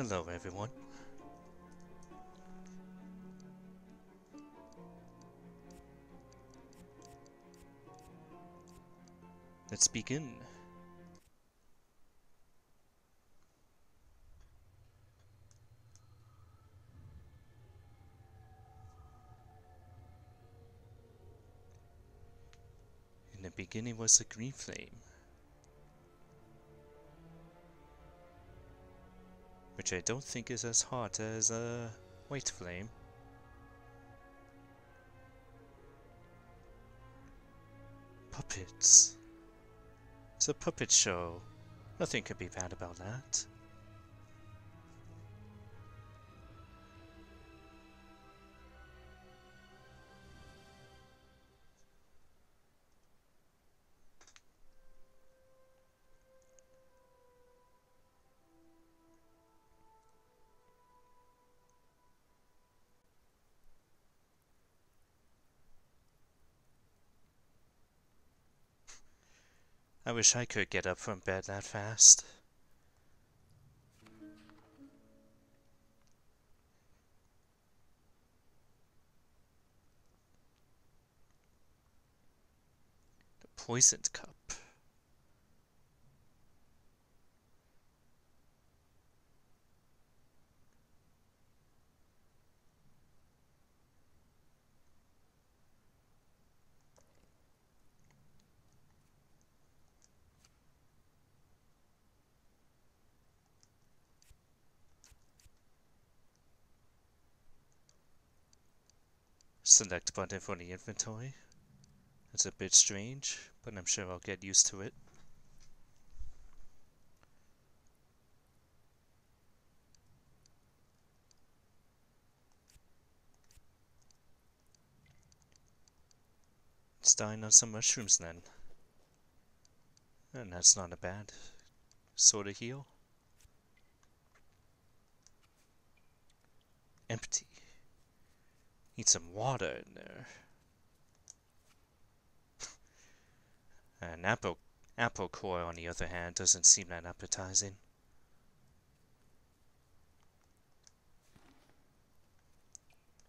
Hello, everyone. Let's begin. In the beginning was a green flame, which I don't think is as hot as a white flame. Puppets. It's a puppet show. Nothing could be bad about that. I wish I could get up from bed that fast. The poisoned cup. Select button for the inventory. It's a bit strange, but I'm sure I'll get used to it. Let's dine on some mushrooms then. And that's not a bad sort of heal. Empty. Need some water in there. An apple core, on the other hand, doesn't seem that appetizing.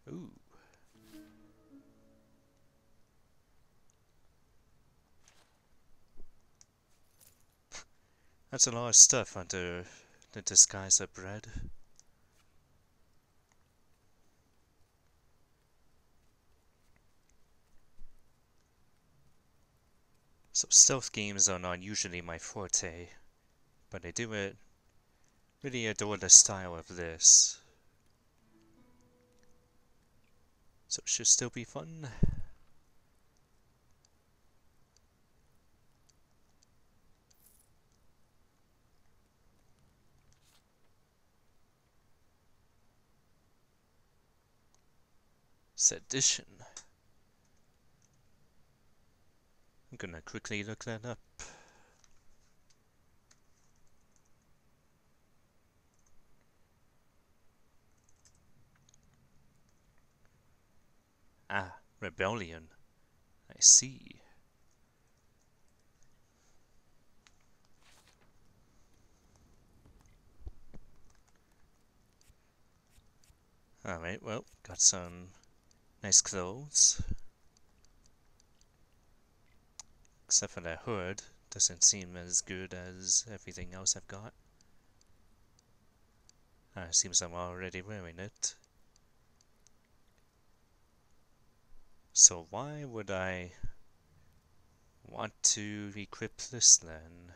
Ooh. That's a lot of stuff under the disguise of bread. So stealth games are not usually my forte, but I do really adore the style of this. So it should still be fun. Sedition. I'm gonna quickly look that up. Ah, rebellion. I see. Alright, well, got some nice clothes. Except for that hood. Doesn't seem as good as everything else I've got. Seems I'm already wearing it. So why would I want to equip this then?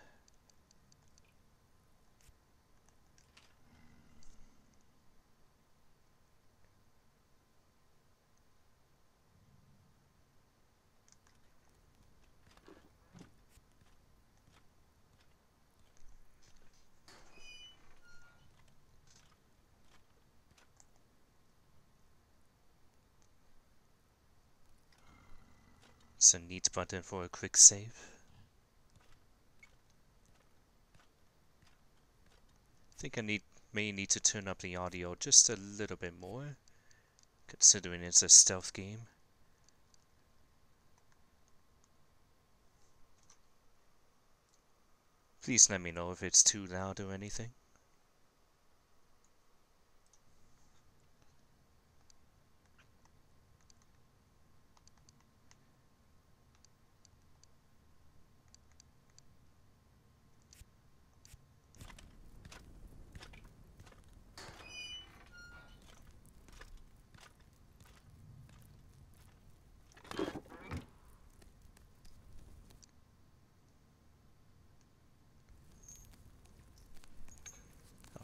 It's a neat button for a quick save. I think I may need to turn up the audio just a little bit more, considering it's a stealth game. Please let me know if it's too loud or anything.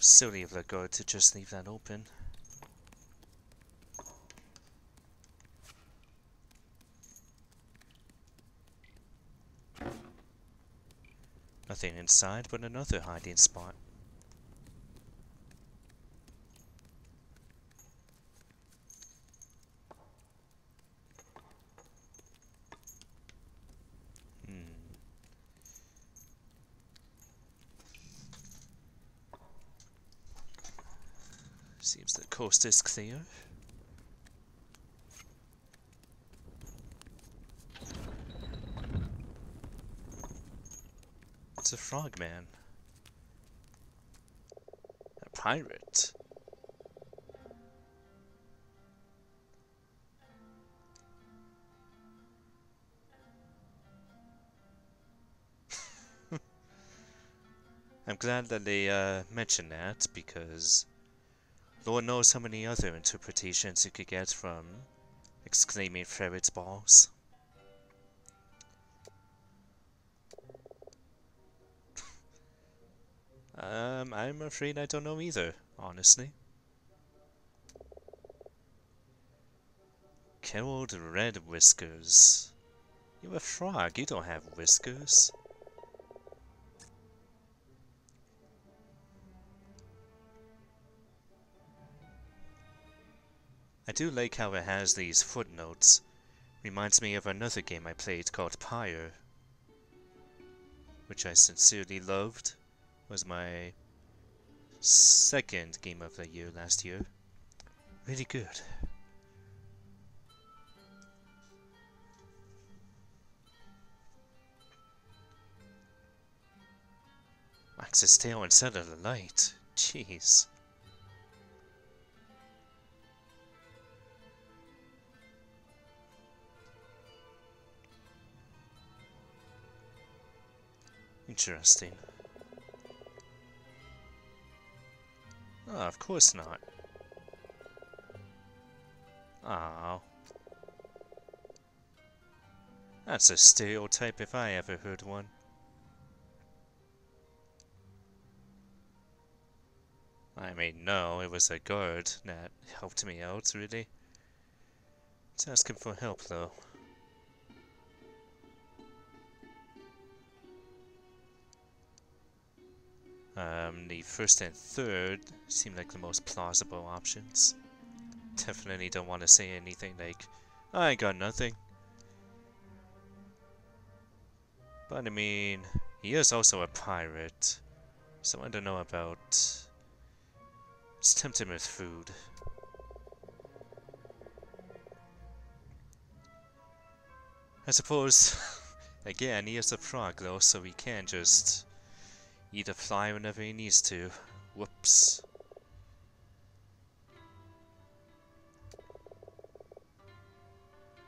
Silly of the guard to just leave that open. Nothing inside but another hiding spot. Seems the coast is clear. It's a frogman. A pirate. I'm glad that they mentioned that, because Lord knows how many other interpretations you could get from exclaiming ferret's balls. I'm afraid I don't know either, honestly. Killed Red Whiskers. You're a frog, you don't have whiskers. I do like how it has these footnotes. Reminds me of another game I played called Pyre, which I sincerely loved. Was my second game of the year last year. Really good. Max's tail instead of the light. Jeez. Interesting. Oh, of course not. Oh. That's a stereotype if I ever heard one. I mean, no, it was a guard that helped me out, really. Let's ask him for help, though. The first and third seem like the most plausible options. Definitely don't want to say anything like, I got nothing. But I mean, he is also a pirate, so I don't know about... Let's tempt him with food. I suppose, again, he is a frog though, so he can just eat a fly whenever he needs to. Whoops.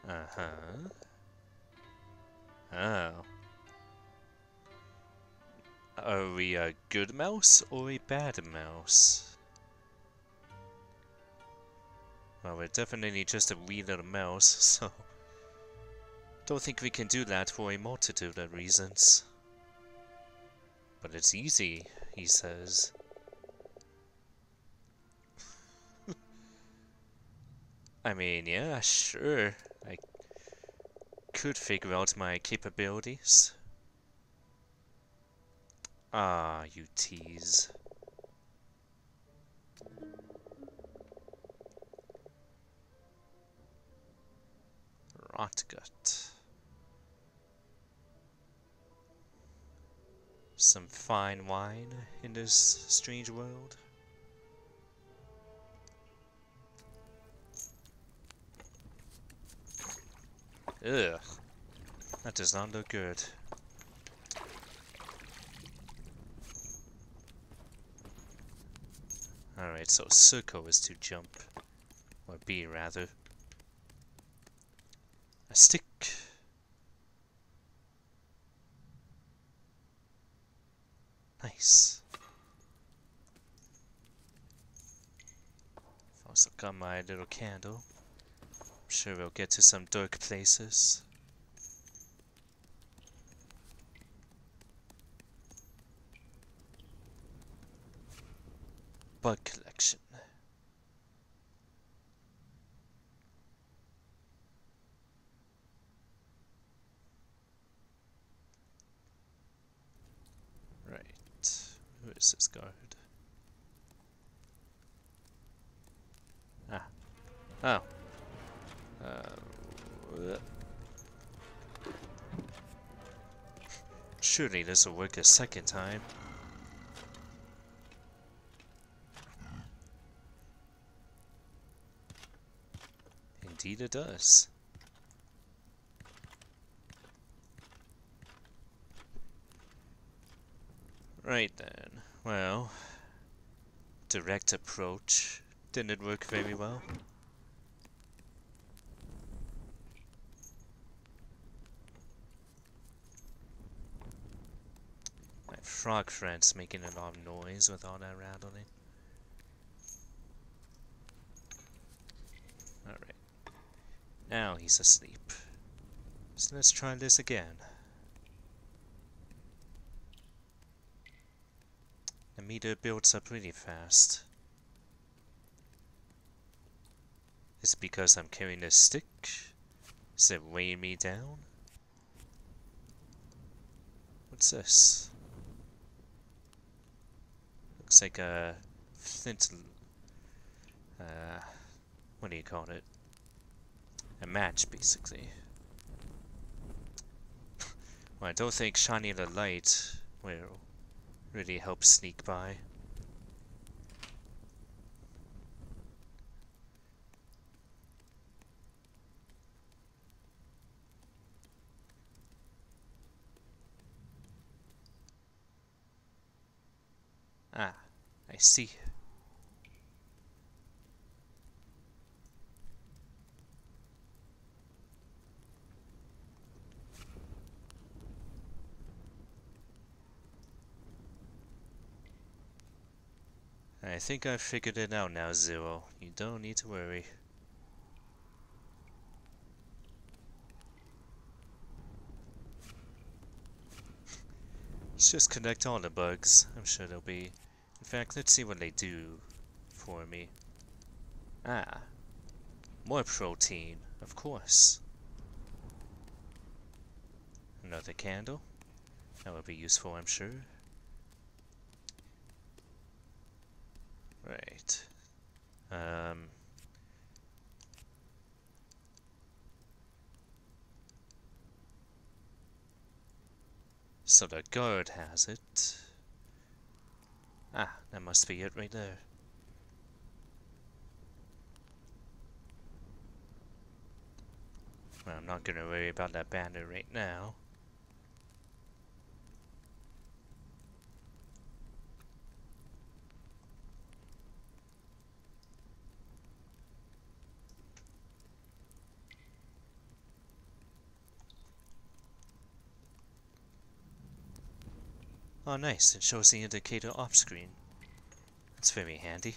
Uh-huh. Oh. Are we a good mouse or a bad mouse? Well, we're definitely just a wee little mouse, so... Don't think we can do that for a multitude of reasons. But it's easy, he says. I mean, yeah, sure. I could figure out my capabilities. Ah, you tease. Rotgut. Some fine wine in this strange world. Ugh. That does not look good. Alright, so circle is to jump. Or B, rather. A stick. Nice. I've also got my little candle. I'm sure we'll get to some dark places. bug collection. Right. Who is this guard? Ah. Oh. Surely this will work a second time. Indeed it does. Right then. Well, direct approach didn't work very well. My frog friend's making a lot of noise with all that rattling. Alright. Now he's asleep. So let's try this again. The meter builds up really fast. Is it because I'm carrying a stick? Is it weighing me down? What's this? Looks like a flint... what do you call it? A match, basically. Well, I don't think shining the light will really help sneak by. Ah, I see. I think I've figured it out now, Zero. You don't need to worry. Let's just connect all the bugs. I'm sure they'll be... In fact, let's see what they do for me. Ah. More protein, of course. Another candle. That would be useful, I'm sure. Right. So the guard has it. Ah, that must be it right there. Well, I'm not gonna worry about that banner right now. Oh nice, it shows the indicator off screen. That's very handy.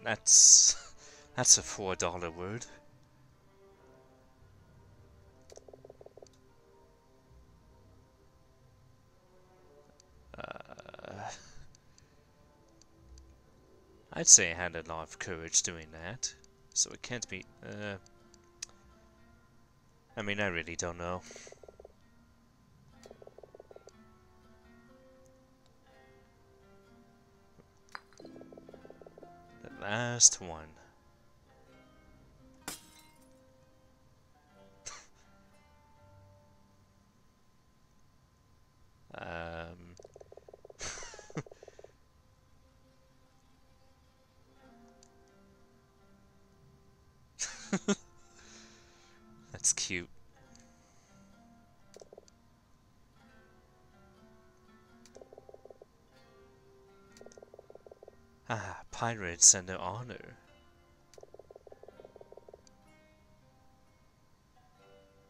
That's a $4 word. I'd say I had a lot of courage doing that, so it can't be, I mean, I really don't know. The last one. That's cute. Ah, pirates and their honor.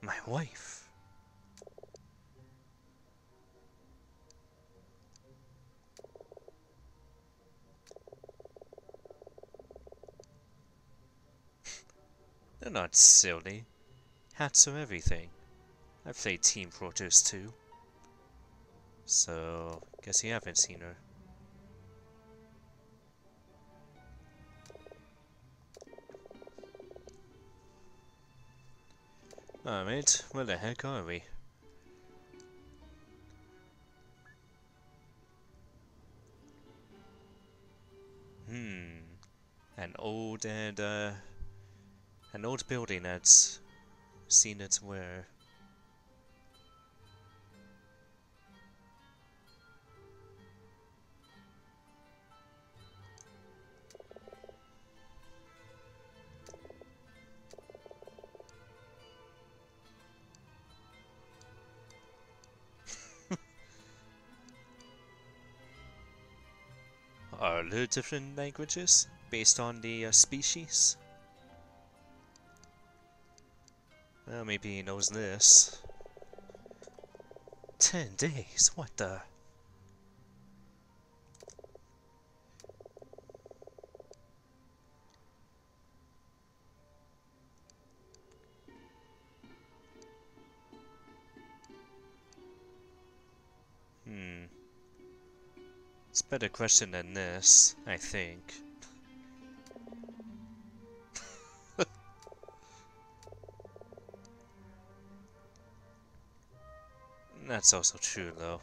My wife. They're not silly. Hats are everything. I've played Team Fortress 2, so guess you haven't seen her. Alright, where the heck are we? An old building that's seen its wear. Are there different languages based on the species? Well, maybe he knows this. 10 days? What the? It's a better question than this, I think. That's also true, though.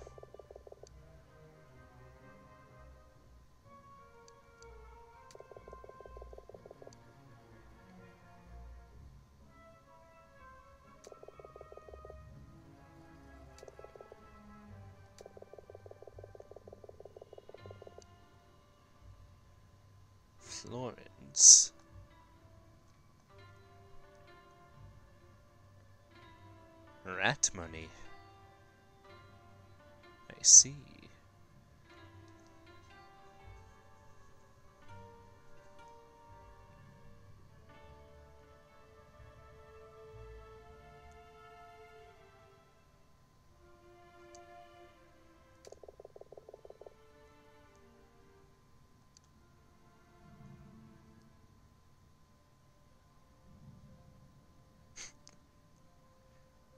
Florence. Rat money. I see.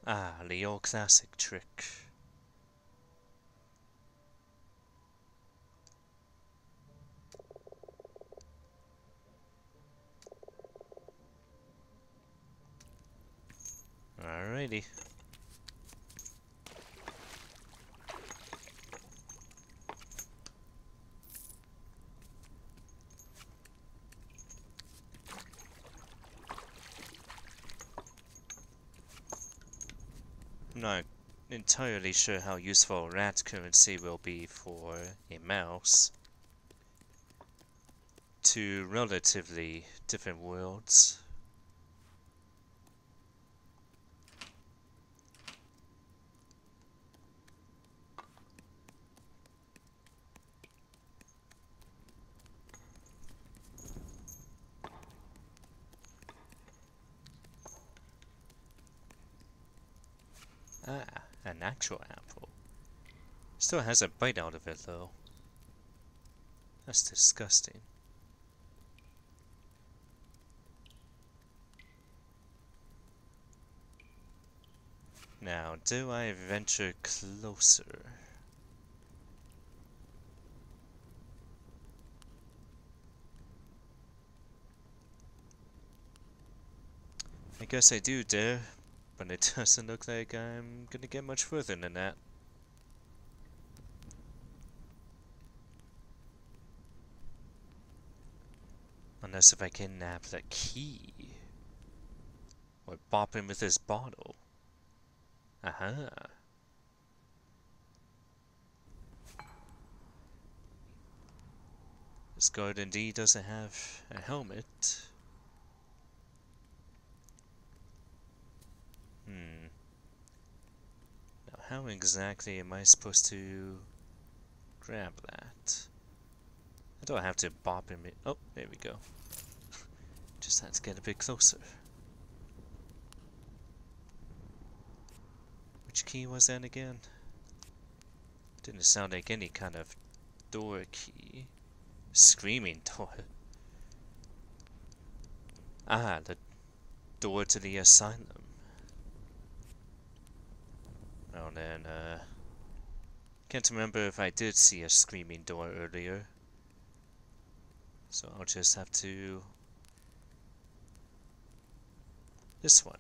Ah, the old classic trick. Alrighty. I'm not entirely sure how useful rat currency will be for a mouse. Two relatively different worlds. Ah, an actual apple. Still has a bite out of it, though. That's disgusting. Now, do I venture closer? I guess I do dare, but it doesn't look like I'm gonna get much further than that. Unless if I kidnap the key. Or bop him with his bottle. Aha. This guard indeed doesn't have a helmet. Now how exactly am I supposed to grab that? I don't have to bop him in. Oh, there we go. Just had to get a bit closer. Which key was that again? Didn't sound like any kind of door key. Screaming door. Ah, the door to the asylum. Well then, can't remember if I did see a screaming door earlier. So I'll just have to... this one.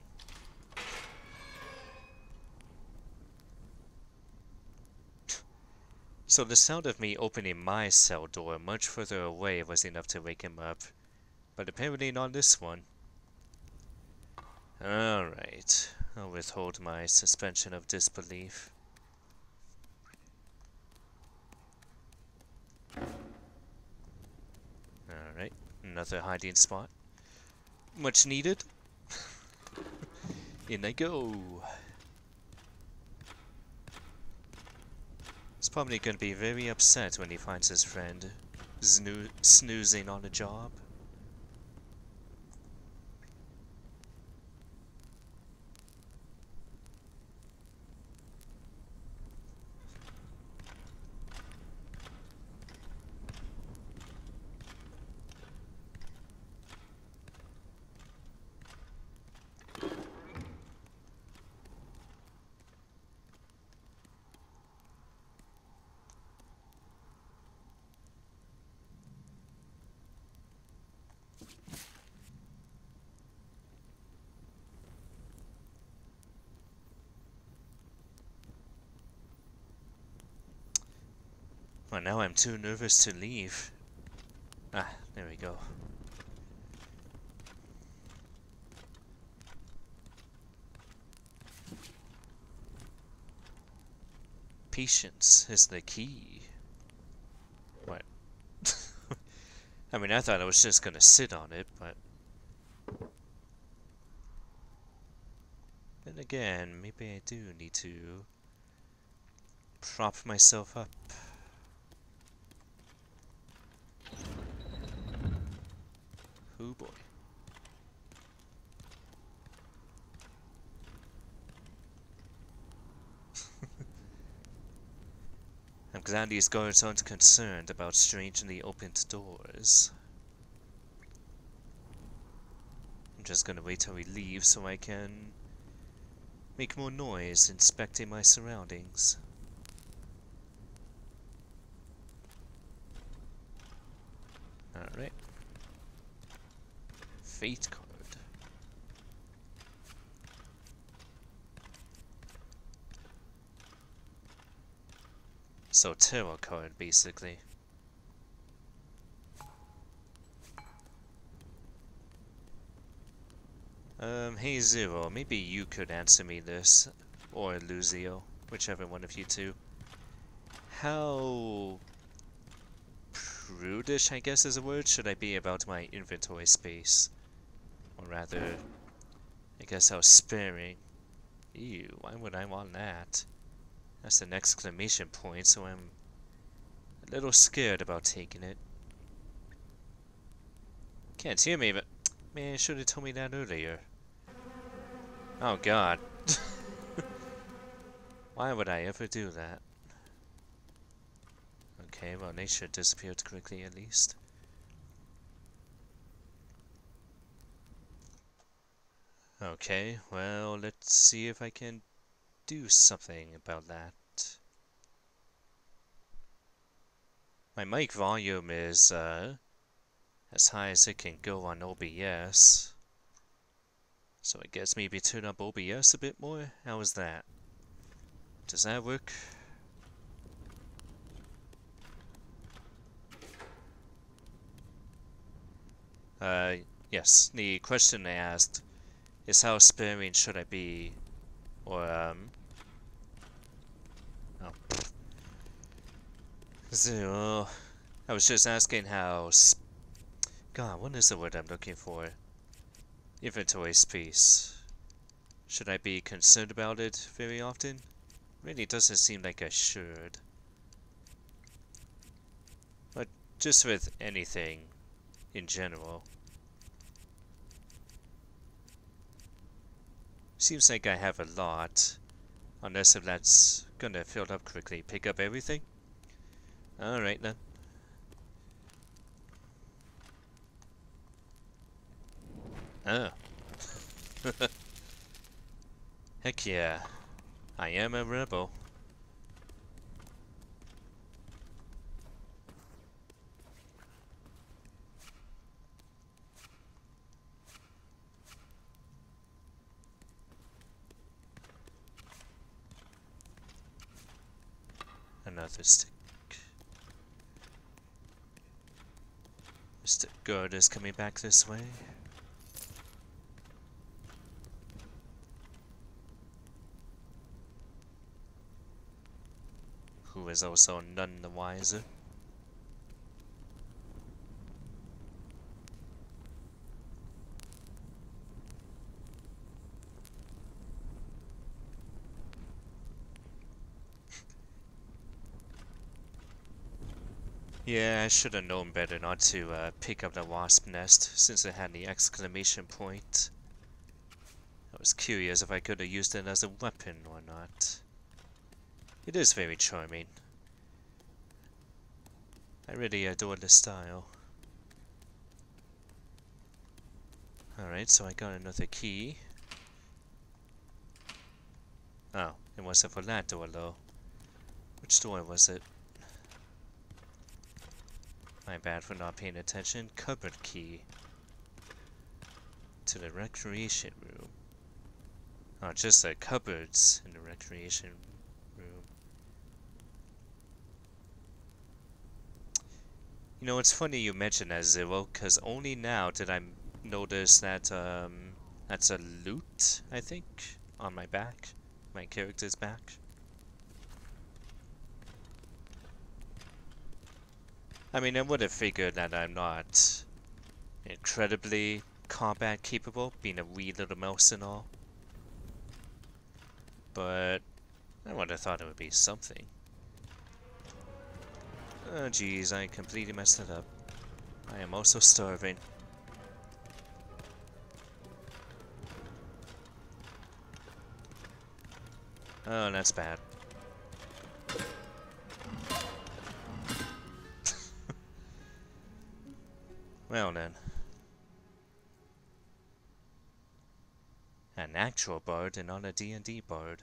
So the sound of me opening my cell door much further away was enough to wake him up. But apparently not this one. Alright, I'll withhold my suspension of disbelief. Alright, another hiding spot. Much needed. In I go. He's probably gonna be very upset when he finds his friend snoozing on a job. Well, now I'm too nervous to leave. Ah, there we go. Patience is the key. What? I mean, I thought I was just gonna sit on it, but... then again, maybe I do need to prop myself up. Oh boy. I'm glad these guards aren't concerned about strangely opened doors. I'm just gonna wait till he leaves so I can make more noise inspecting my surroundings. Alright. Fate card. So tarot card, basically. Hey Zero, maybe you could answer me this, or Luzio, whichever one of you two. How prudish, I guess is a word, should I be about my inventory space? Or rather, I guess how sparing. Ew, why would I want that? That's an exclamation point, so I'm a little scared about taking it. Can't hear me, but man, you should have told me that earlier. Oh god. Why would I ever do that? Okay, well, nature disappeared quickly at least. Okay, well, let's see if I can do something about that. My mic volume is, as high as it can go on OBS. So I guess maybe turn up OBS a bit more? How is that? Does that work? Yes. The question I asked is how sparing should I be? Or, oh. So, I was just asking how God, what is the word I'm looking for? Inventory space. Should I be concerned about it very often? Really doesn't seem like I should. But just with anything in general. Seems like I have a lot. Unless if that's gonna fill up quickly. Pick up everything? Alright then. Oh. Heck yeah. I am a rebel. Another stick. Mr. Guard is coming back this way. Who is also none the wiser. Yeah, I should have known better not to pick up the wasp nest since it had the exclamation point. I was curious if I could have used it as a weapon or not. It is very charming. I really adore the style. Alright, so I got another key. Oh, it wasn't for that door though. Which door was it? My bad for not paying attention. Cupboard key. To the recreation room. Oh, just the cupboards in the recreation room. You know, it's funny you mention that, Zero, because only now did I notice that, that's a loot, I think, on my back. My character's back. I mean, I would have figured that I'm not incredibly combat capable, being a wee little mouse and all. But I would have thought it would be something. Oh jeez, I completely messed it up. I am also starving. Oh, that's bad. Well then. An actual bard and not a D&D bard.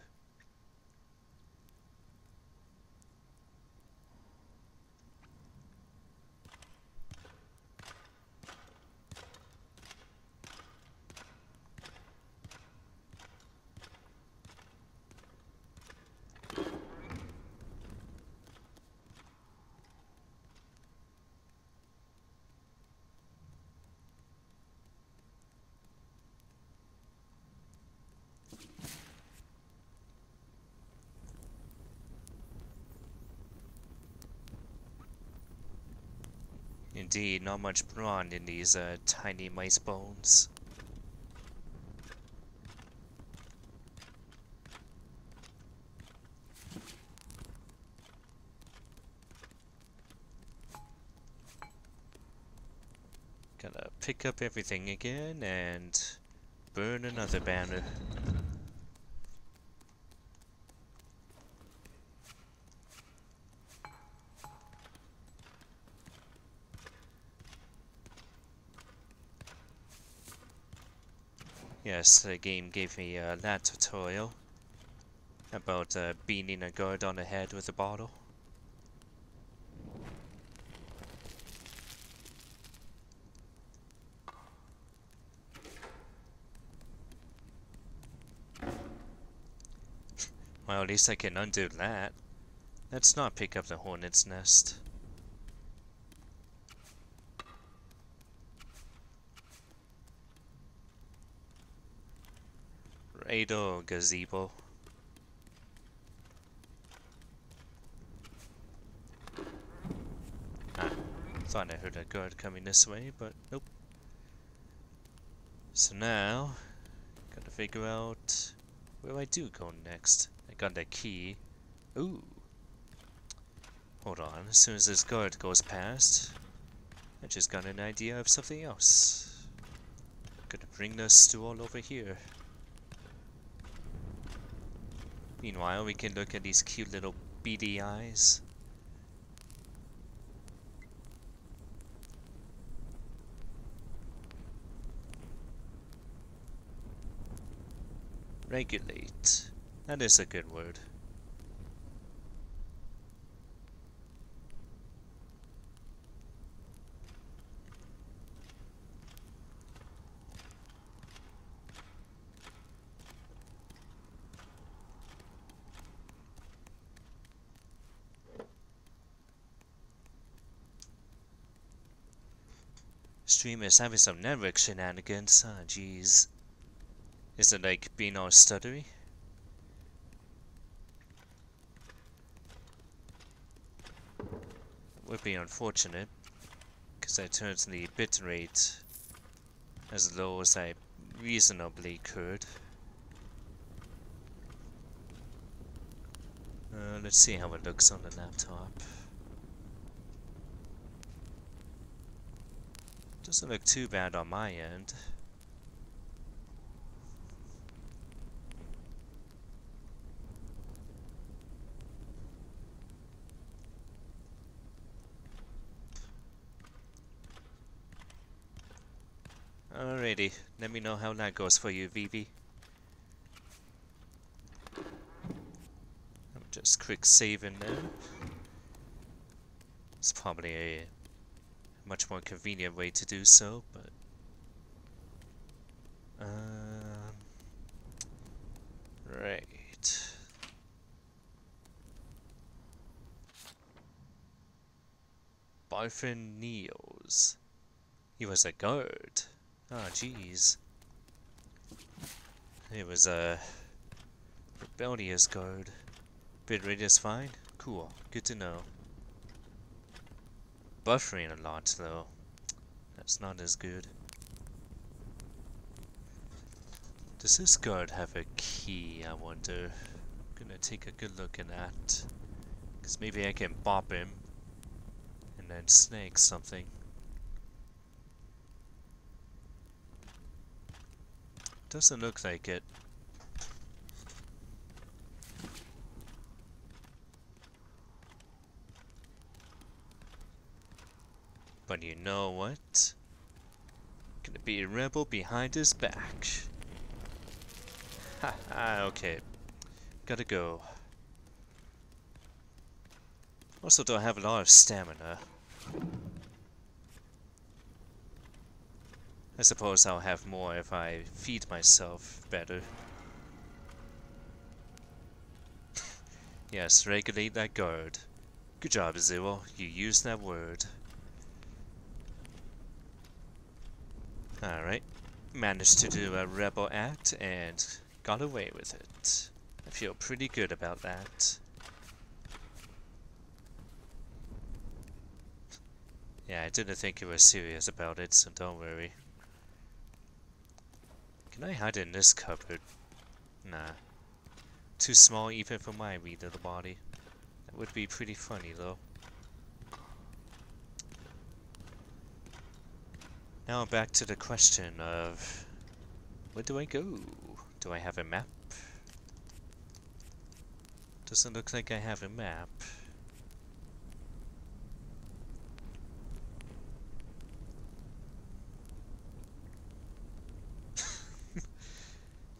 Indeed, not much brawn in these tiny mice bones. Gotta pick up everything again and burn another banner. Yes, the game gave me that tutorial about beating a guard on the head with a bottle. Well, at least I can undo that. Let's not pick up the hornet's nest. Righto, gazebo. Ah, thought I heard a guard coming this way, but nope. So now, gotta figure out where I do go next. I got the key. Ooh. Hold on, as soon as this guard goes past, I just got an idea of something else. Gonna bring the stool over here. Meanwhile, we can look at these cute little beady eyes. Regulate. That is a good word. Stream is having some network shenanigans. Ah, jeez. Is it like being all stuttery? Would be unfortunate, because I turned the bitrate as low as I reasonably could. Let's see how it looks on the laptop. Doesn't look too bad on my end. Alrighty, let me know how that goes for you, Vivi. I'm just quick saving now. It's probably a much more convenient way to do so, but right. Barfin Neos. He was a guard. Oh, jeez. He was a rebellious guard. Bitrate is fine? Cool. Good to know. Buffering a lot, though. That's not as good. Does this guard have a key, I wonder? I'm gonna take a good look at that. Because maybe I can bop him and then snag something. Doesn't look like it. But you know what? Gonna be a rebel behind his back. Haha, okay. Gotta go. Also don't have a lot of stamina. I suppose I'll have more if I feed myself better. Yes, regulate that guard. Good job, Zero. You used that word. Alright. Managed to do a rebel act and got away with it. I feel pretty good about that. Yeah, I didn't think you were serious about it, so don't worry. Can I hide in this cupboard? Nah. Too small even for my read of the body. That would be pretty funny though. Now back to the question of... where do I go? Do I have a map? Doesn't look like I have a map.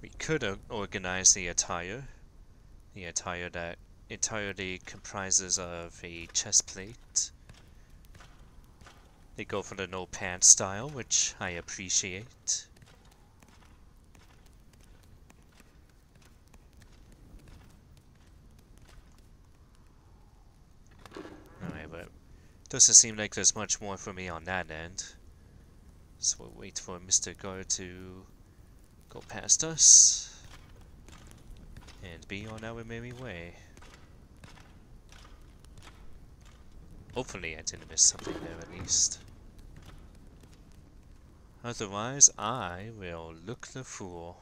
We could organize the attire. The attire that entirely comprises of a chest plate. They go for the no pants style, which I appreciate. Alright, but doesn't seem like there's much more for me on that end. So we'll wait for Mr. Guard to go past us and be on our merry way. Hopefully I didn't miss something there at least. Otherwise, I will look the fool.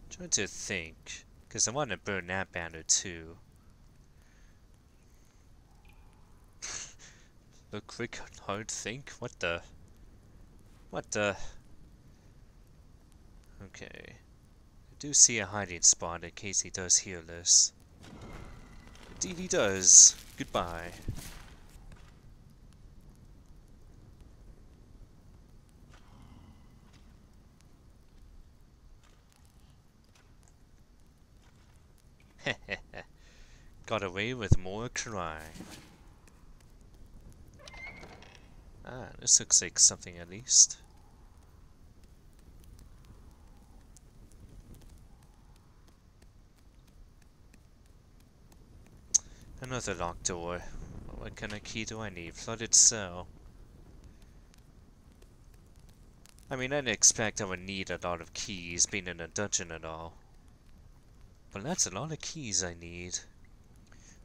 Trying to think, because I want to burn that banner too. A quick hard think? What the? What the? Okay. I do see a hiding spot in case he does hear this. Indeed he does. Goodbye. Got away with more crime. Ah, this looks like something at least. Another locked door. What kind of key do I need? Flooded cell. I mean, I didn't expect I would need a lot of keys being in a dungeon at all. But that's a lot of keys I need.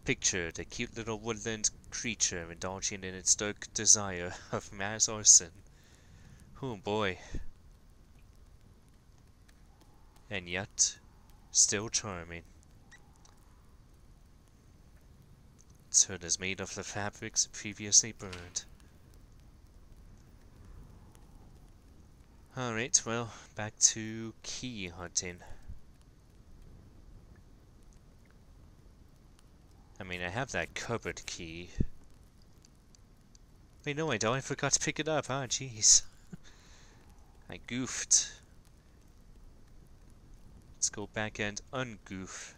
Picture the cute little woodland creature indulging in its dark desire of mass arson. Oh boy. And yet, still charming. Its hood is made of the fabrics previously burned. Alright, well, back to key hunting. I mean, I have that cupboard key. Wait, no I don't, I forgot to pick it up, ah, jeez. I goofed. Let's go back and ungoof.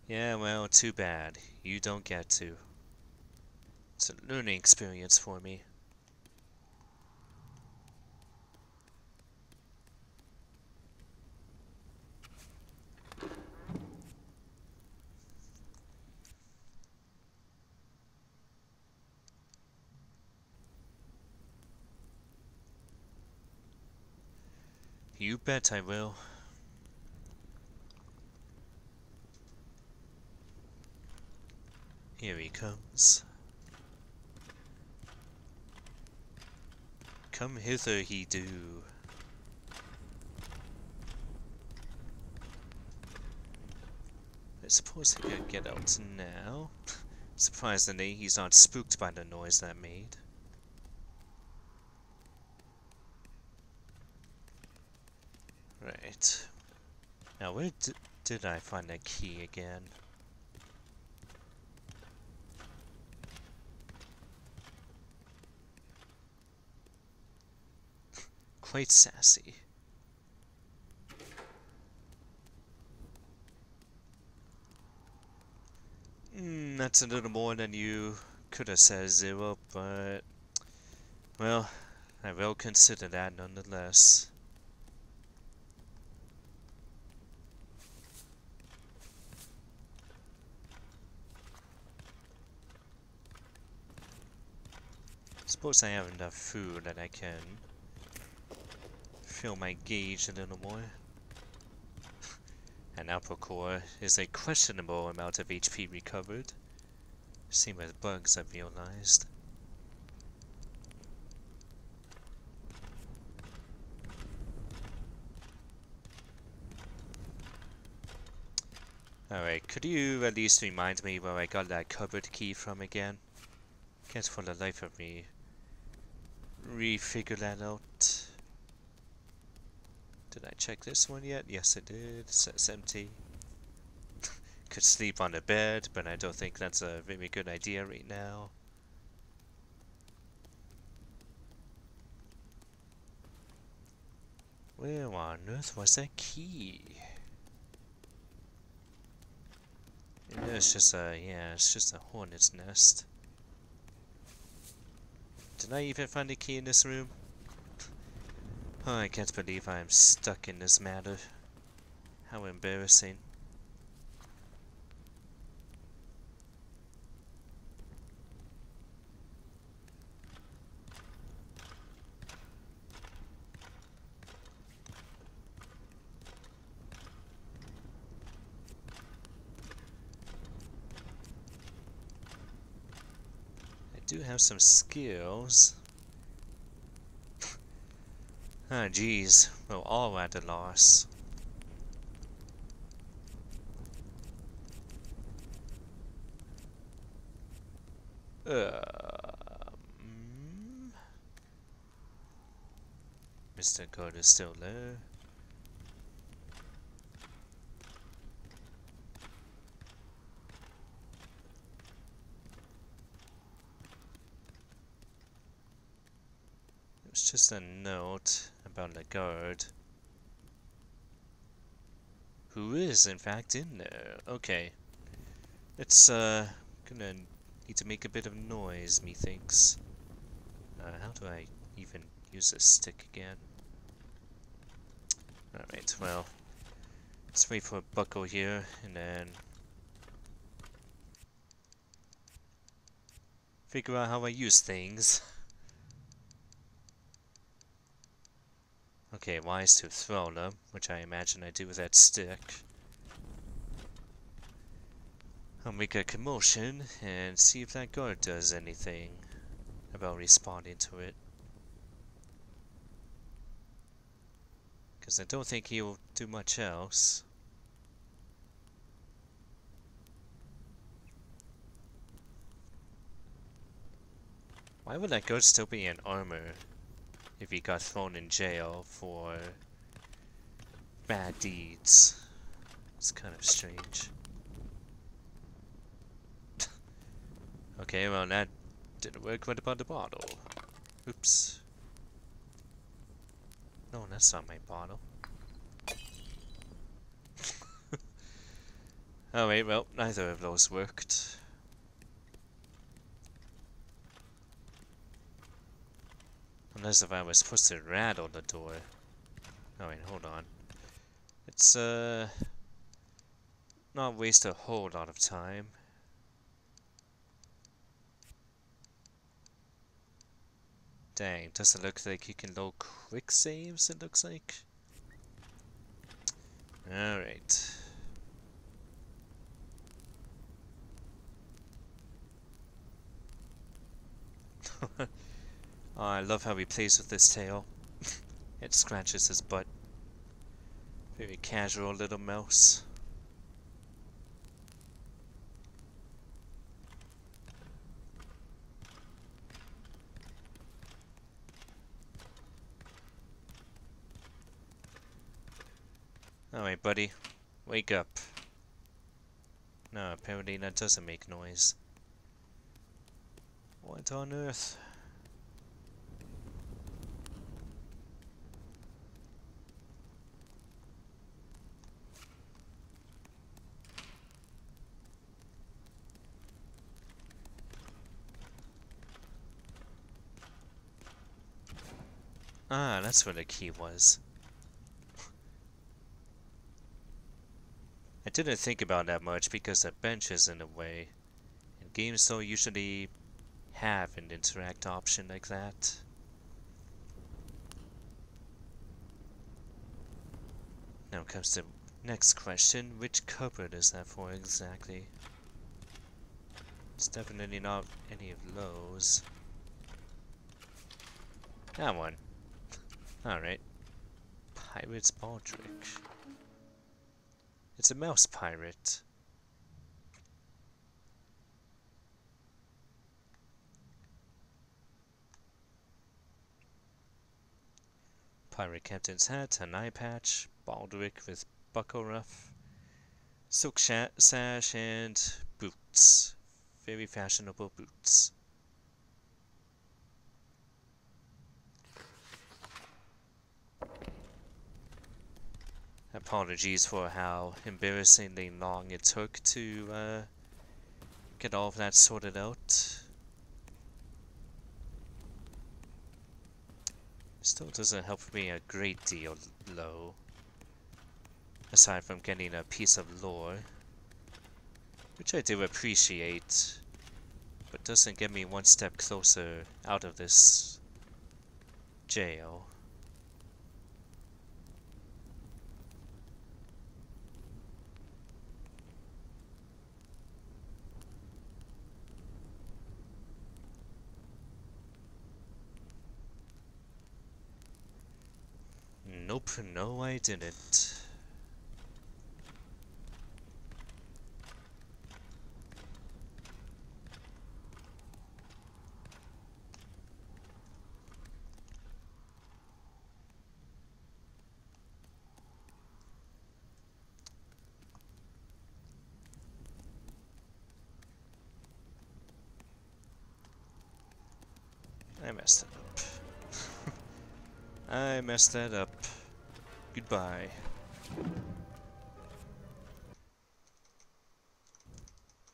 Yeah, well, too bad. You don't get to. It's a learning experience for me. You bet I will. Here he comes. Come hither, he do. I suppose I could get out now. Surprisingly, he's not spooked by the noise that made. Right. Now, where did I find that key again? Quite sassy. That's a little more than you could have said, Zero, but... well, I will consider that nonetheless. Suppose I have enough food that I can fill my gauge a little more. An apple core is a questionable amount of HP recovered. Same with bugs, I've realized. Alright, could you at least remind me where I got that cupboard key from again? Can't for the life of me refigure that out. Did I check this one yet? Yes, I did. It says empty. Could sleep on the bed, but I don't think that's a very good idea right now. Where on earth was that key? It's just a, yeah, it's just a hornet's nest. Did I even find a key in this room? Oh, I can't believe I am stuck in this matter. How embarrassing. I do have some skills. Ah, geez. We're all at a loss. Mr. Code is still there. It's just a note about the guard. Who is, in fact, in there. Okay. It's, gonna need to make a bit of noise, methinks. How do I even use this stick again? Alright, well. Let's wait for Bucko here, and then figure out how I use things. Okay, wise to throw them, which I imagine I do with that stick. I'll make a commotion and see if that guard does anything about responding to it. Because I don't think he'll do much else. Why would that guard still be in armor if he got thrown in jail for bad deeds? It's kind of strange. Okay, well that didn't work. What about the bottle? Oops. No, that's not my bottle. Oh wait, well, neither of those worked. Unless if I was supposed to rattle the door. Oh wait, hold on. It's, not waste a whole lot of time. Dang, does it look like you can load quick saves, it looks like? Alright. Oh, I love how he plays with this tail. It scratches his butt. Very casual little mouse. Alright, buddy. Wake up. No, apparently that doesn't make noise. What on earth? Ah, that's where the key was. I didn't think about that much because the bench is in the way. And games don't usually have an interact option like that. Now comes the next question, which cupboard is that for exactly? It's definitely not any of those. That one. Alright. Pirate's Baldric. It's a mouse pirate. Pirate captain's hat, an eye patch, Baldric with buckle ruff, silk sash, and boots. Very fashionable boots. Apologies for how embarrassingly long it took to get all of that sorted out. Still doesn't help me a great deal, though. Aside from getting a piece of lore, which I do appreciate, but doesn't get me one step closer out of this jail. Nope, no I didn't. I messed that up. I messed that up. Goodbye.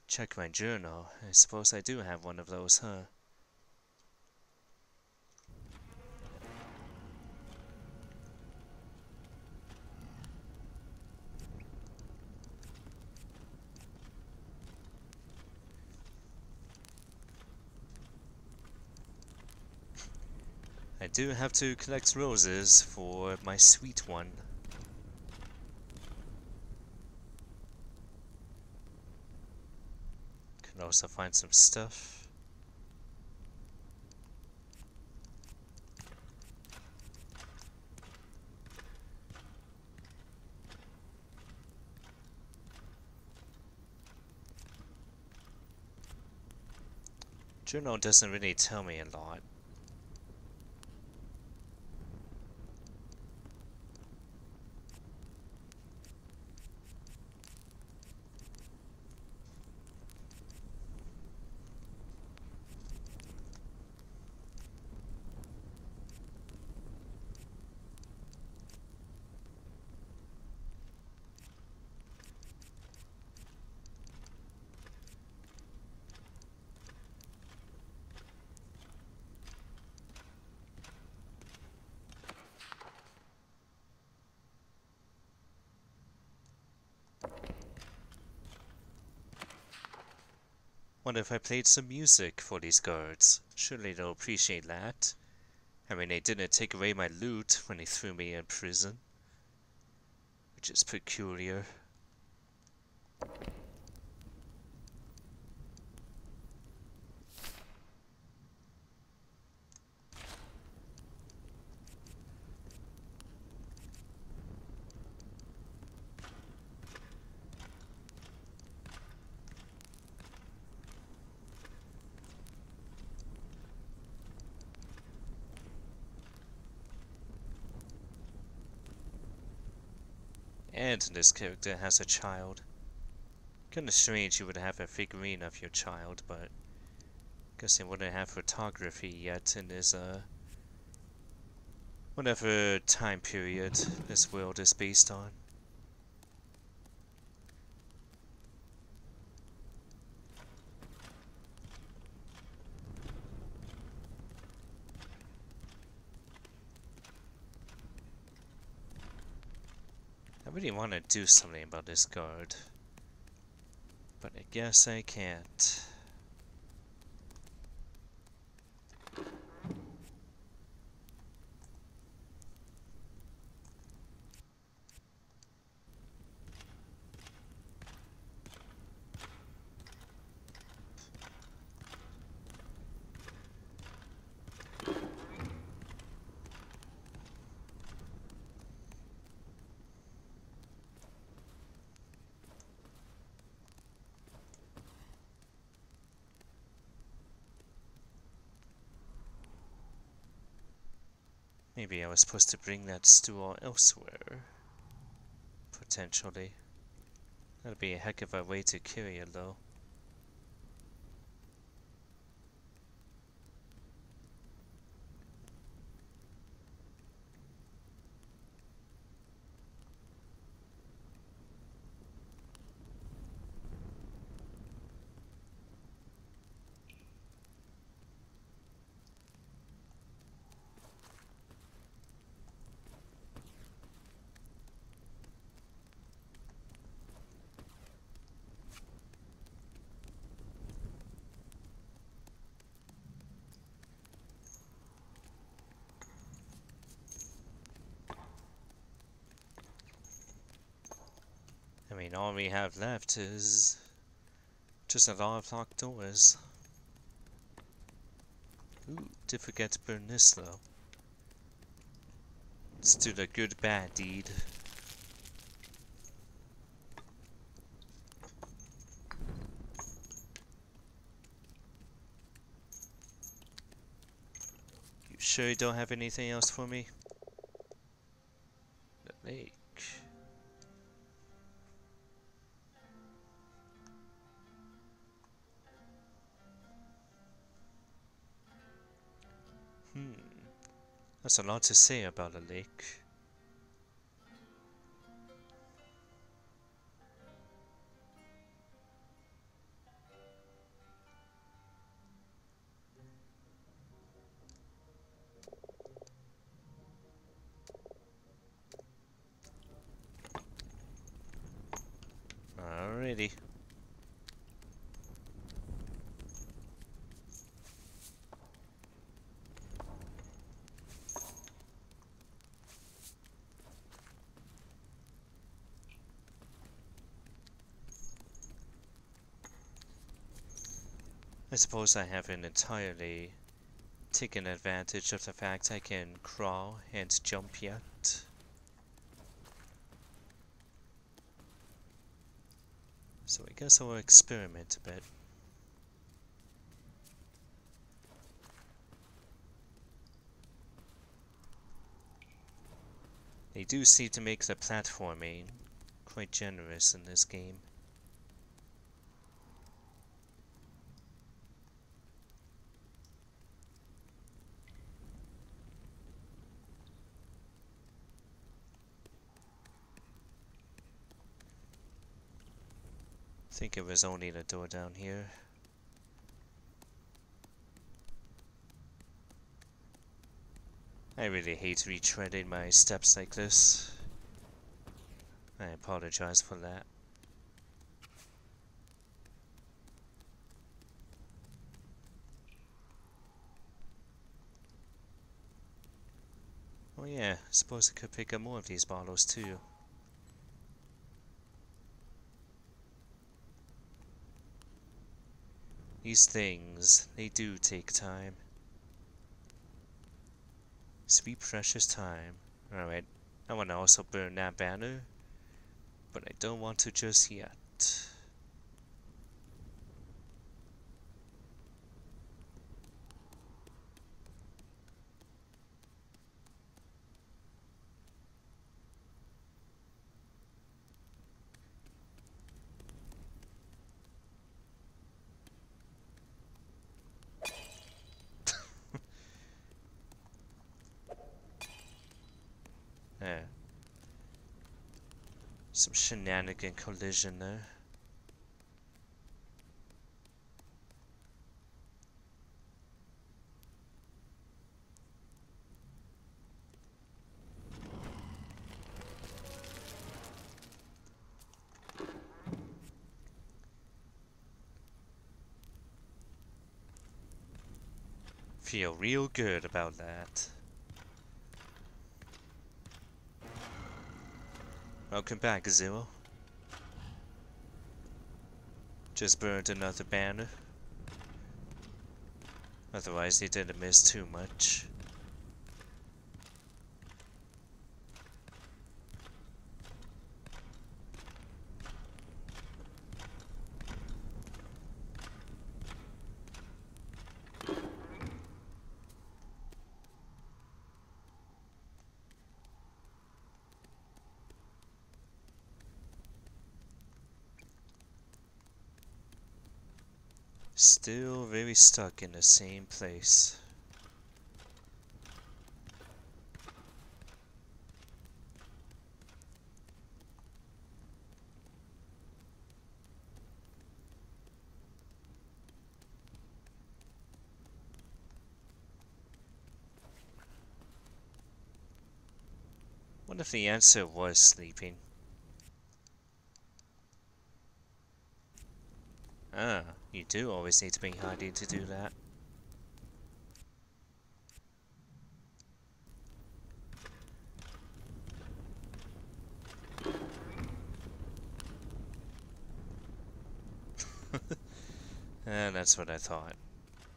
Check my journal. I suppose I do have one of those, huh? I do have to collect roses for my sweet one. Can also find some stuff. Journal doesn't really tell me a lot. What if I played some music for these guards? Surely they'll appreciate that. I mean, they didn't take away my loot when they threw me in prison. Which is peculiar. And this character has a child. Kinda strange you would have a figurine of your child, but guess they wouldn't have photography yet in this whatever time period this world is based on. I really want to do something about this guard, but I guess I can't. Maybe I was supposed to bring that stool elsewhere. Potentially. That'd be a heck of a way to carry it, though. I mean, all we have left is just a lot of locked doors. Ooh, did forget to burn this though. Let's do the good bad deed. You sure you don't have anything else for me? The lake. That's a lot to say about a lake. Alrighty. I suppose I haven't entirely taken advantage of the fact I can crawl and jump yet. So I guess I'll experiment a bit. They do seem to make the platforming quite generous in this game. I think it was only the door down here. I really hate retreading my steps like this. I apologize for that. Oh yeah, I suppose I could pick up more of these bottles too. These things, they do take time. Sweet precious time. Alright, I want to also burn that banner, but I don't want to just yet. Yeah. Some shenanigan collision there. Feel real good about that. Welcome back, Zero. Just burned another banner. Otherwise, they didn't miss too much. Still very stuck in the same place. What if the answer was sleeping? Ah, you do always need to be hiding to do that. And that's what I thought.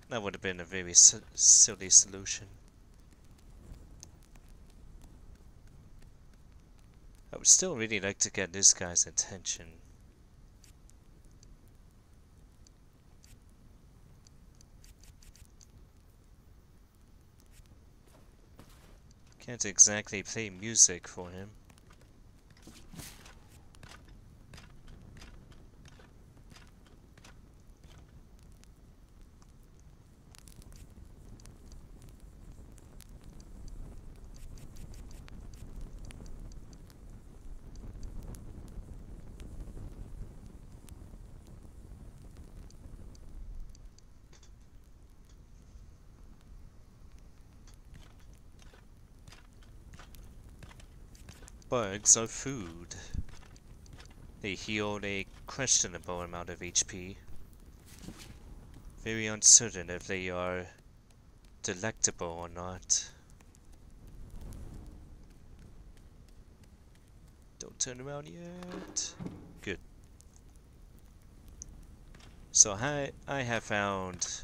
That would have been a very silly solution. I would still really like to get this guy's attention. Can't exactly play music for him. Bugs are food. They heal a questionable amount of HP. Very uncertain if they are delectable or not. Don't turn around yet. Good. So I have found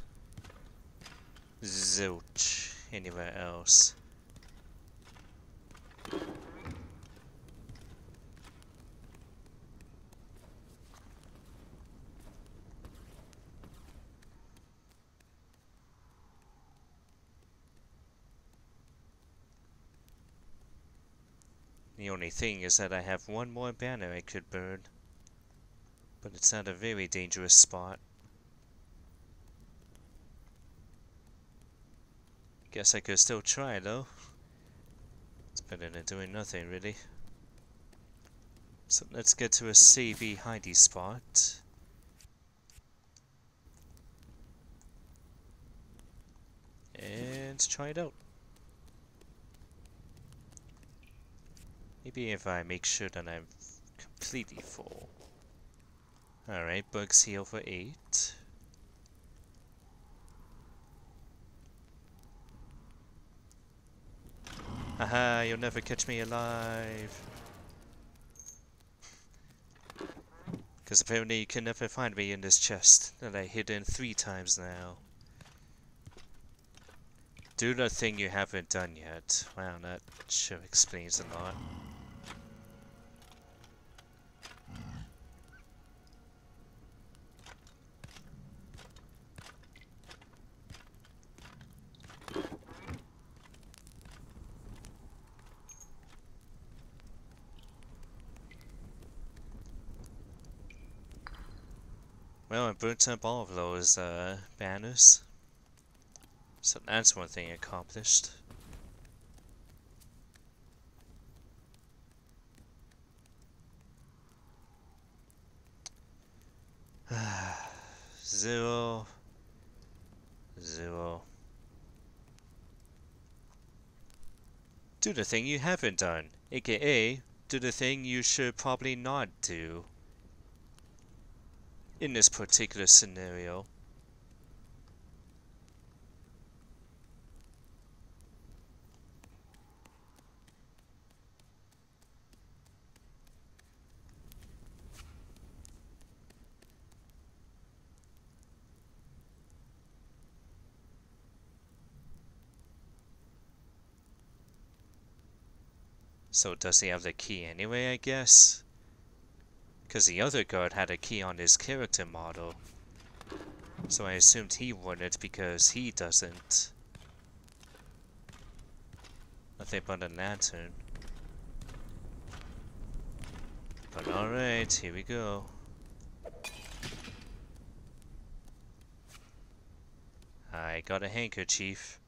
zilch anywhere else. The only thing is that I have one more banner I could burn, but it's at a very dangerous spot. Guess I could still try though. It's better than doing nothing really. So let's get to a savey hidey spot. And try it out. Maybe if I make sure that I'm completely full. Alright, bugs heal for 8. Haha, you'll never catch me alive. Because apparently you can never find me in this chest that I hid in 3 times now. Do the thing you haven't done yet. Wow, that sure explains a lot. Well, I burnt up all of those banners. So that's one thing accomplished. Zero. Do the thing you haven't done, aka do the thing you should probably not do. In this particular scenario. So does he have the key anyway, I guess? Because the other guard had a key on his character model. So I assumed he wouldn't because he doesn't. Nothing but a lantern. But alright, here we go. I got a handkerchief.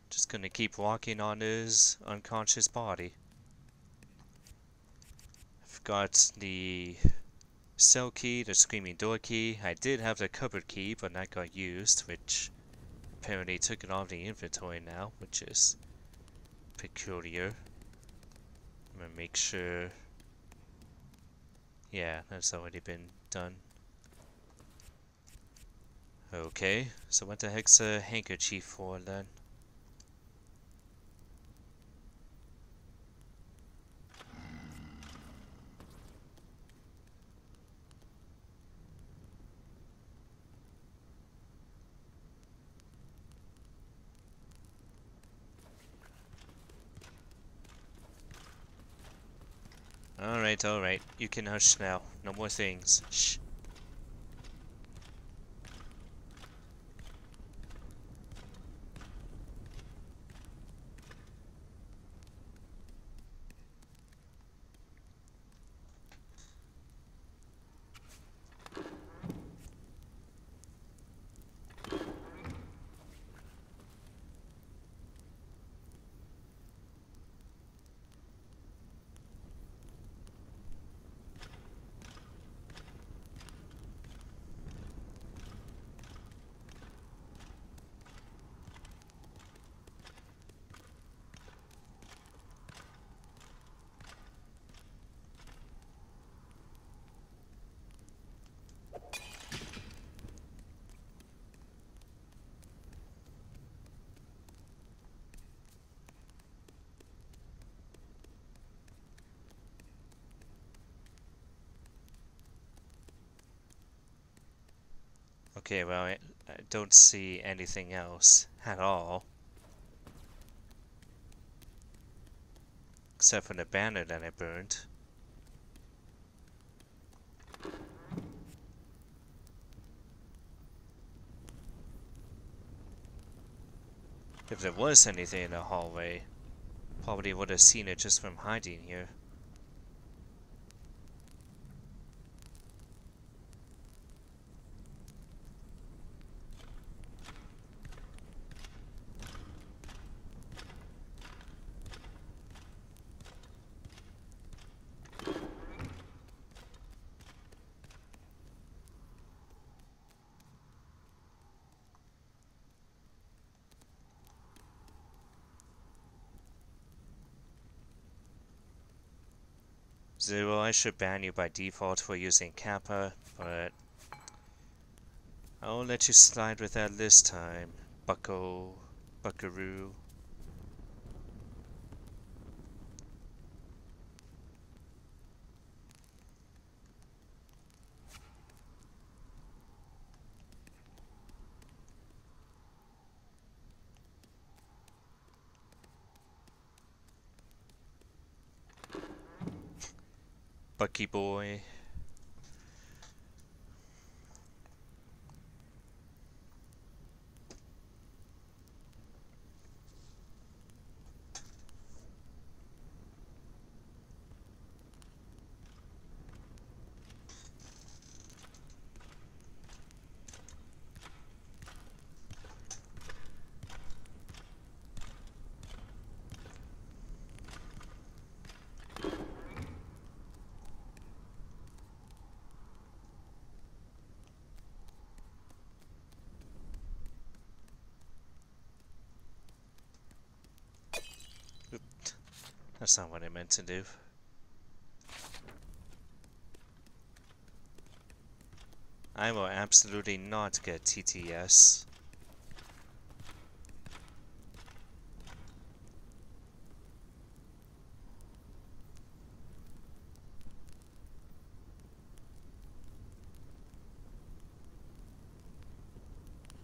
Just gonna keep walking on his unconscious body. I've got the cell key, the screaming door key. I did have the cupboard key, but that got used, which apparently took it off the inventory now, which is peculiar. I'm gonna make sure. Yeah, that's already been done. Okay, so what the heck's a handkerchief for then? Alright, you can hush now. No more things. Shh. Okay, well, I don't see anything else at all. Except for the banner that I burned. If there was anything in the hallway, probably would have seen it just from hiding here. Zero, I should ban you by default for using Kappa, but I'll let you slide with that this time, Buckaroo. Bucky boy. That's not what I meant to do. I will absolutely not get TTS.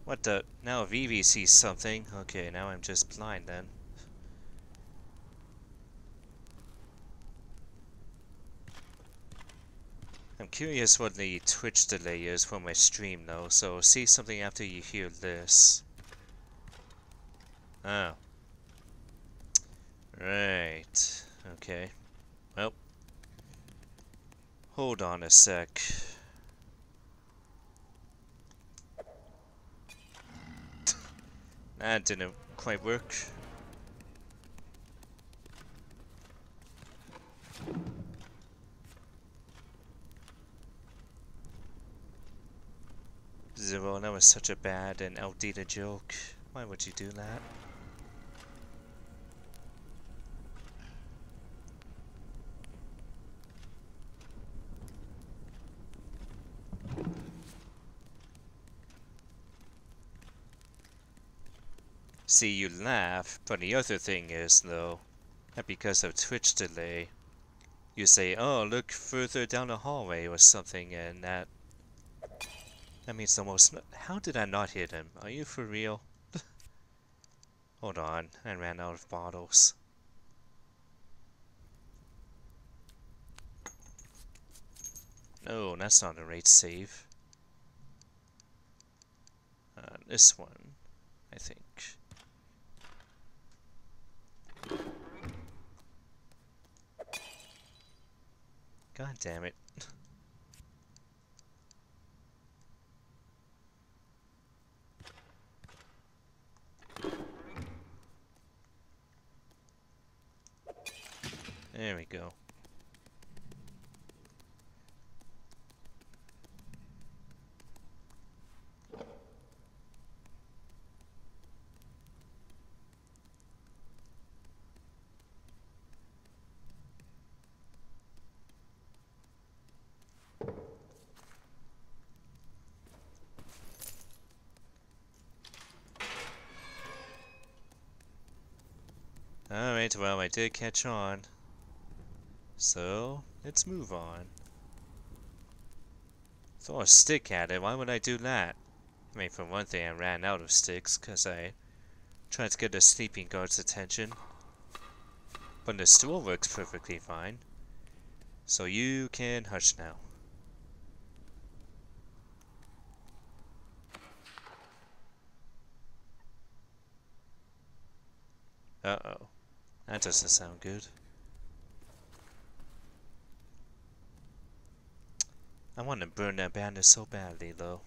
What the? Now Vivi sees something. Okay, now I'm just blind then. I'm curious what the Twitch delay is for my stream though, so see something after you hear this. Oh. Right. Okay. Well. Hold on a sec. That didn't quite work. Zero, that was such a bad and outdated joke. Why would you do that? See, you laugh, but the other thing is, though, that because of Twitch delay, you say, oh, look further down the hallway or something, and that means the most... How did I not hit him? Are you for real? Hold on, I ran out of bottles. No, that's not a rate save. This one, I think. God damn it. There we go. Alright, well, I did catch on. So, let's move on. Throw a stick at it, why would I do that? I mean, for one thing, I ran out of sticks because I tried to get the sleeping guard's attention. But the stool works perfectly fine. So you can hush now. Uh-oh. That doesn't sound good. I want to burn that banner so badly, though.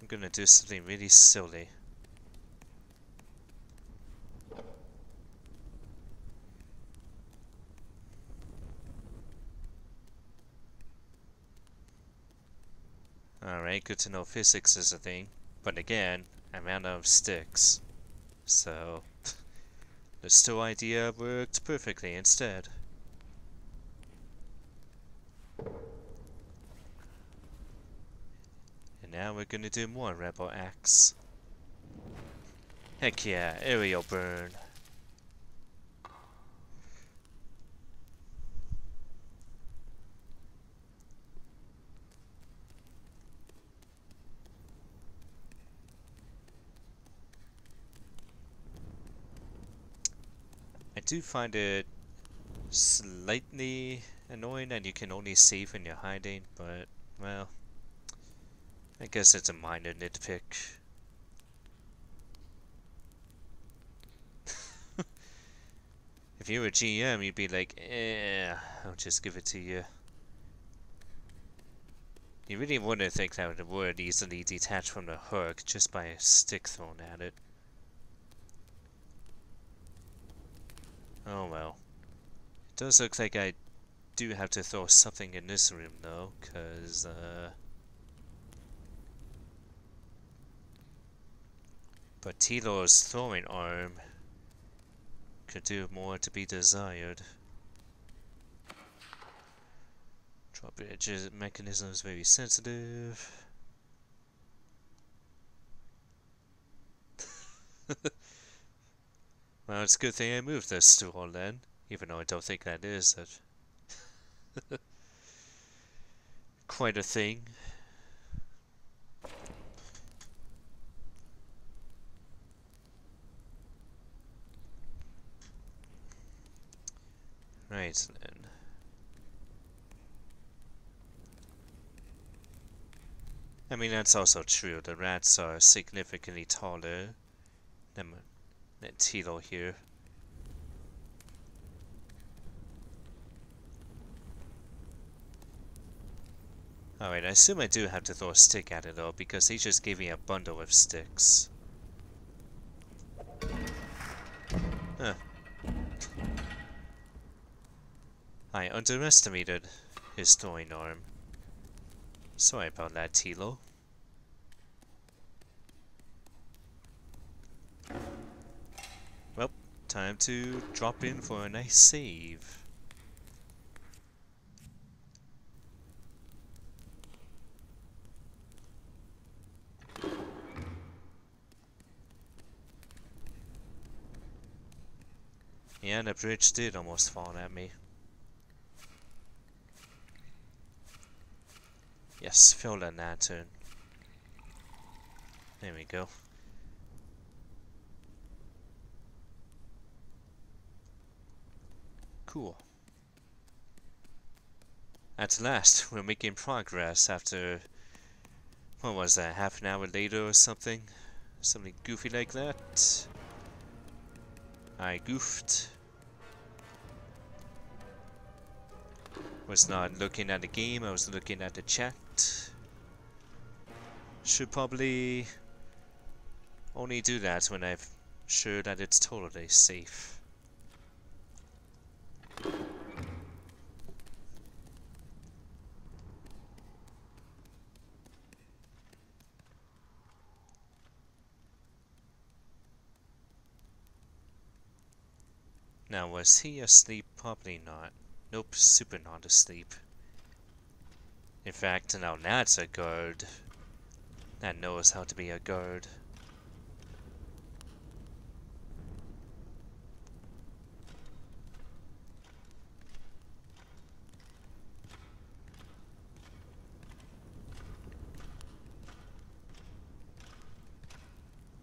I'm gonna do something really silly. Alright, good to know physics is a thing. But again, I ran out of sticks. So, the stool idea worked perfectly instead. And now we're gonna do more rebel acts. Heck yeah, aerial burn. I do find it slightly annoying that you can only save when you're hiding, but, well, I guess it's a minor nitpick. If you were a GM, you'd be like, I'll just give it to you. You really wouldn't think that it would easily detach from the hook just by a stick thrown at it. Oh well. It does look like I do have to throw something in this room though, cause but Tilo's throwing arm could do more to be desired. Drop edge mechanism is very sensitive. Well, it's a good thing I moved this stool then, even though I don't think that is it. Quite a thing. Right then. I mean, that's also true. The rats are significantly taller than Tilo here. Alright, I assume I do have to throw a stick at it though, because he just gave me a bundle of sticks. Huh. I underestimated his throwing arm. Sorry about that, Tilo. Well, time to drop in for a nice save. Yeah, the bridge did almost fall at me. Yes, fill the lantern. There we go. Cool. At last, we're making progress after, what was that, half an hour later or something? Something goofy like that. I goofed. Was not looking at the game, I was looking at the chat. Should probably only do that when I'm sure that it's totally safe. Now, was he asleep? Probably not. Nope, super not asleep. In fact, now that's a guard that knows how to be a guard.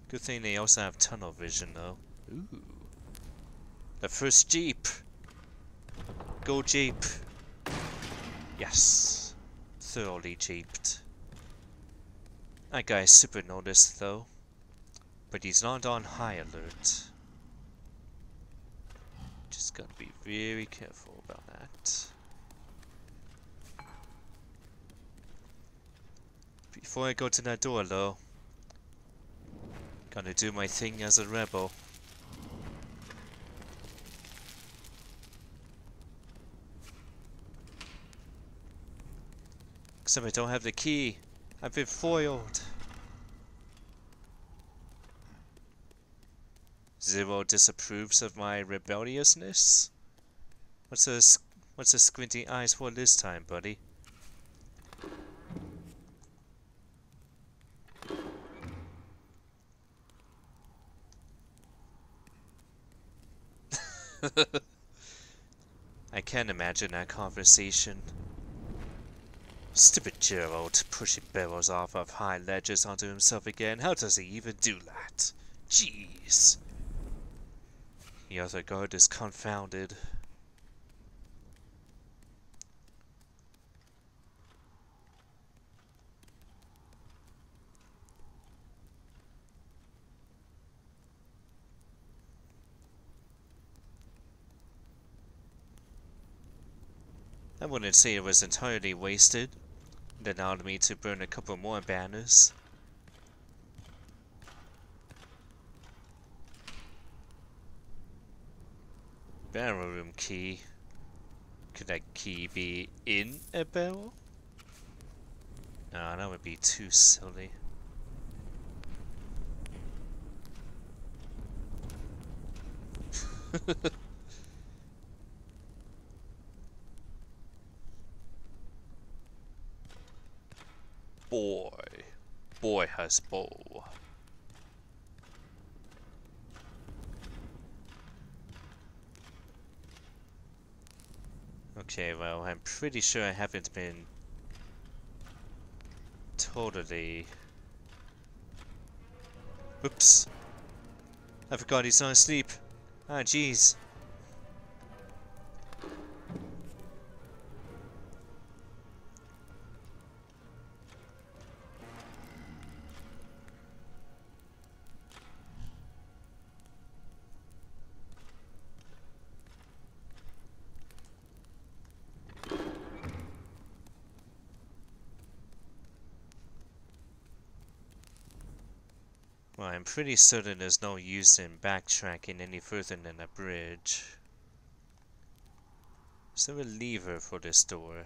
Good thing they also have tunnel vision, though. Ooh. The first Jeep! Go Jeep! Yes! Thoroughly Jeeped. That guy's super noticed, though. But he's not on high alert. Just gotta be very careful about that. Before I go to that door, though, gotta do my thing as a rebel. Except I don't have the key. I've been foiled. Zero disapproves of my rebelliousness? What's the squinty eyes for this time, buddy? I can't imagine that conversation. Stupid Gerald, pushing barrels off of high ledges onto himself again. How does he even do that? Jeez. The other guard is confounded. I wouldn't say it was entirely wasted. It allowed me to burn a couple more banners. Barrel room key. Could that key be in a barrel? No, that would be too silly. Boy has bow. Okay, well, I'm pretty sure I haven't been totally... Oops. I forgot he's not asleep. Ah, jeez. Well, I'm pretty certain there's no use in backtracking any further than a bridge. Is there a lever for this door?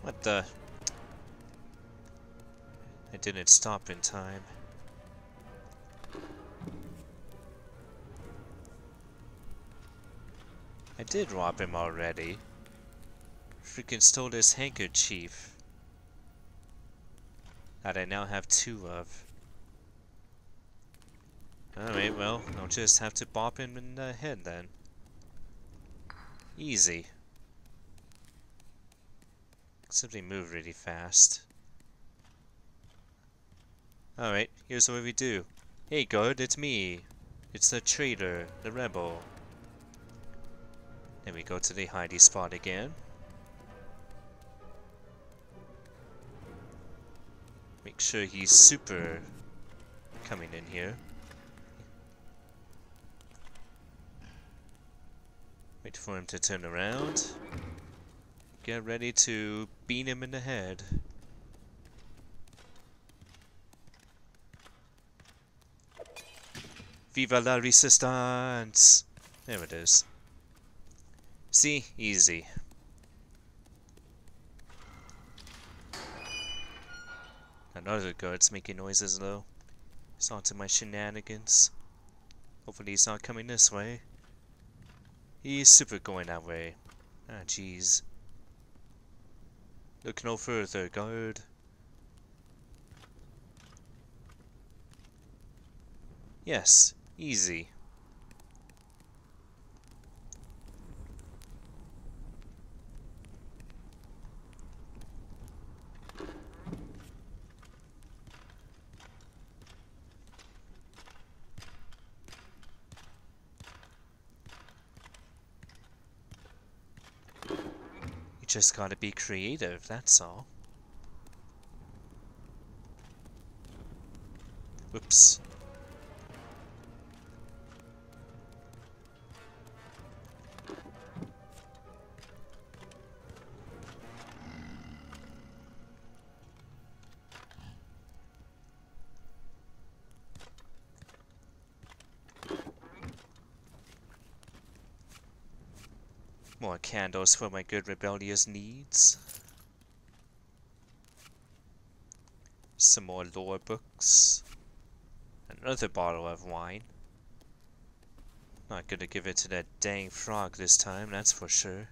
What the? I didn't stop in time. I did rob him already. Freaking stole his handkerchief. That I now have 2 of. Alright, well, I'll just have to bop him in the head then. Easy. Except they move really fast. Alright, here's what we do. Hey guard, it's me. It's the traitor, the rebel. Then we go to the hidey spot again. Make sure he's super coming in here. Wait for him to turn around. Get ready to beat him in the head. Viva la resistance! There it is. See? Easy. Another guard's making noises though. It's onto my shenanigans. Hopefully he's not coming this way. He's super going that way. Ah, jeez. Look no further, guard. Yes, easy. Just gotta be creative, that's all. Whoops. More candles for my good rebellious needs. Some more lore books. Another bottle of wine. Not gonna give it to that dang frog this time, that's for sure.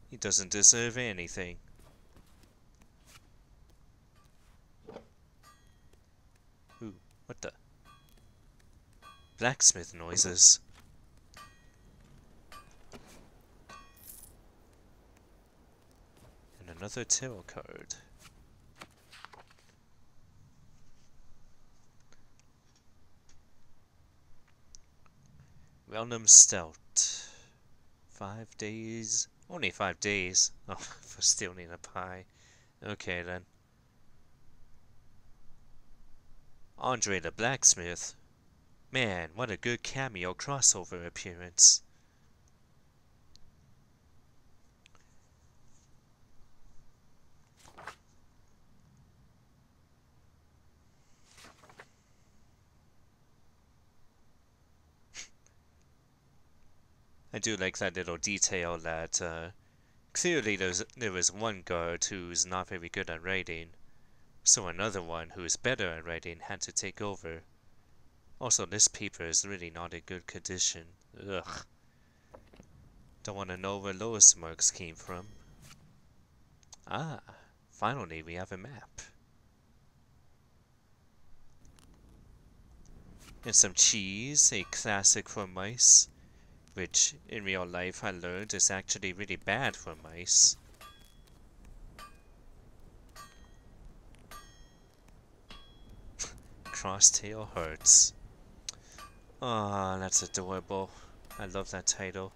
He doesn't deserve anything. Ooh, what the? Blacksmith noises. And another tarot card. Realnum Stout. 5 days. Only 5 days. Oh, for stealing a pie. Okay then. Andre the Blacksmith. Man, what a good cameo crossover appearance. I do like that little detail that clearly there was one guard who's not very good at writing, so another one who is better at writing had to take over. Also, this paper is really not in good condition. Ugh. Don't want to know where those marks came from. Ah, finally we have a map. And some cheese, a classic for mice. Which, in real life, I learned is actually really bad for mice. Crosstail Hearts. Aw, that's adorable. I love that title.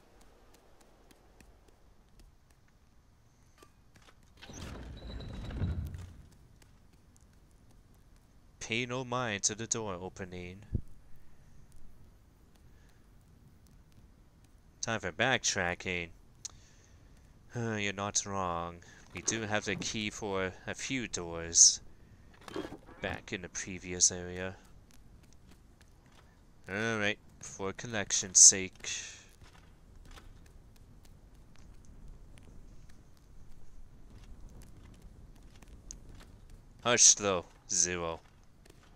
Pay no mind to the door opening. Time for backtracking. You're not wrong. We do have the key for a few doors back in the previous area. Alright, for collection's sake. Hush though, Zero.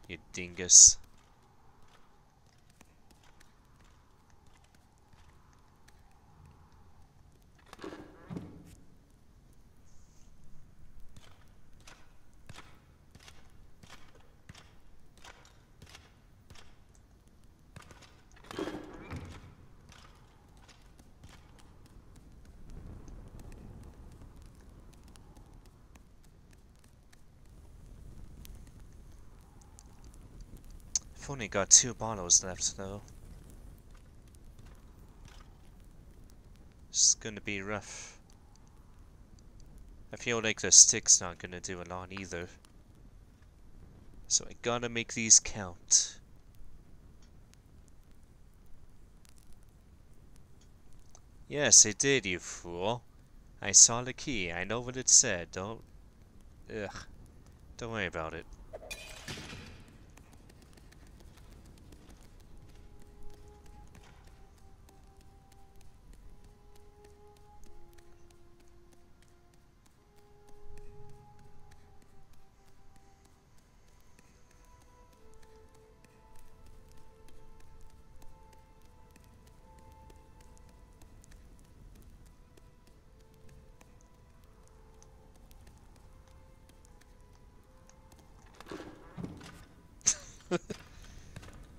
You dingus. I've only got 2 bottles left though. It's gonna be rough. I feel like the stick's not gonna do a lot either. So I gotta make these count. Yes, it did, you fool. I saw the key. I know what it said. Don't worry about it.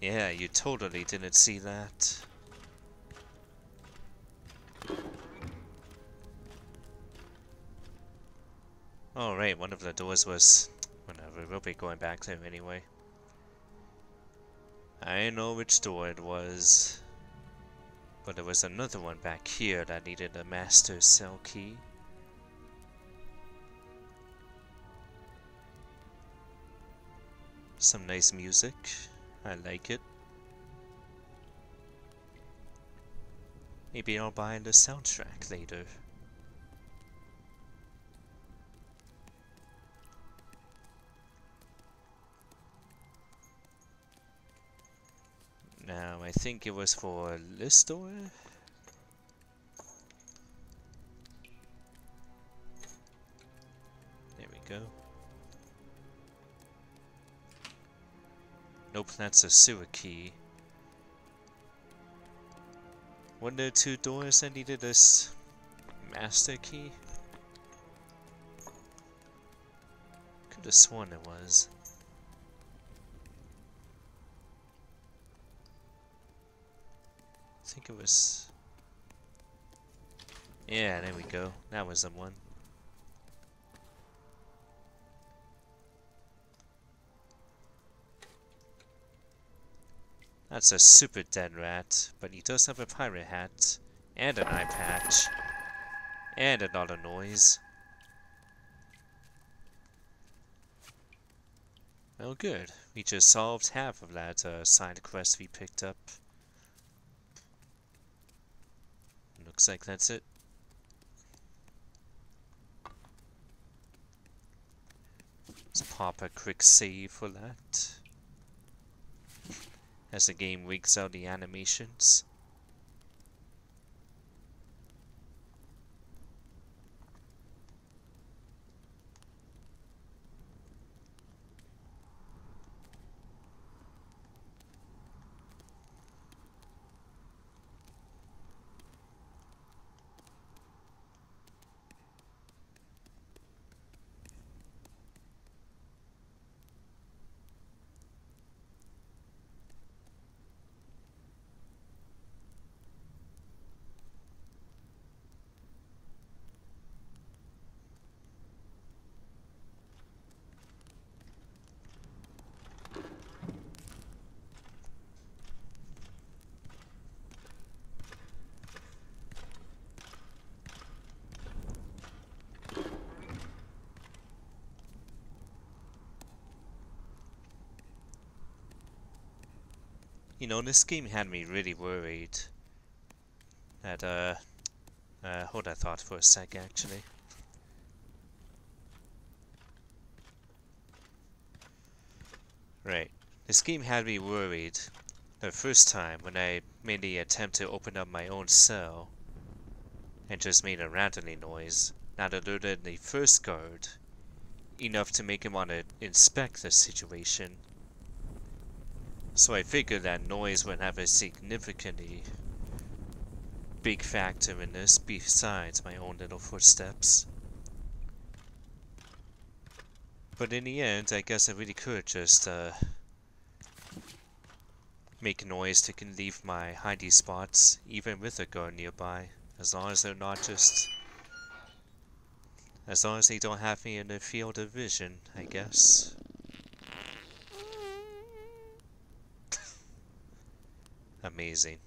Yeah, you totally didn't see that. Oh right, one of the doors was... Whatever, we'll be going back there anyway. I know which door it was. But there was another one back here that needed a master cell key. Some nice music. I like it. Maybe I'll buy the soundtrack later. Now, I think it was for this door. There we go. Nope, that's a sewer key. Weren't there two doors that needed this master key? Could have sworn it was. I think it was... Yeah, there we go. That was the one. That's a super dead rat, but he does have a pirate hat, and an eye patch, and another noise. Oh good, we just solved half of that side quest we picked up. Looks like that's it. Let's pop a quick save for that. As the game wigs out the animations. You know, this game had me really worried that, hold that thought for a sec, actually. Right. This game had me worried the first time when I made the attempt to open up my own cell and just made a rattling noise that alerted the first guard enough to make him want to inspect the situation. So I figured that noise would have a significantly big factor in this besides my own little footsteps. But in the end, I guess I really could just make noise to leave my hidey spots even with a guard nearby, as long as they're not just... as long as they don't have me in their field of vision, I guess. Amazing.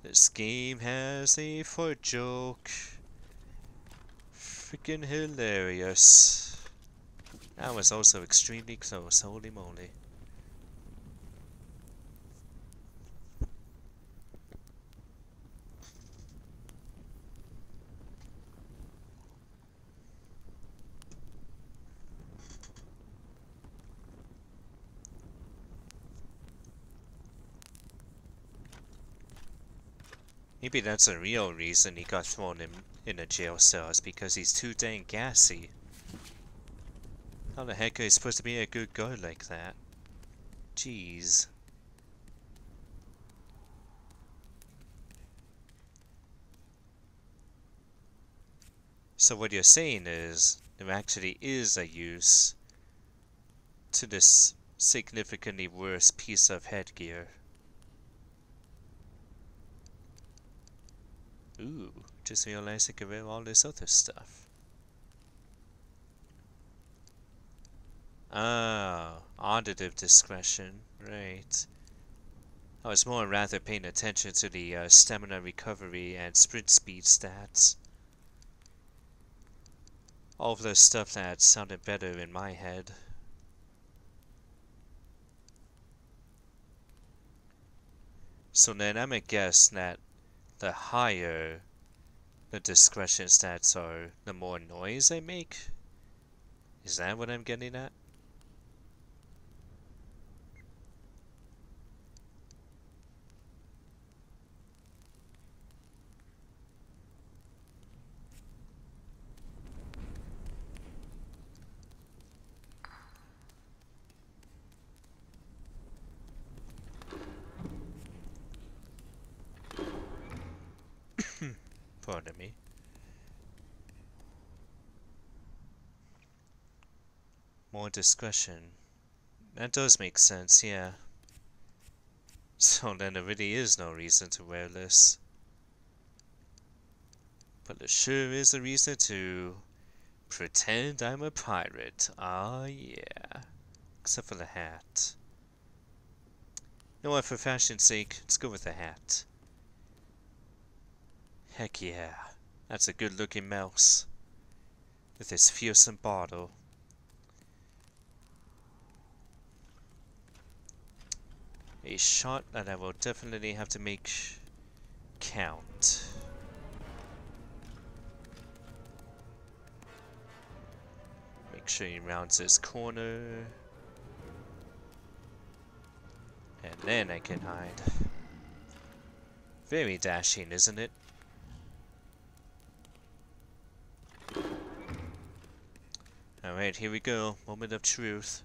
This game has a fart joke. Freaking hilarious. That was also extremely close, holy moly. Maybe that's a real reason he got thrown in a jail cell, is because he's too dang gassy. How the heck are you supposed to be a good guard like that? Jeez. So what you're saying is, there actually is a use to this significantly worse piece of headgear. Ooh, just realized I could wear all this other stuff. Ah, auditive discretion, right. I was more rather paying attention to the stamina recovery and sprint speed stats. all of the stuff that sounded better in my head. So then I'm gonna guess that the higher the discretion stats are, the more noise they make? Is that what I'm getting at? Pardon me. More discretion. That does make sense, yeah. So then there really is no reason to wear this. But there sure is a reason to pretend I'm a pirate. Ah, yeah. Except for the hat. You know what, for fashion's sake, let's go with the hat. Heck yeah. That's a good looking mouse. With his fearsome bottle. A shot that I will definitely have to make count. Make sure he rounds his corner. And then I can hide. Very dashing, isn't it? Alright, here we go. Moment of truth.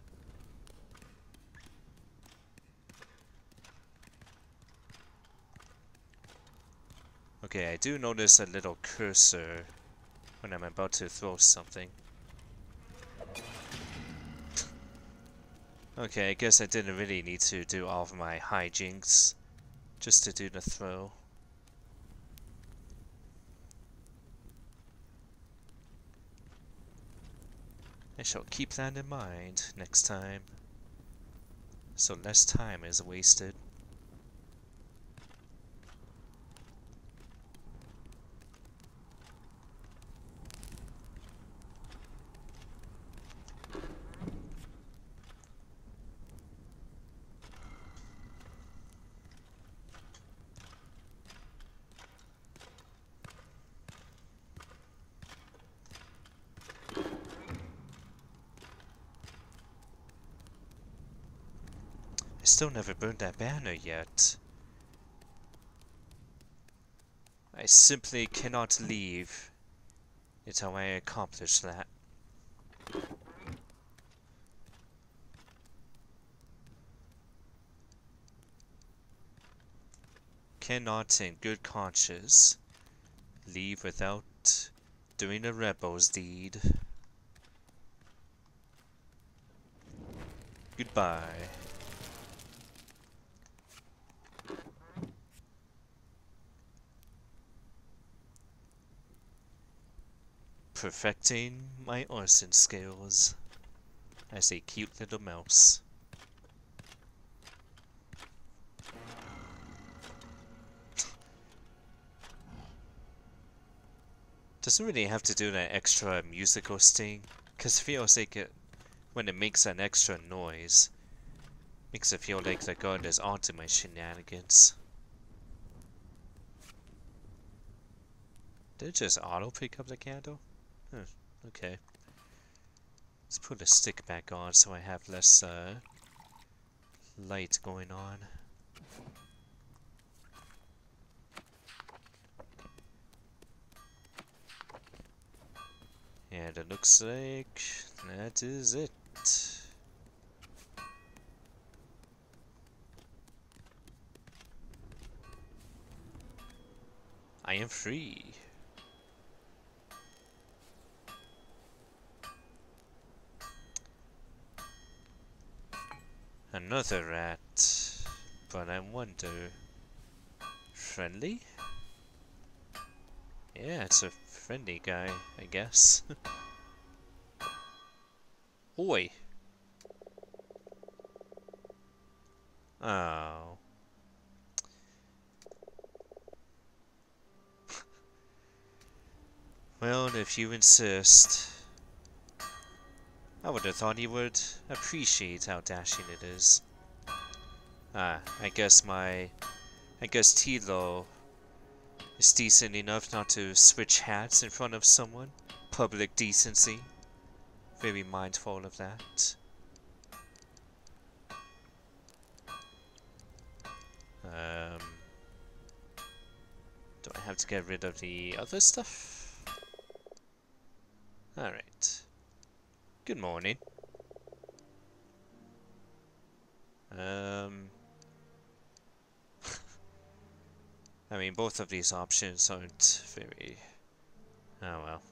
Okay, I do notice a little cursor when I'm about to throw something. Okay, I guess I didn't really need to do all of my hijinks just to do the throw. I shall keep that in mind next time, so less time is wasted. I still never burned that banner yet. I simply cannot leave until I accomplish that. Cannot in good conscience leave without doing a rebel's deed. Goodbye. Perfecting my arson skills as a cute little mouse. Doesn't really have to do that extra musical sting, cause it feels like it, when it makes an extra noise, makes it feel like the god is onto my shenanigans. Did it just auto pick up the candle? Okay. Let's put the stick back on so I have less light going on. And it looks like that is it. I am free. Another rat, but I wonder, friendly? Yeah, it's a friendly guy, I guess. Oi! Oh. Well, if you insist. I would have thought he would appreciate how dashing it is. Ah, I guess Tilo is decent enough not to switch hats in front of someone. Public decency. Very mindful of that. Do I have to get rid of the other stuff? Alright. Good morning. I mean, both of these options aren't very... Oh well.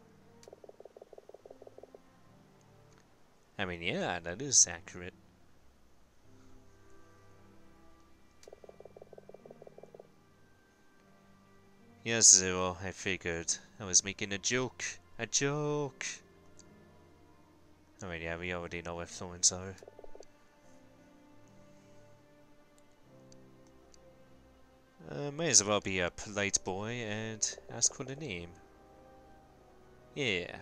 I mean, yeah, that is accurate. Yes, Zero, I figured. I was making a joke. A joke! Alright, yeah, we already know what thorns are. May as well be a polite boy and ask for the name. Yeah,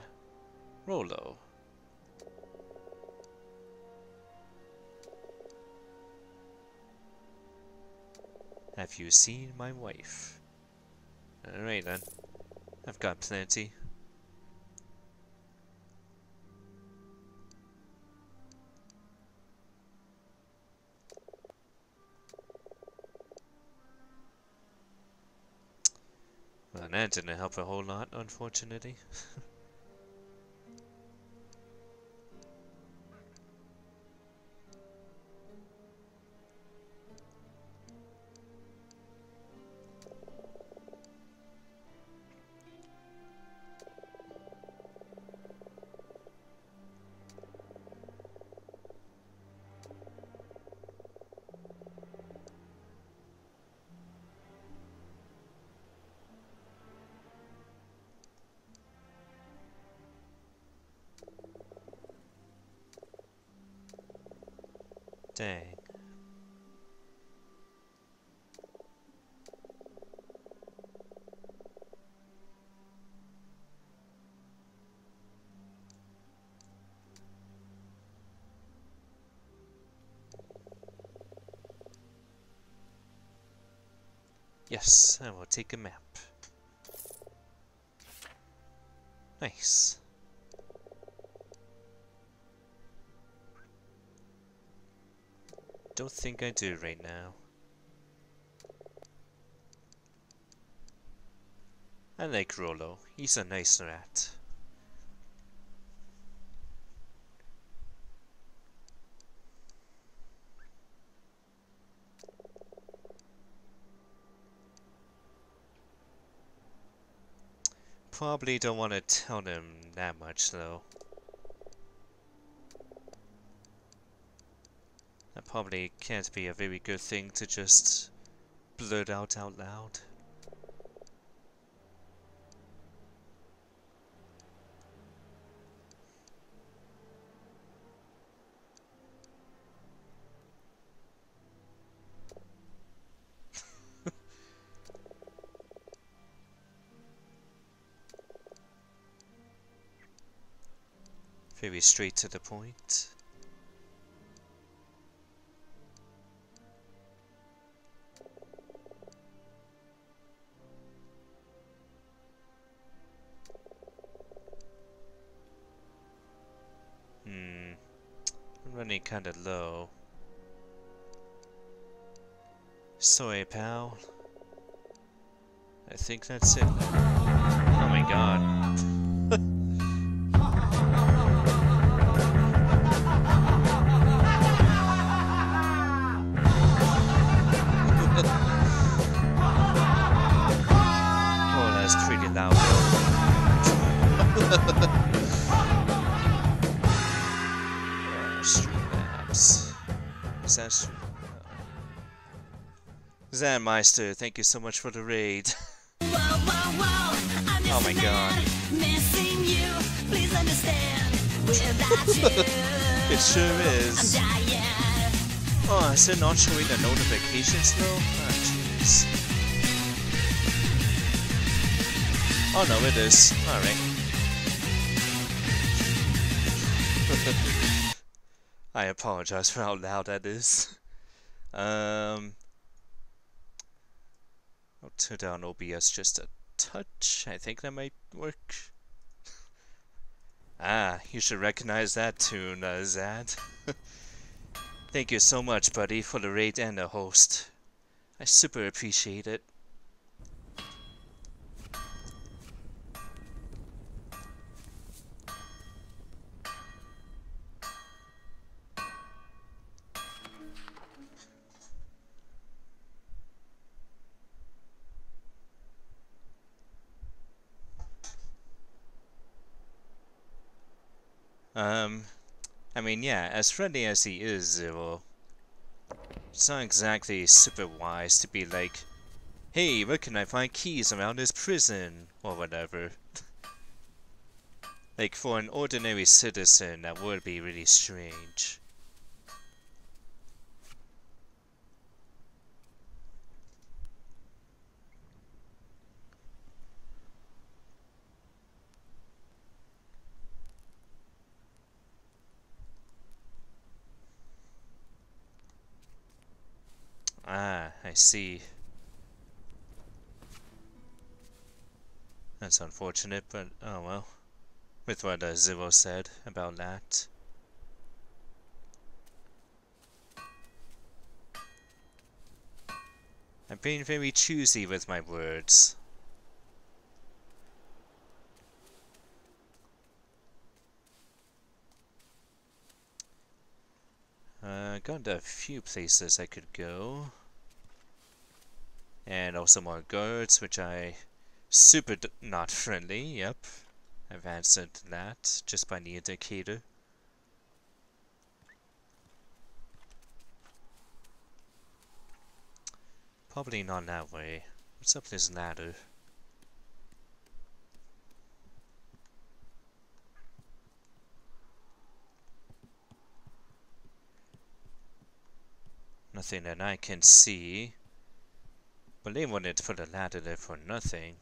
Rolo. Have you seen my wife? Alright then, I've got plenty. Well, that didn't help a whole lot, unfortunately. Dang. Yes, I will take a map. Nice. Don't think I do right now. I like Rolo. He's a nice rat. Probably don't want to tell him that much though. That probably can't be a very good thing to just blurt out loud. Very straight to the point. I'm running kinda low. Sorry, pal. I think that's it. Oh my god. Oh, that's pretty loud. Streamlabs. Is that Zanmeister, thank you so much for the raid. Oh my god. It sure is. Oh, is it not showing the notifications though? Ah, jeez. Oh no, it is. Alright. I apologize for how loud that is. I'll turn down OBS just a touch. I think that might work. Ah, you should recognize that tune, Zad. Thank you so much, buddy, for the raid and the host. I super appreciate it. I mean, yeah, as friendly as he is, Zero, it's not exactly super wise to be like, hey, where can I find keys around this prison? Or whatever. Like, for an ordinary citizen, that would be really strange. Ah, I see. That's unfortunate, but oh well. With what Zero said about that. I'm being very choosy with my words. Got a few places I could go. And also more guards, which I super not friendly, yep. I've answered that just by the indicator. Probably not that way. What's up this ladder? Nothing that I can see. But they wanted to put a ladder there for nothing.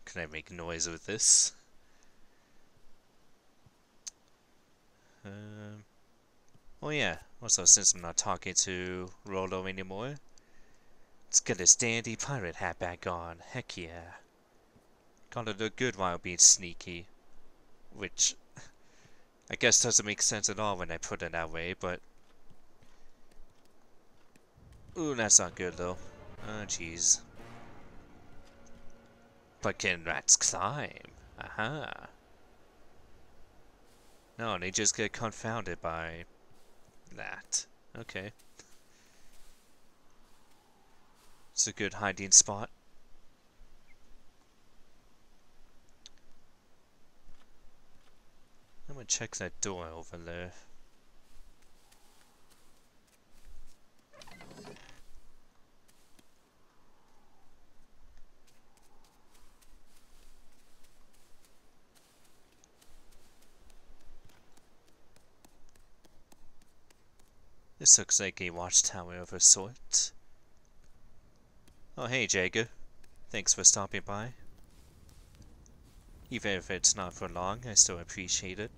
Can I make noise with this? Oh yeah, also since I'm not talking to Rolo anymore, let's get his dandy pirate hat back on. Heck yeah. Gotta look good while being sneaky. Which, I guess doesn't make sense at all when I put it that way, but... Ooh, that's not good though. Oh jeez. But can rats climb? Aha. No, they just get confounded by... that. Okay. It's a good hiding spot. I'm gonna check that door over there. This looks like a watchtower of a sort. Oh hey Jager, thanks for stopping by. Even if it's not for long, I still appreciate it.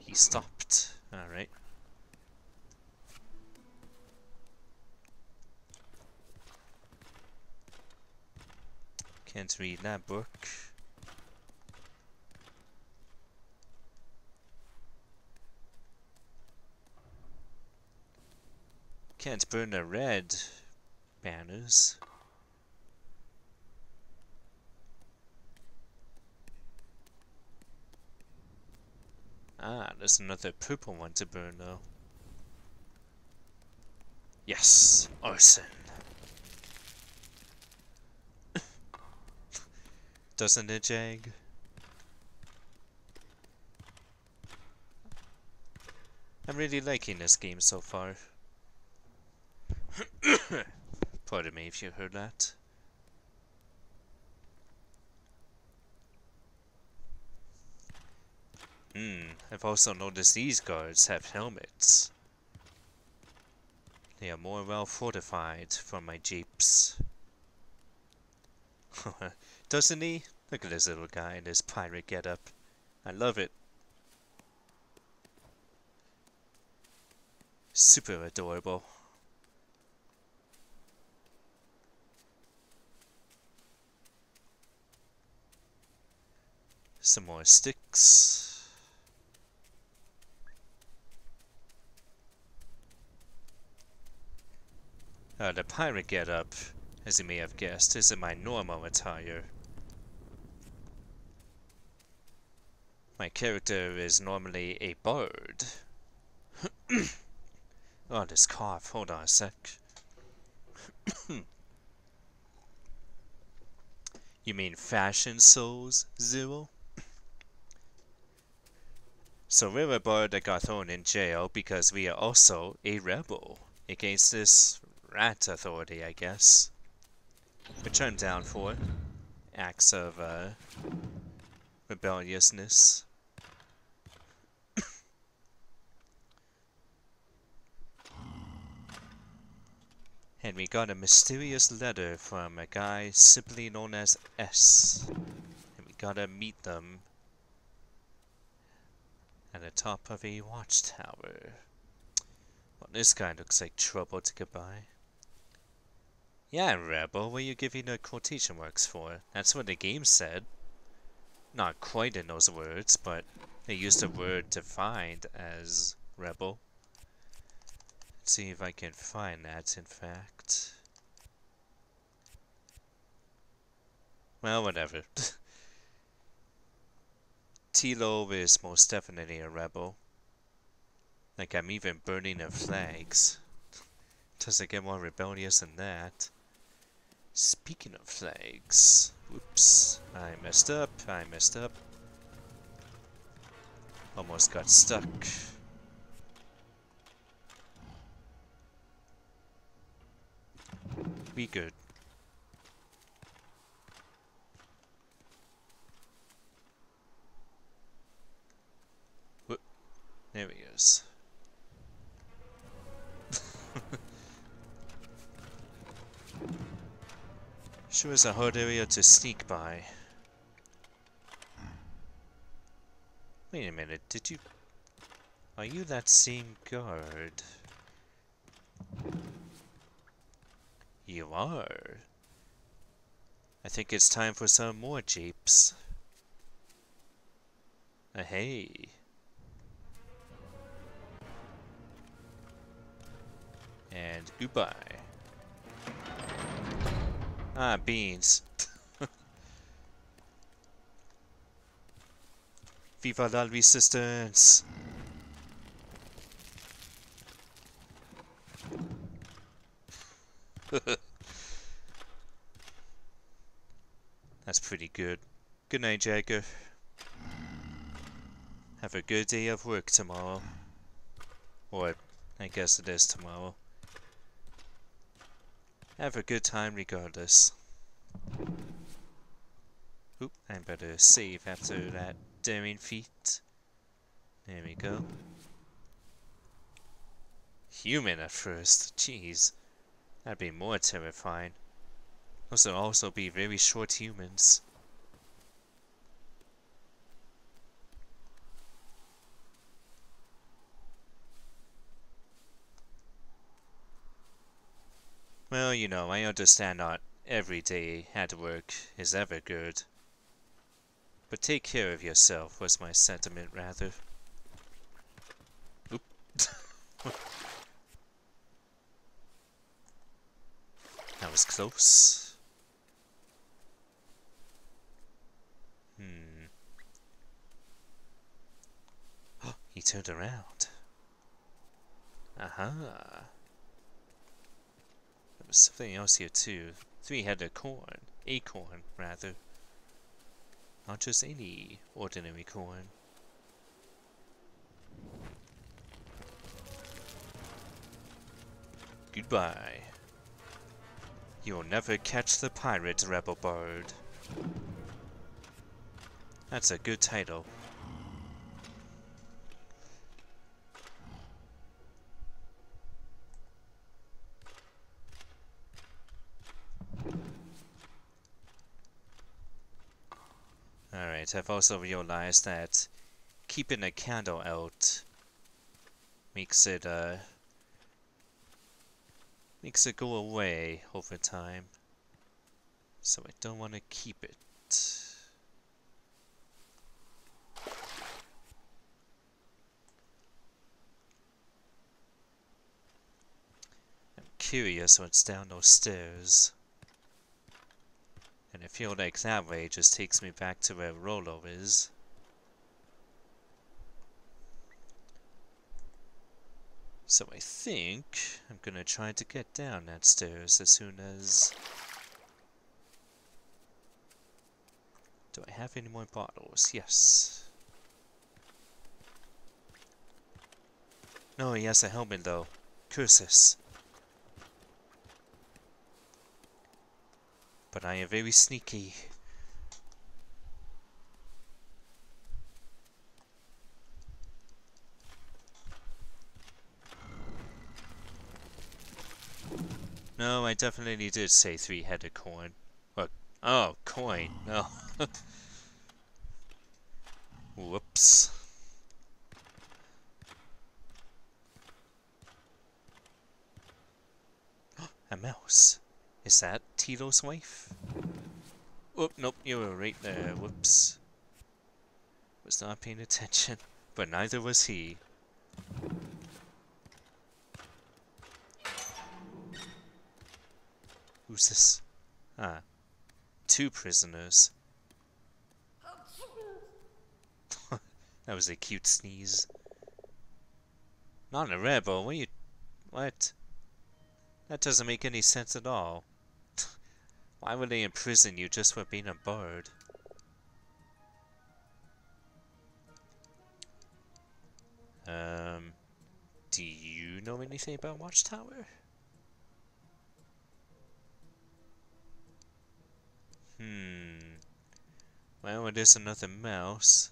He stopped. Alright. Can't read that book. Can't burn the red banners. Ah, there's another purple one to burn though. Yes, arson. Doesn't it, Jag? I'm really liking this game so far. Pardon me if you heard that. I've also noticed these guards have helmets. They are more well fortified for my jeeps. Doesn't he? Look at this little guy in his pirate getup. I love it. Super adorable. Some more sticks. The pirate getup, as you may have guessed, isn't my normal attire. My character is normally a bard. Oh, this cough. Hold on a sec. You mean Fashion Souls, Zero? So we're a bard that got thrown in jail because we are also a rebel against this rat authority, I guess. Which I'm down for. Acts of rebelliousness. And we got a mysterious letter from a guy simply known as S. And we gotta meet them at the top of a watchtower. Well, this guy looks like trouble to get by. Yeah, rebel, what are you giving the quotation marks for? That's what the game said. Not quite in those words, but they used the word defined as rebel. Let's see if I can find that, in fact. Well, whatever. Tilo is most definitely a rebel. Like, I'm even burning their flags. Doesn't get more rebellious than that. Speaking of flags. Whoops. I messed up. Almost got stuck. Be good. Whoop. There he is. Sure is a hard area to sneak by. Wait a minute, did you... Are you that same guard? You are. I think it's time for some more jeeps. Hey. And goodbye. Ah, beans. Viva la resistance! That's pretty good. Good night, Jagger. Have a good day of work tomorrow. Or, I guess it is tomorrow. Have a good time regardless. Oop, I better save after that daring feat. There we go. Human at first, jeez. That'd be more terrifying. Those would also be very short humans. Well, you know, I understand not every day at work is ever good. But take care of yourself was my sentiment, rather. Oop. That was close. Oh, he turned around. Aha. There was something else here too. Three-headed corn. Acorn, rather. Not just any ordinary corn. Goodbye. You'll never catch the pirate, Rebel Bard. That's a good title. Alright, I've also realized that keeping a candle out makes it go away over time. So I don't want to keep it. I'm curious what's down those stairs. And I feel like that way just takes me back to where Rolo is. So I think I'm gonna try to get down that stairs as soon as... Do I have any more bottles? Yes. No, he has a helmet though. Curses. But I am very sneaky. No, I definitely did say three-headed coin. What? Oh, coin. No. Whoops. A mouse. Is that Tito's wife? Oh, nope, you were right there. Whoops. Was not paying attention. But neither was he. Who's this? Ah. 2 prisoners. That was a cute sneeze. Not a rebel, what are you... What? That doesn't make any sense at all. Why would they imprison you just for being a bard? Do you know anything about Watchtower? Well, it is another mouse.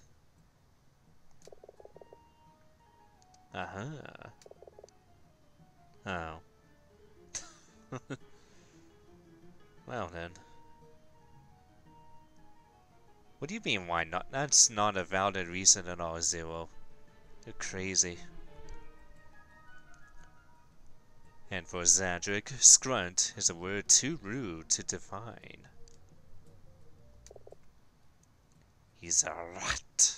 Uh-huh. Oh. Well then. What do you mean, why not? That's not a valid reason at all, Zero. You're crazy. And for Zadric, scrunt is a word too rude to define. He's a rat.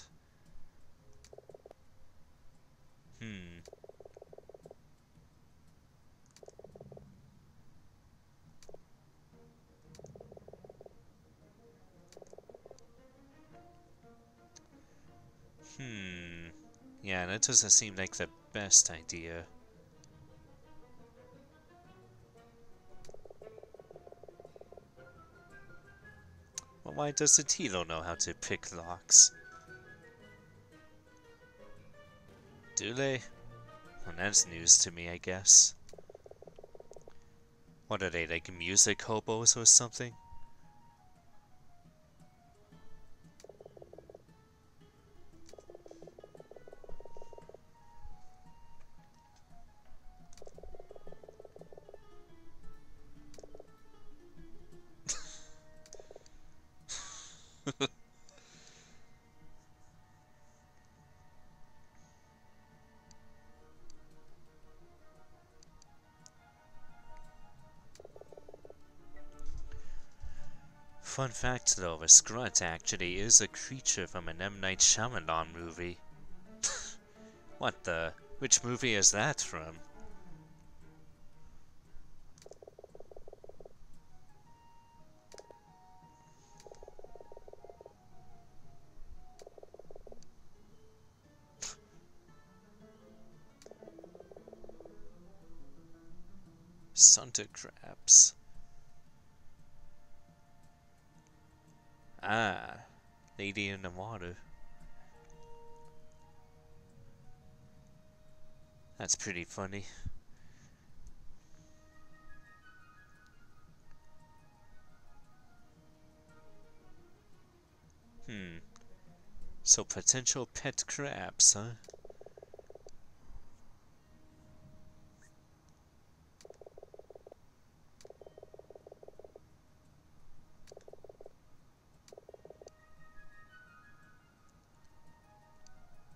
Yeah, that doesn't seem like the best idea. Well, why does the Tilo know how to pick locks? Do they? Well, that's news to me, I guess. What are they, like music hobos or something? Fun fact though, a scrunt actually is a creature from an M. Night Shyamalan movie. What the? Which movie is that from? Sunter crabs. Ah, Lady in the Water. That's pretty funny. So potential pet crabs, huh?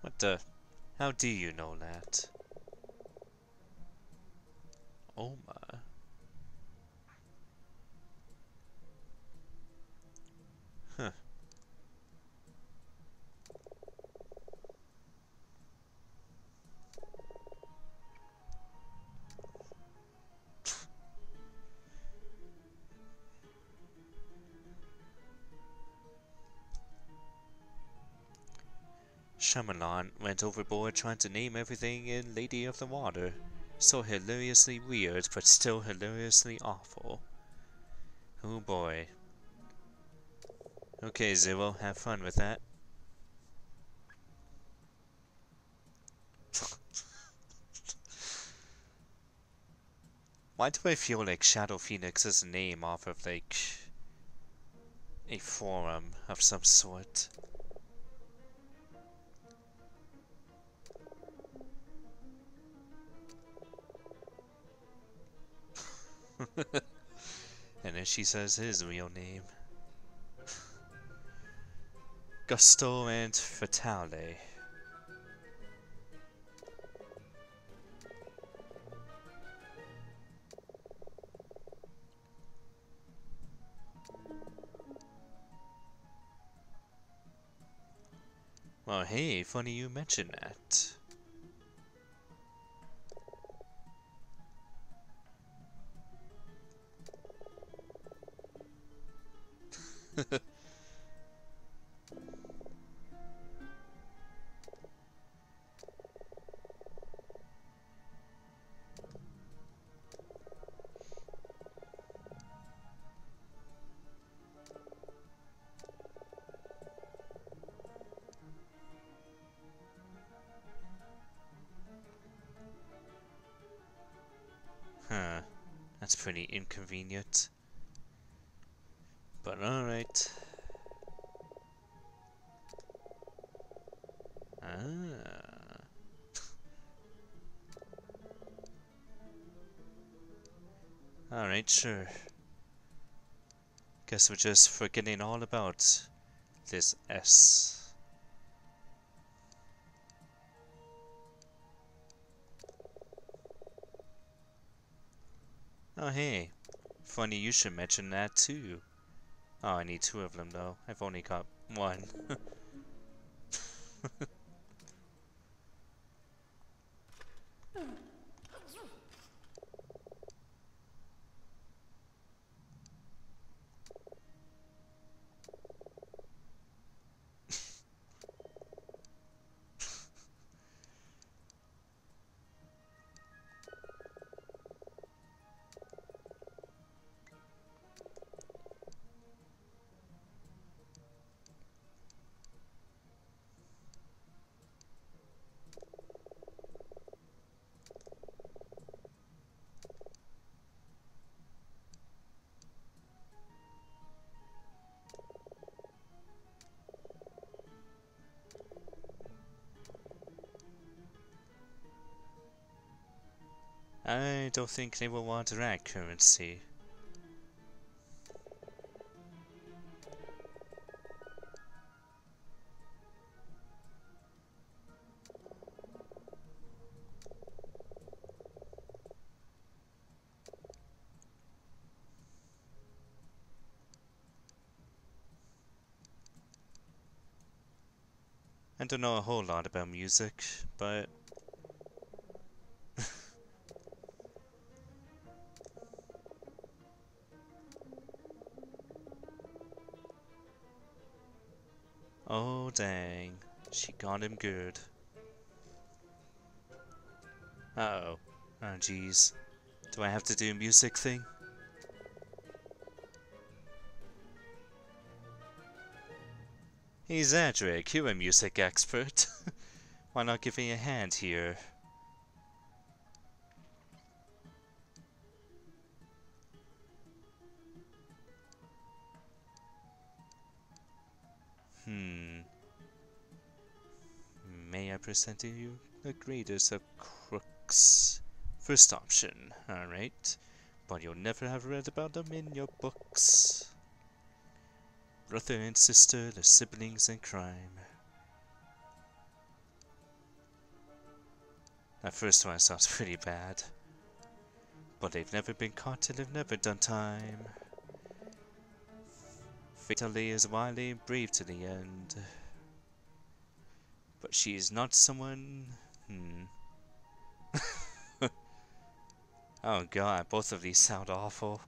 What the? How do you know that? Oh my. Huh. Shyamalan went overboard trying to name everything in Lady of the Water. So hilariously weird, but still hilariously awful. Oh boy. Okay, Zero, have fun with that. Why do I feel like Shadow Phoenix is a name off of, like, a forum of some sort? And then she says his real name. Gusto and Fatale. Well, hey, funny you mention that. Huh, that's pretty inconvenient. But alright. Ah. Alright, sure. Guess we're just forgetting all about this S. Oh hey, funny you should mention that too. Oh, I need 2 of them though. I've only got 1. I don't think they will want that currency. I don't know a whole lot about music, but oh dang, she got him good. Uh-oh. Oh jeez. Do I have to do a music thing? Hey Zadric, you're a music expert. Why not give me a hand here? May I present to you the greatest of crooks? First option, alright. But you'll never have read about them in your books. Brother and sister, the siblings in crime. That first one sounds pretty bad. But they've never been caught till they've never done time. Fatally is wily and brave to the end. But she is not someone... Oh god, both of these sound awful.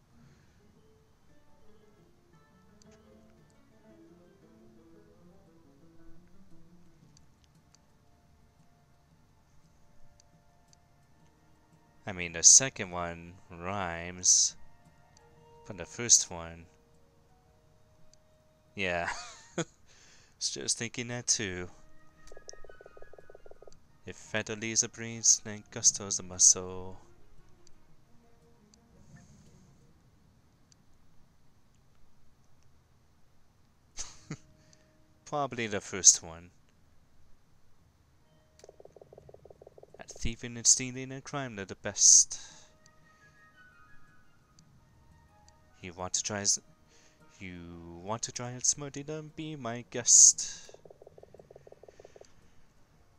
I mean, the second one rhymes, but the first one... Yeah, was just thinking that too. If Fatally is a brains, then Gusto's a muscle. Probably the first one. At thieving and stealing and crime, they're the best. You want to try smarty, then be my guest.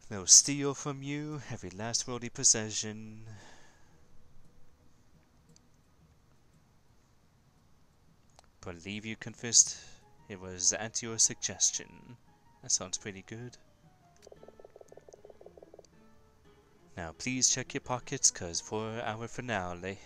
They'll steal from you every last worldly possession. Believe you confessed it was at your suggestion. That sounds pretty good. Now please check your pockets, cause for our finale.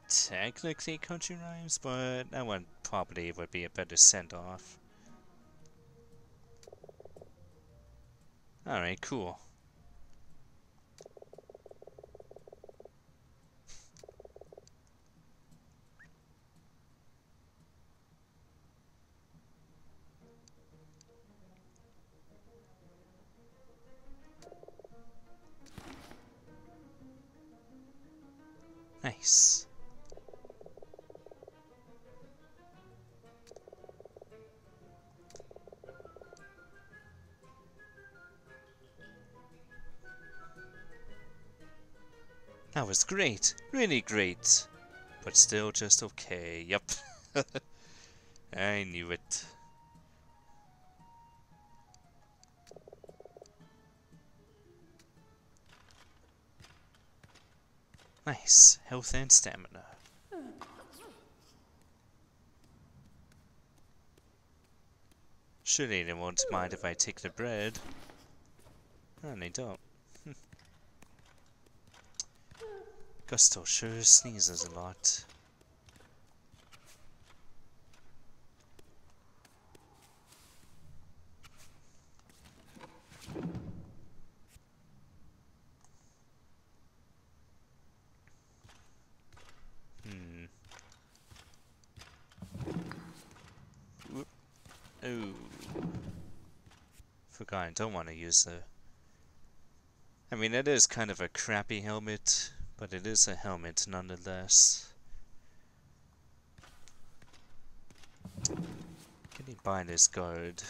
Technically country rhymes, but that one probably would be a better send-off. Alright, cool. Nice. That was great, really great, but still just okay. Yep. I knew it. Nice, health and stamina. Surely they won't mind if I take the bread. Oh, they don't. Gusto sure sneezes a lot. Oh. Forgot I don't want to use the... I mean, it is kind of a crappy helmet, but it is a helmet nonetheless. Getting by this guard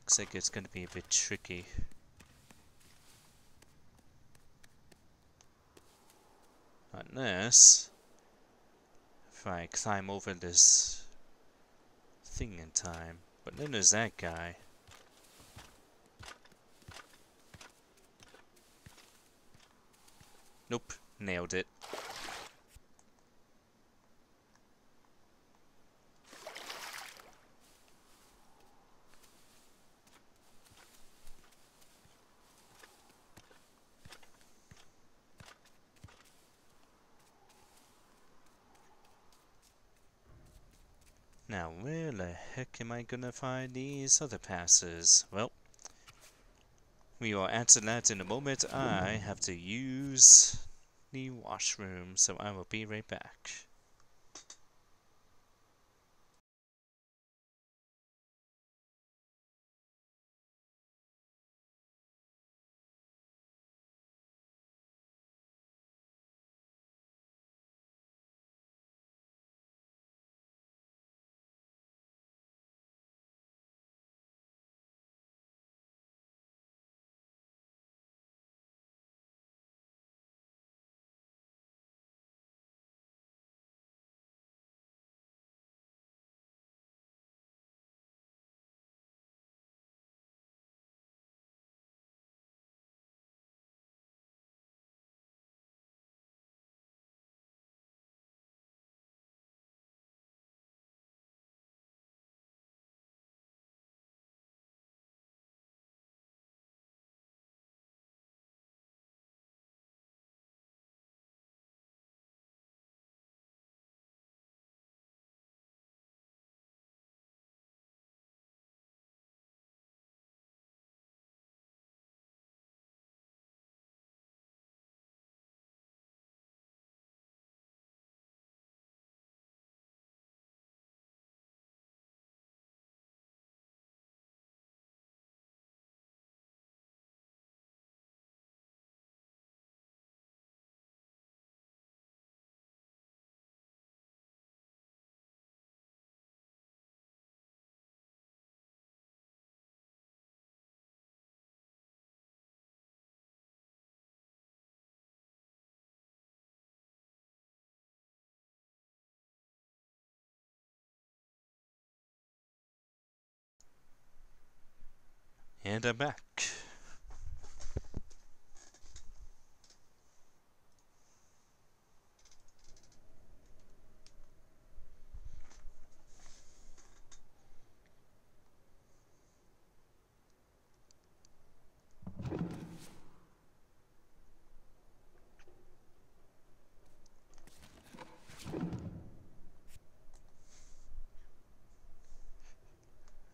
looks like it's gonna be a bit tricky. Unless if I climb over this thing in time. But then there's that guy. Nope, nailed it. Now, where the heck am I gonna find these other passes? Well, we will answer that in a moment. I have to use the washroom, so I will be right back. And I'm back.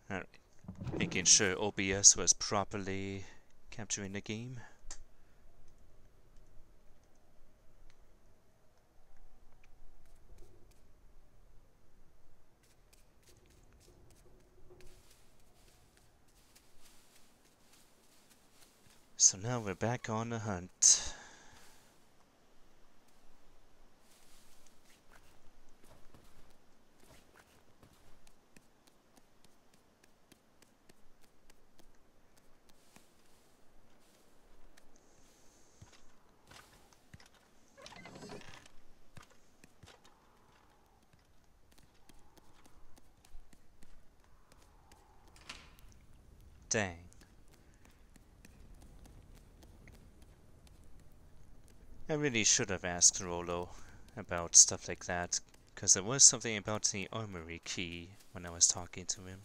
Alright. Making sure OBS was properly capturing the game. So now we're back on the hunt. Dang. I really should have asked Rolo about stuff like that, because there was something about the armory key when I was talking to him.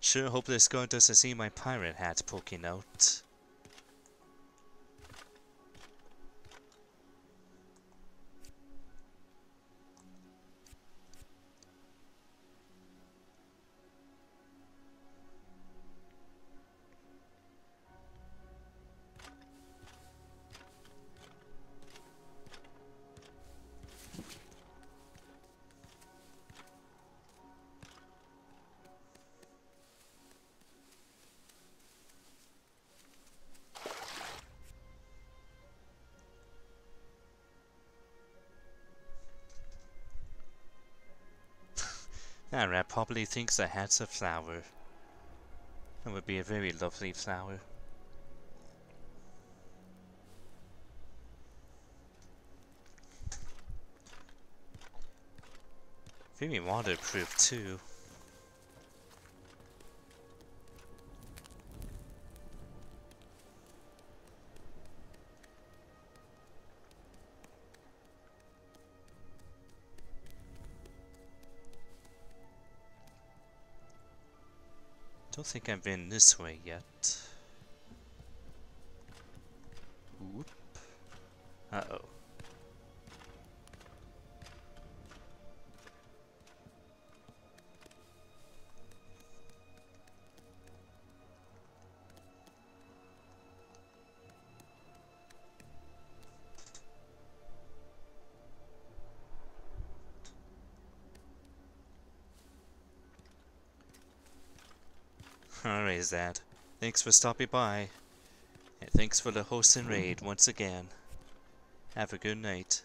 Sure hope this guy doesn't see my pirate hat poking out. That rat probably thinks the hat's a flower. That would be a very lovely flower. Very waterproof too. Don't think I've been this way yet. Oop. Uh-oh. Alright, Zad. Thanks for stopping by. And thanks for the hosting raid once again. Have a good night.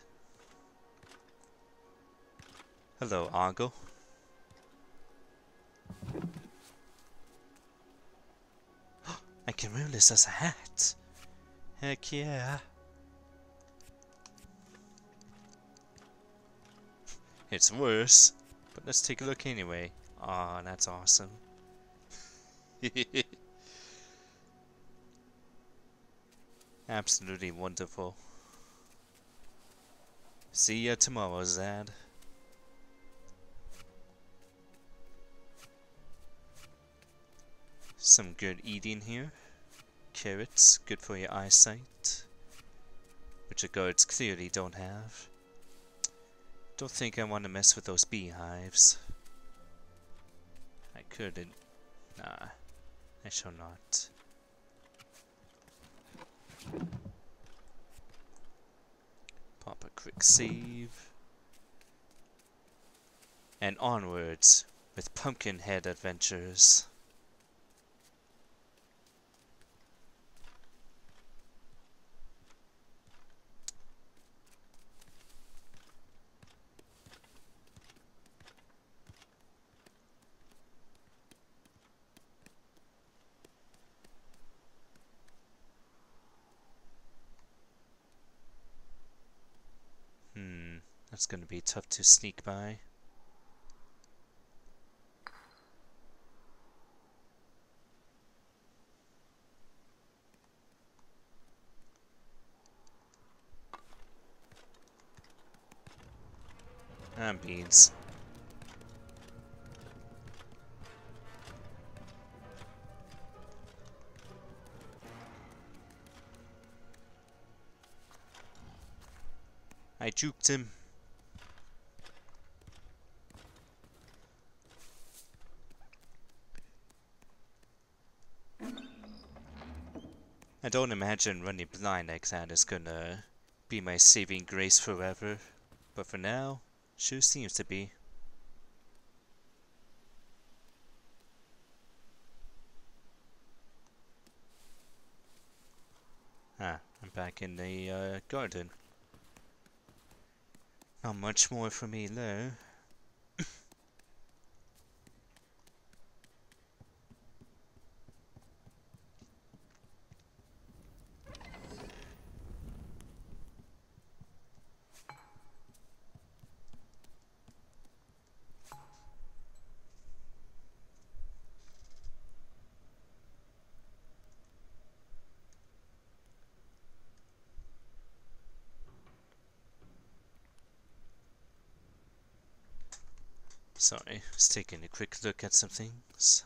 Hello, Argo. I can wear this as a hat. Heck yeah. It's worse, but let's take a look anyway. Aw, that's awesome. Absolutely wonderful. See ya tomorrow, Zad. Some good eating here. Carrots, good for your eyesight. Which the guards clearly don't have. Don't think I want to mess with those beehives. I couldn't. Nah, I shall not. Pop a quick save. And onwards with Pumpkinhead Adventures. That's gonna be tough to sneak by. And beans. I juked him. I don't imagine running blind like that is gonna be my saving grace forever, but for now, sure seems to be. Ah, I'm back in the garden. Not much more for me though. Sorry, just taking a quick look at some things.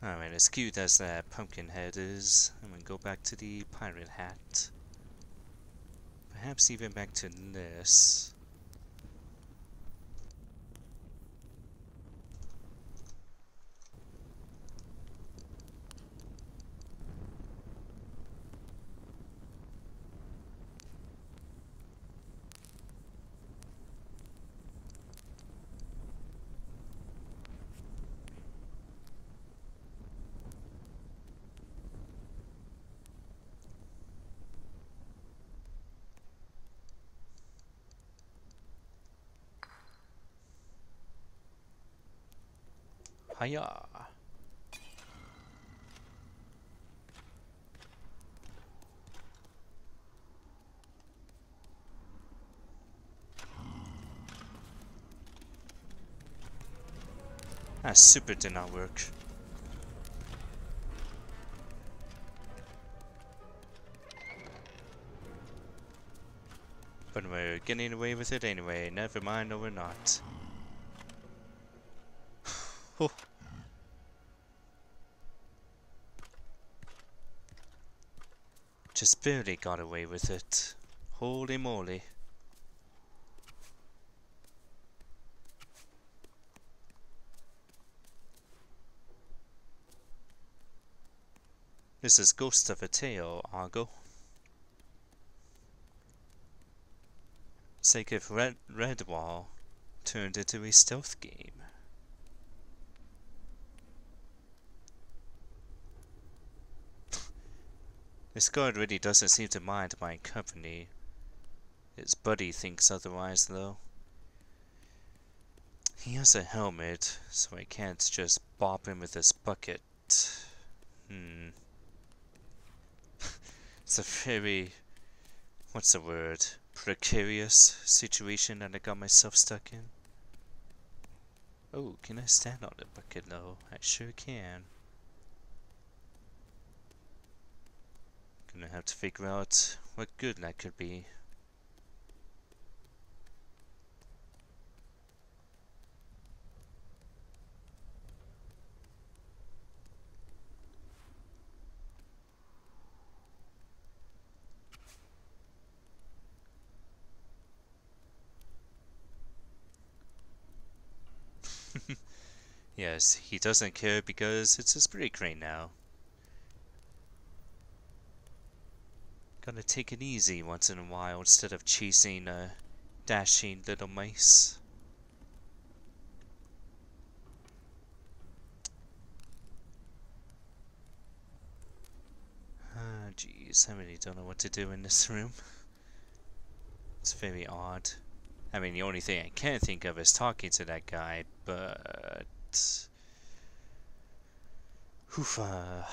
Alright, as cute as that pumpkin head is, I'm gonna go back to the pirate hat. Perhaps even back to this. Hiya! That super did not work. But we're getting away with it anyway, never mind, no we're not. Oh. Just barely got away with it. Holy moly. This is Ghost of a Tale, Argo. It's like if Redwall turned into a stealth game. This guard really doesn't seem to mind my company. His buddy thinks otherwise, though. He has a helmet, so I can't just bop him with this bucket. It's a very, what's the word, precarious situation that I got myself stuck in. Oh, can I stand on the bucket though? I sure can. Gonna have to figure out what good that could be. Yes, he doesn't care because it's his break right now. Gotta take it easy once in a while instead of chasing dashing little mice. Ah, jeez, I really don't know what to do in this room. It's very odd. I mean, the only thing I can think of is talking to that guy, but... Hoofa.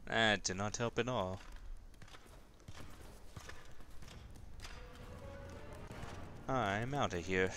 That did not help at all. I'm out of here.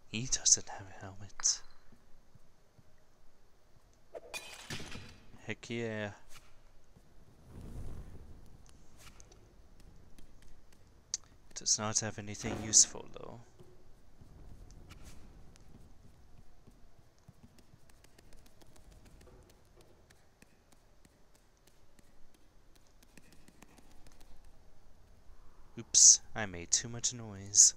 He doesn't have a helmet. Heck yeah. Does not have anything useful though. Oops, I made too much noise.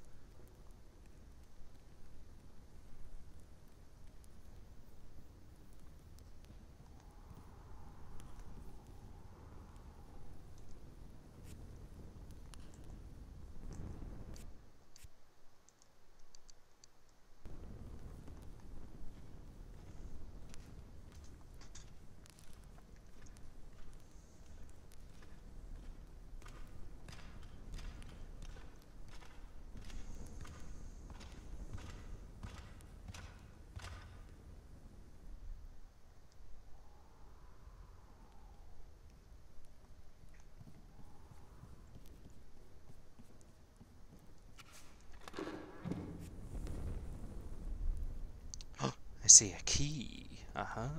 I see a key. Aha.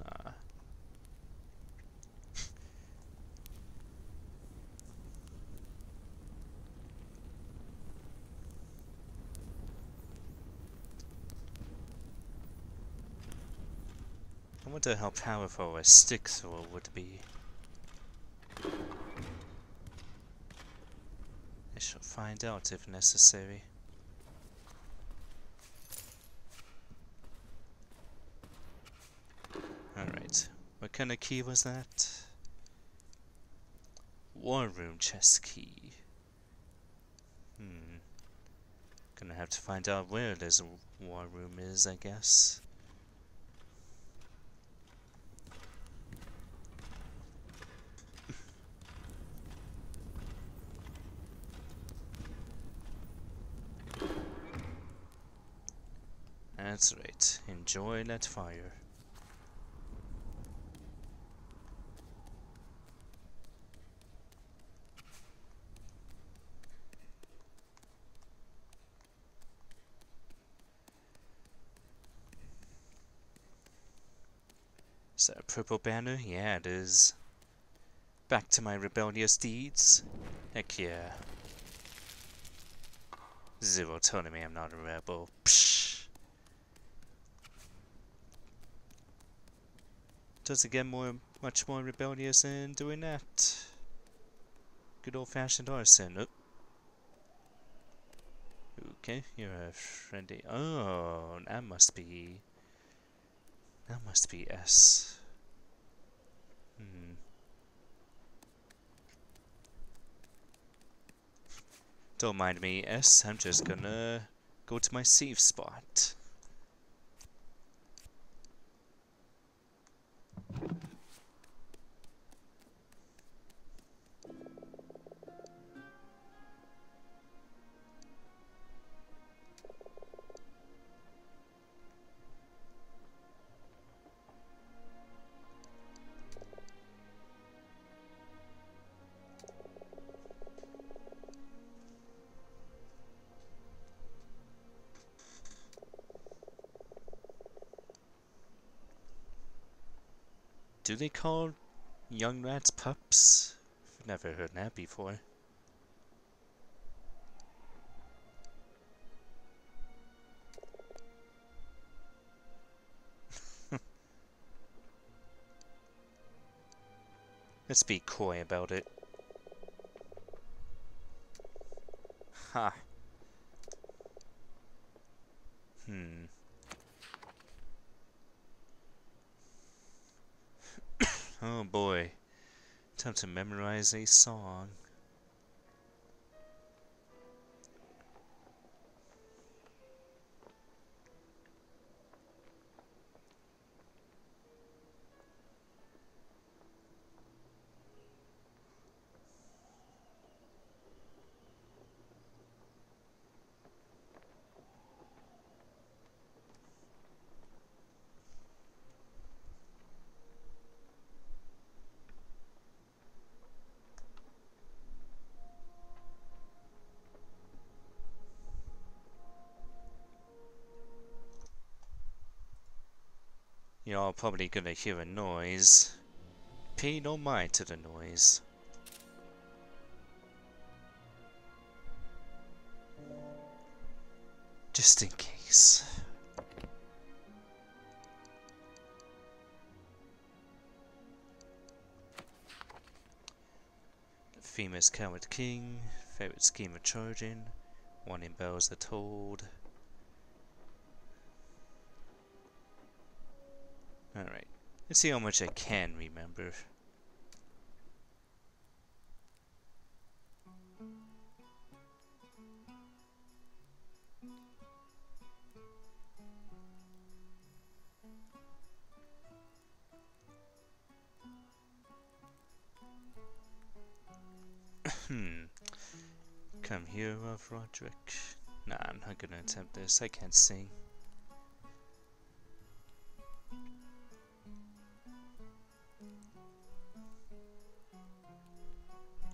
I wonder how powerful a stick thrower would be. I shall find out if necessary. Alright, what kind of key was that? War room chest key. Gonna have to find out where this war room is, I guess. That's right, enjoy that fire. Is that a purple banner? Yeah, it is. Back to my rebellious deeds? Heck yeah. Zero telling me I'm not a rebel. Psh. Does it get much more rebellious than doing that? Good old-fashioned arson. Oh. Okay, you're a friendly. Oh, that must be. That must be S. Hmm. Don't mind me, S. I'm just gonna go to my safe spot. Do they call young rats pups? I've never heard that before. Let's be coy about it. Ha. Hmm. Oh boy. Time to memorize a song. You're all probably gonna hear a noise. Pay no mind to the noise. Just in case. Famous Coward King, favorite scheme of charging, warning bells are tolled. Alright, let's see how much I can remember. Come here, Roderick. Nah, I'm not gonna attempt this. I can't sing.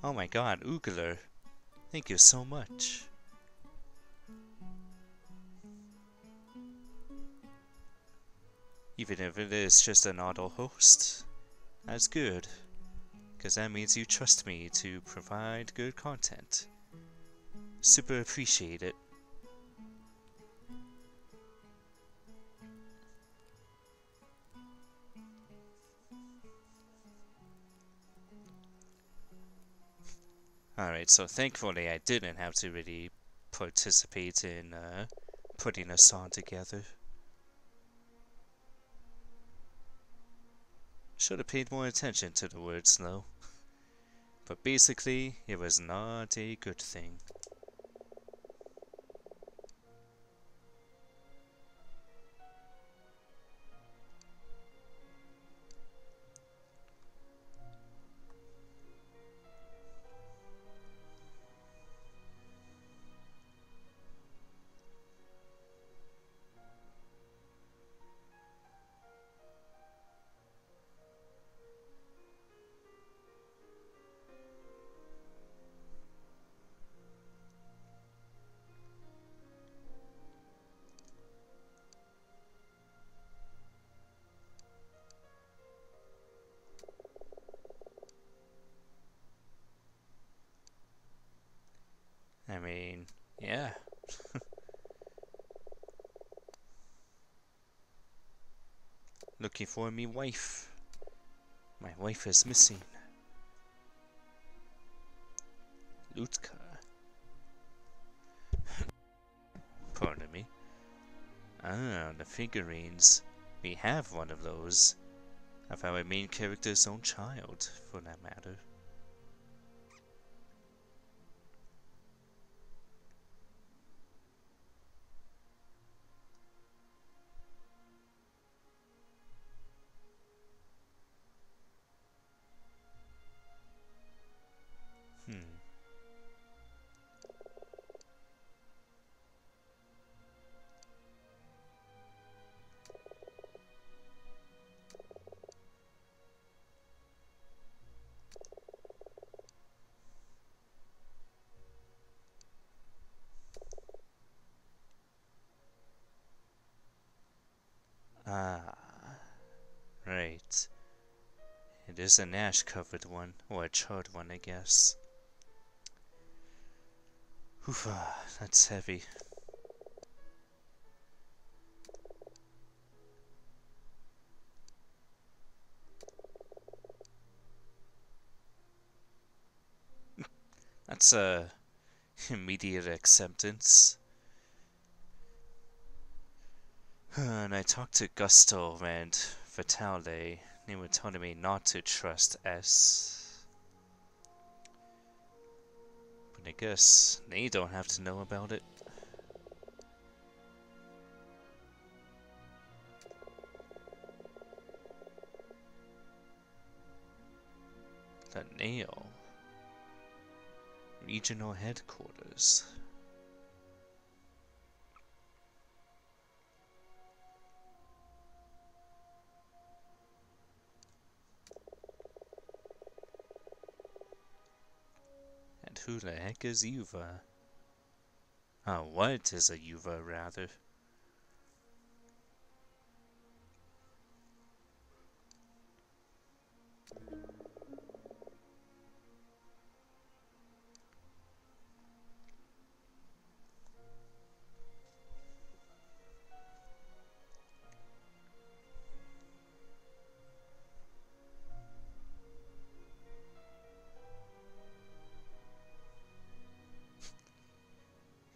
Oh my god, Oogler. Thank you so much. Even if it is just an auto host, that's good. Because that means you trust me to provide good content. Super appreciate it. Alright, so thankfully I didn't have to really participate in putting a song together. Should have paid more attention to the words though. But basically, it was not a good thing. I mean, yeah. Looking for me wife. My wife is missing. Lutka. Ah, the figurines. We have one of those. Of our main character's own child, for that matter. Ah, right. It is an ash-covered one, or a charred one, I guess. Oof, that's heavy. That's immediate acceptance. And I talked to Gusto and Fatale. They were telling me not to trust S. But I guess they don't have to know about it. The nail. Regional headquarters. And who the heck is Yuva? Oh, what is a Yuva, rather?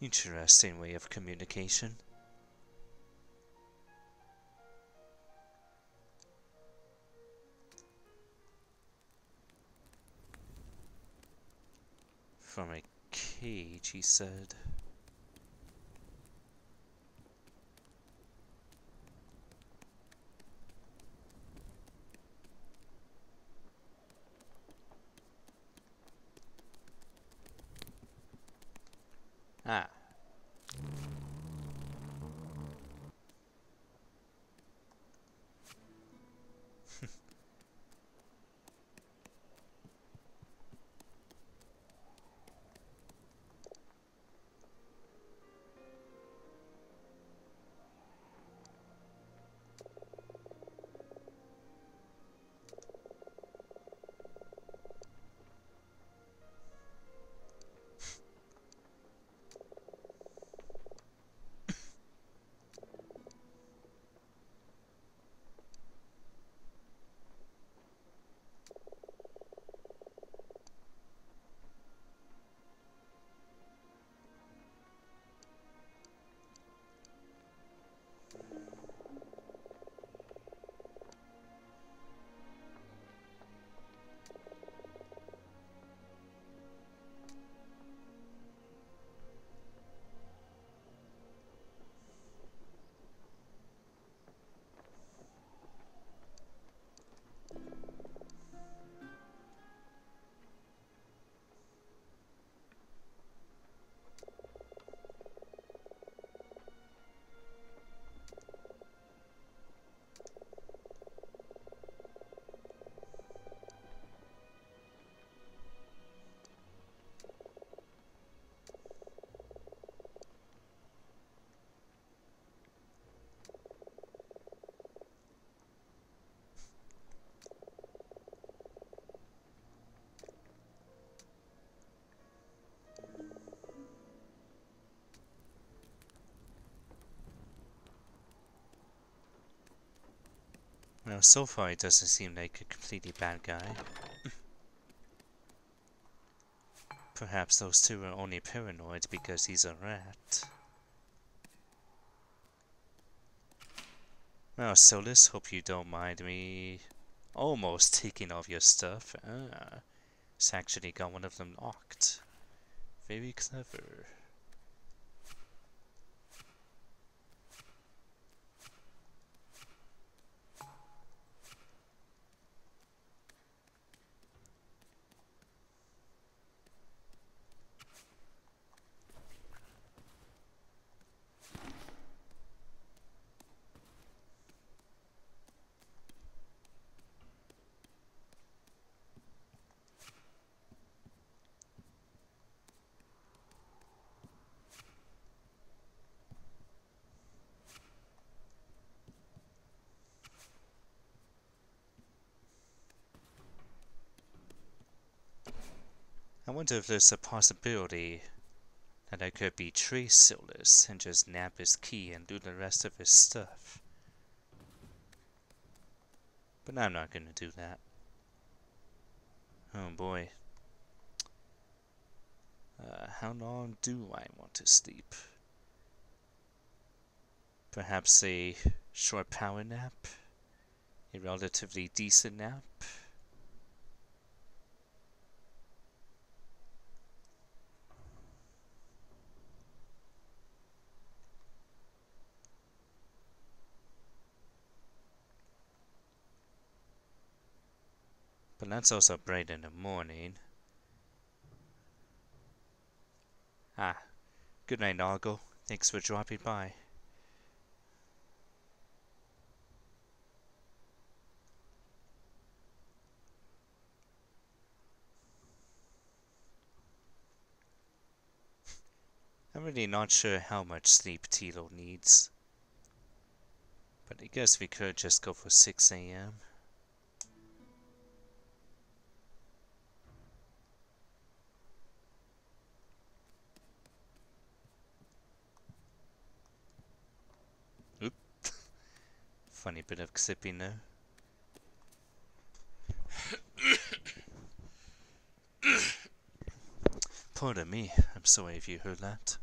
Interesting way of communication. From a cage, he said. Ah. Well, so far it doesn't seem like a completely bad guy. Perhaps those two are only paranoid because he's a rat. Well, Solus, hope you don't mind me almost taking all your stuff. It's actually got one of them locked. Very clever. I wonder if there's a possibility that I could betray Solus and just nab his key and do the rest of his stuff. But I'm not gonna do that. Oh boy. How long do I want to sleep? Perhaps a short power nap? A relatively decent nap? But that's also bright in the morning. Ah, good night, Noggle. Thanks for dropping by. I'm really not sure how much sleep Tilo needs. But I guess we could just go for 6 AM. Oop. Funny bit of sipping there. Pardon me, I'm sorry if you heard that.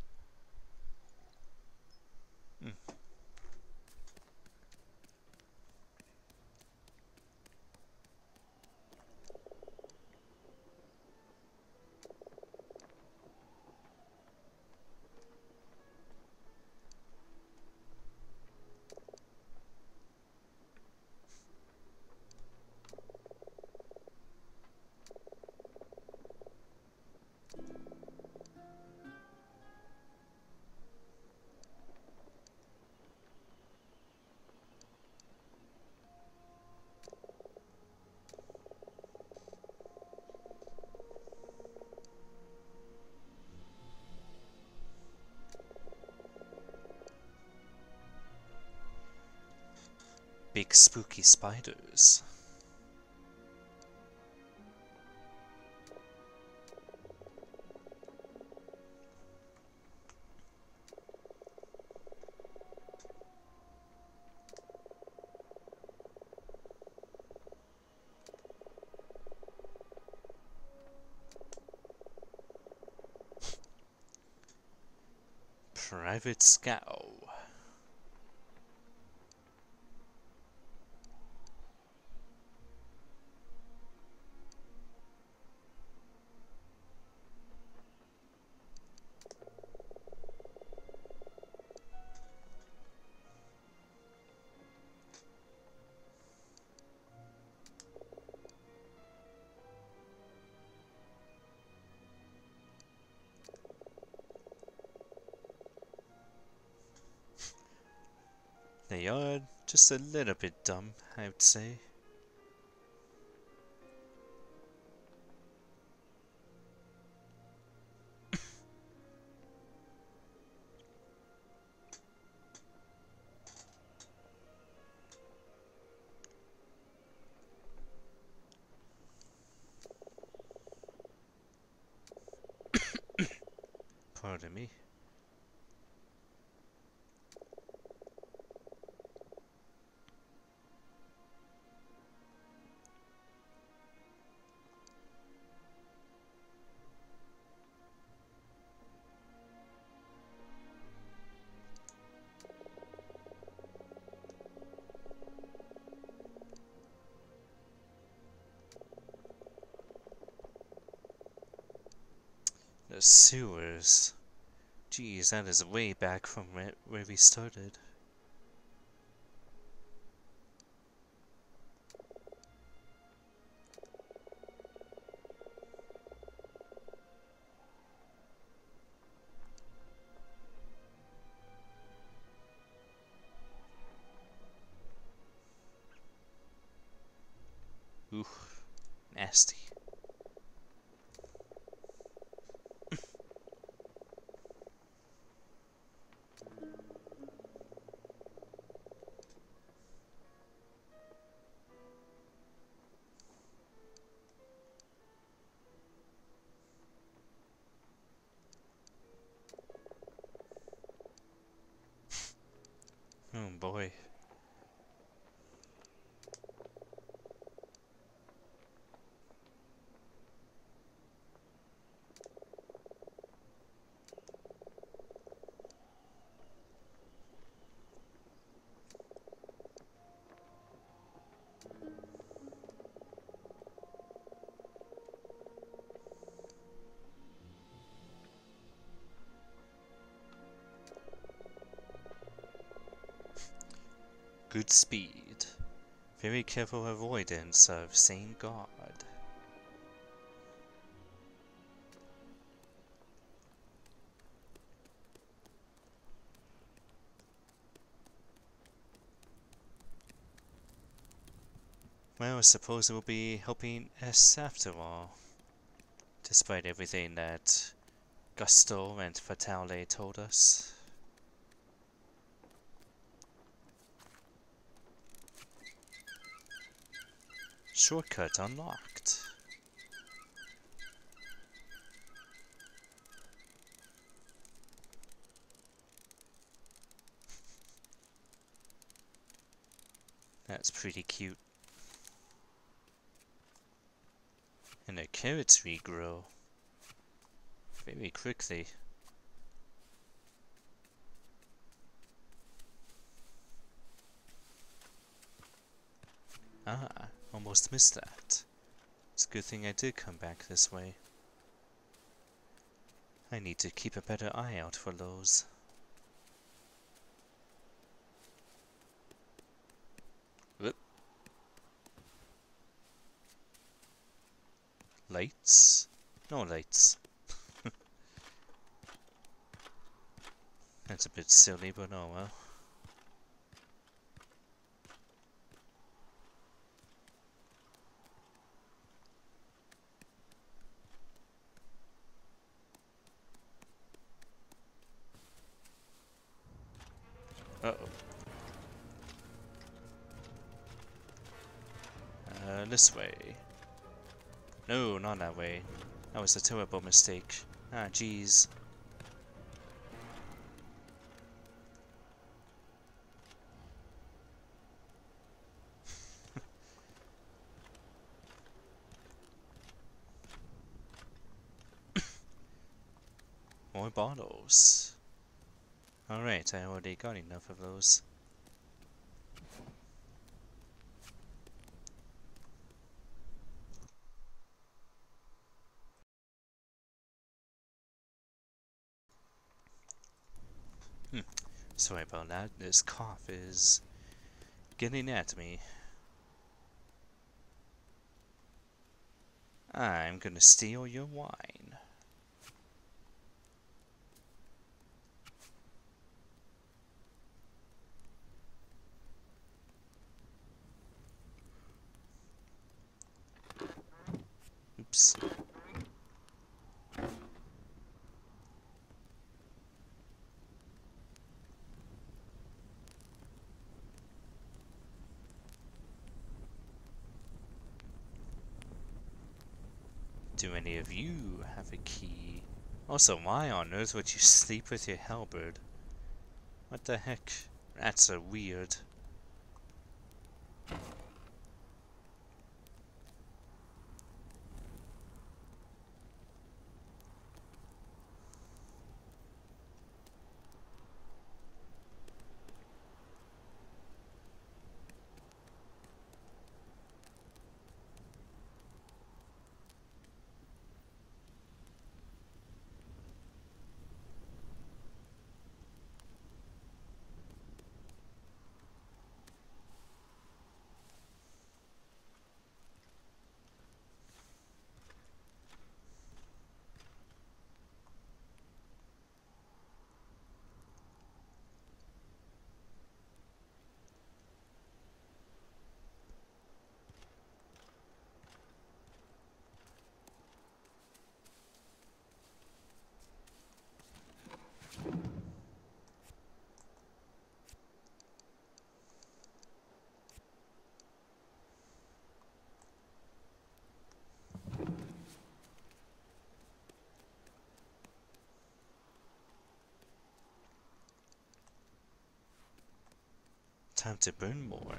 Big spooky spiders. Private Scout. They are just a little bit dumb, I would say. Pardon me. The sewers. Geez, that is way back from where we started. Ooh, nasty. Oh boy. Good speed. Very careful avoidance of Saint God. Well, I suppose it will be helping us after all. Despite everything that Gusto and Fatale told us. Shortcut unlocked. That's pretty cute. And the carrots regrow very quickly. Ah, almost missed that. It's a good thing I did come back this way. I need to keep a better eye out for those. Whoop. Lights? No lights. That's a bit silly, but oh well. Uh-oh. This way. No, not that way. That was a terrible mistake. Ah, jeez. More bottles. Alright, I already got enough of those. Sorry about that, this cough is getting at me. I'm gonna steal your wine. Oops. Do any of you have a key? Also, why on earth would you sleep with your halberd? What the heck? That's so weird. Time to burn more.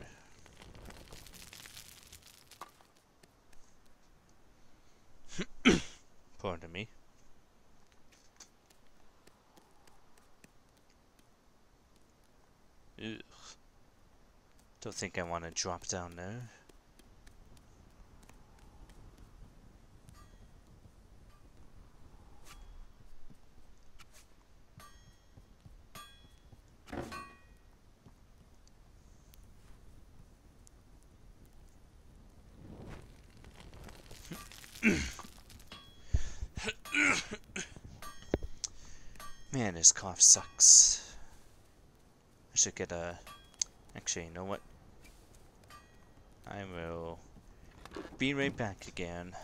Pardon me. Ugh. Don't think I want to drop down there. Man, this cough sucks. I should get a... Actually, you know what? I will be right back again.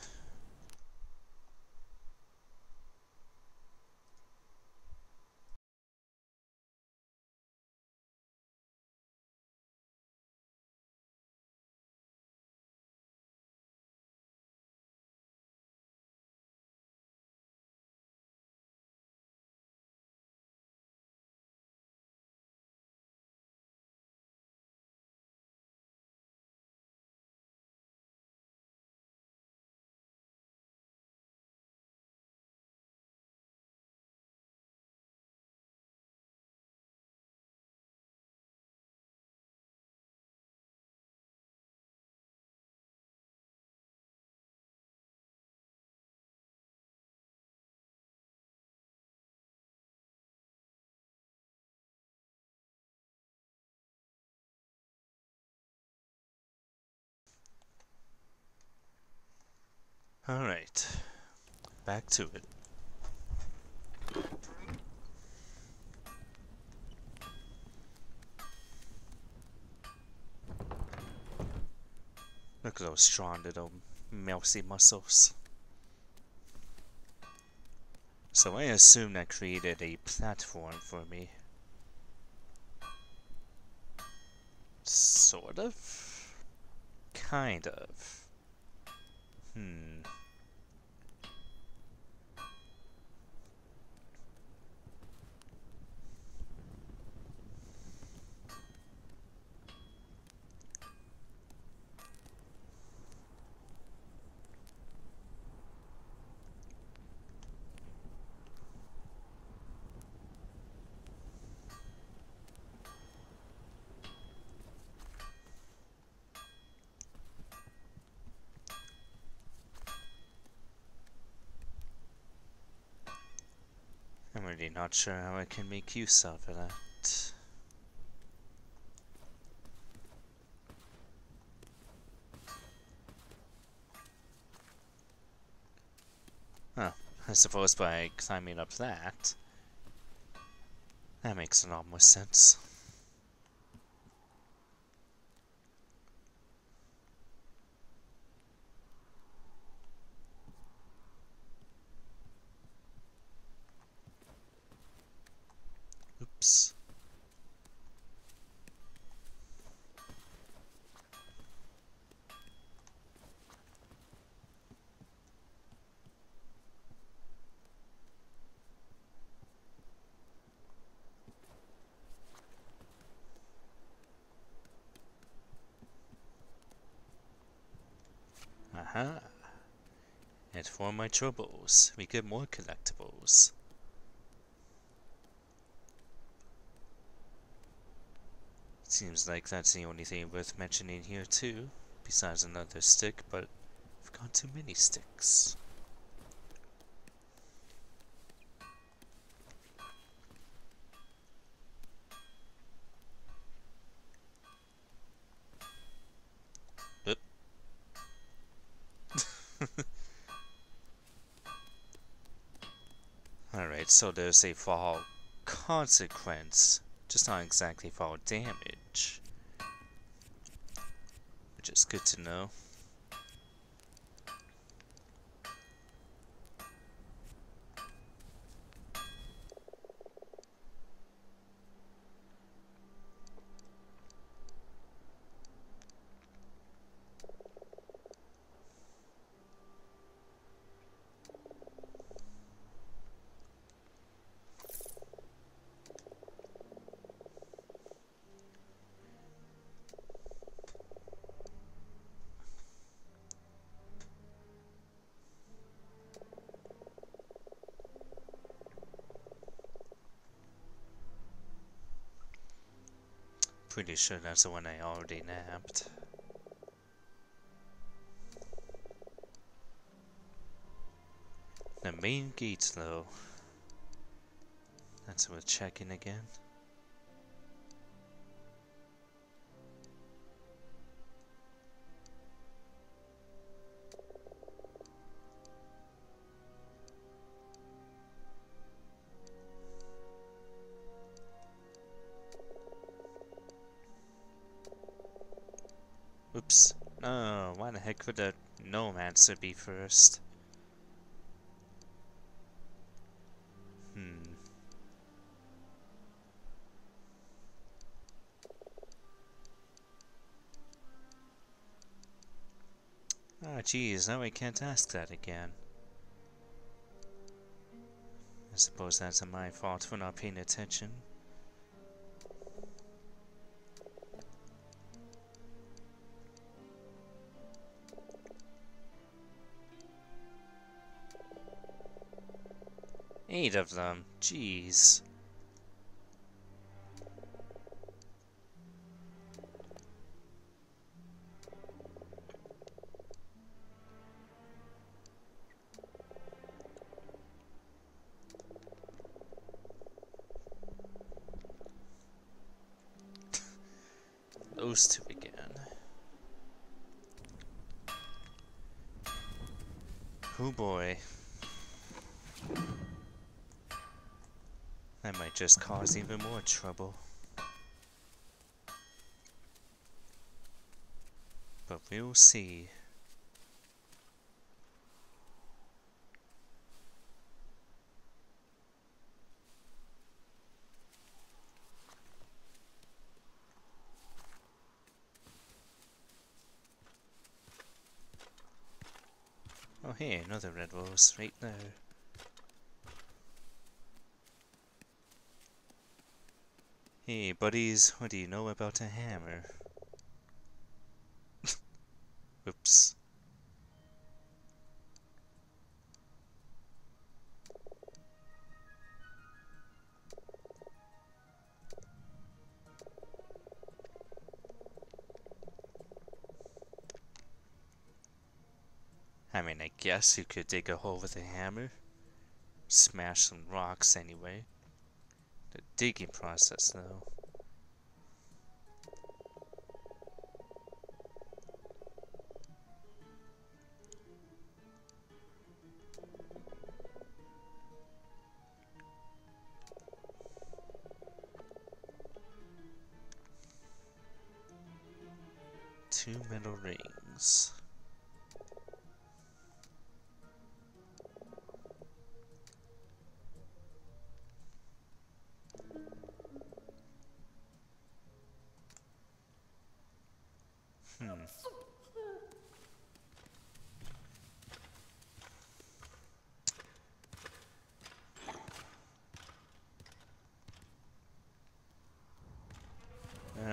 Alright, back to it. Look at those strong little mousy muscles. So I assume that created a platform for me. Sort of? Kind of. I'm really not sure how I can make use of that. Oh, I suppose by climbing up that makes a lot more sense. Oops. Aha. And for my troubles, we get more collectibles. Seems like that's the only thing worth mentioning here too, besides another stick, but I've got too many sticks. Oop. Alright, so there's a fall consequence, just not exactly fall damage, which is good to know. Pretty sure that's the one I already nabbed. The main gate, though. That's worth checking again. Oops. No, why the heck would the Nomancer be first? Ah, geez, now I can't ask that again. I suppose that's my fault for not paying attention. Eight of them, jeez. Those two again. Oh boy. That might just cause even more trouble. But we'll see. Oh hey, another red rose right there. Hey buddies, what do you know about a hammer? Oops. I mean, I guess you could dig a hole with a hammer. Smash some rocks anyway. The digging process, though. Two metal rings.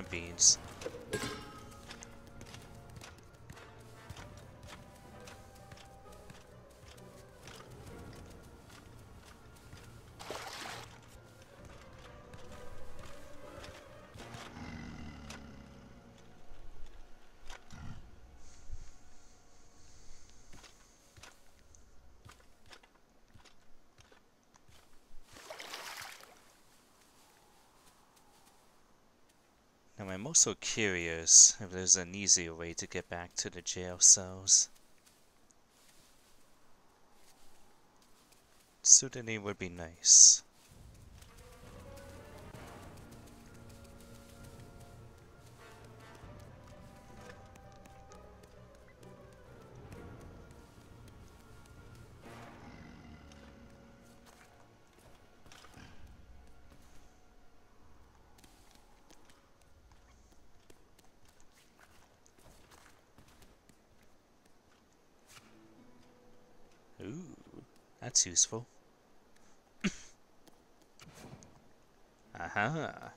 Beans. Now I'm also curious if there's an easier way to get back to the jail cells. Certainly would be nice. Ooh, that's useful. Aha!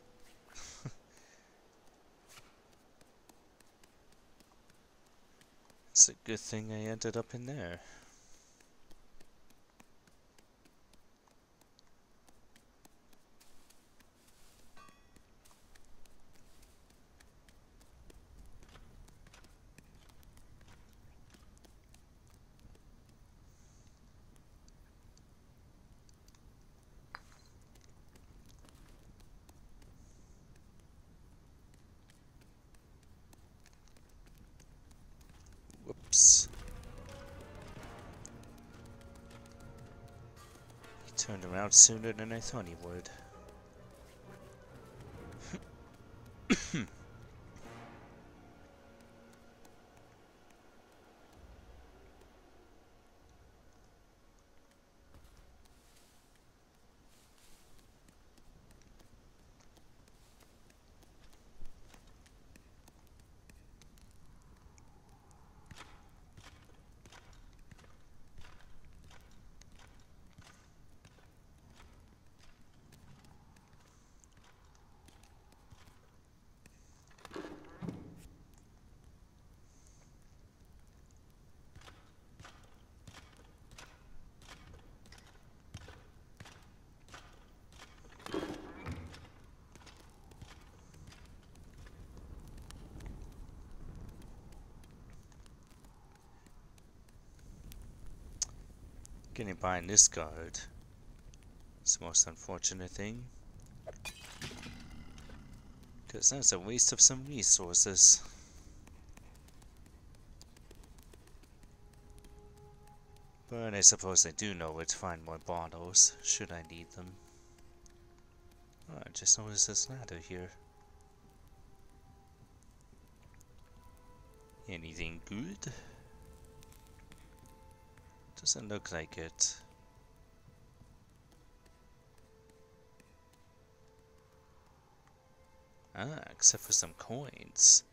It's a good thing I ended up in there. Oops. He turned around sooner than I thought he would. Getting behind this guard. It's the most unfortunate thing. Because that's a waste of some resources. But I suppose I do know where to find more bottles, should I need them. Oh, I just noticed this ladder here. Anything good? Doesn't look like it. Ah, except for some coins.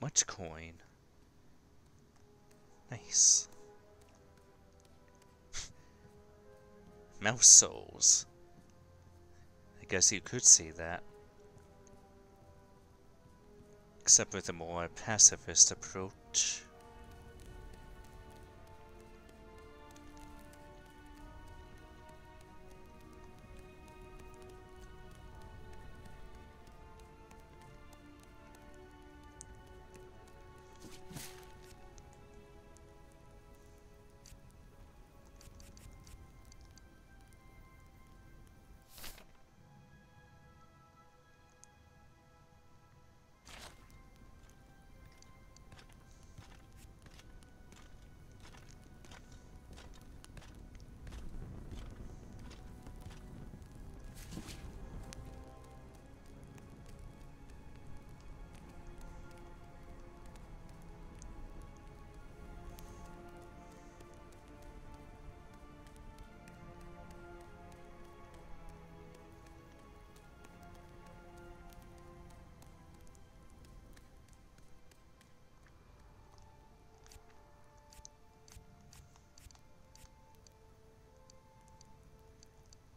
Much coin. Nice. Mouse souls. I guess you could say that. Except with a more pacifist approach.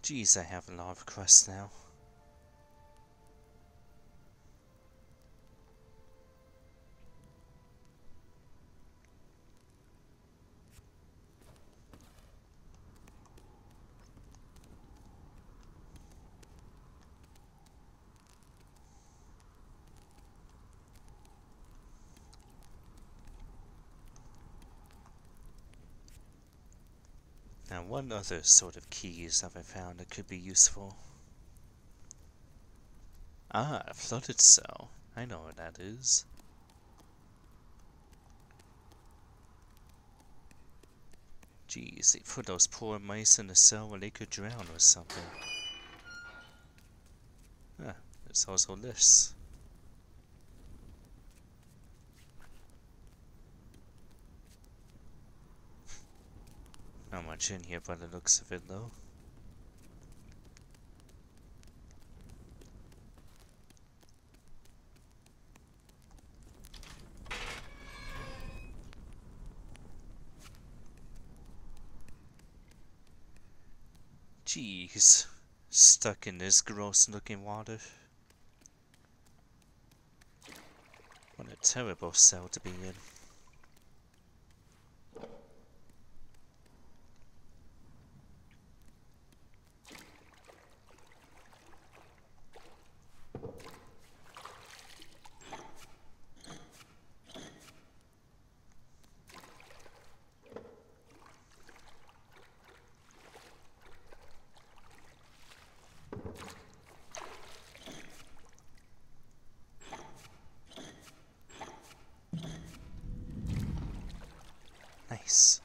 Geez, I have a lot of quests now. Now, what other sort of keys have I found that could be useful? Ah, a flooded cell. I know what that is. Geez, they put those poor mice in a cell where they could drown or something. Ah, there's also this. Not much in here by the looks of it, though. Jeez, stuck in this gross looking water. What a terrible cell to be in. Nice.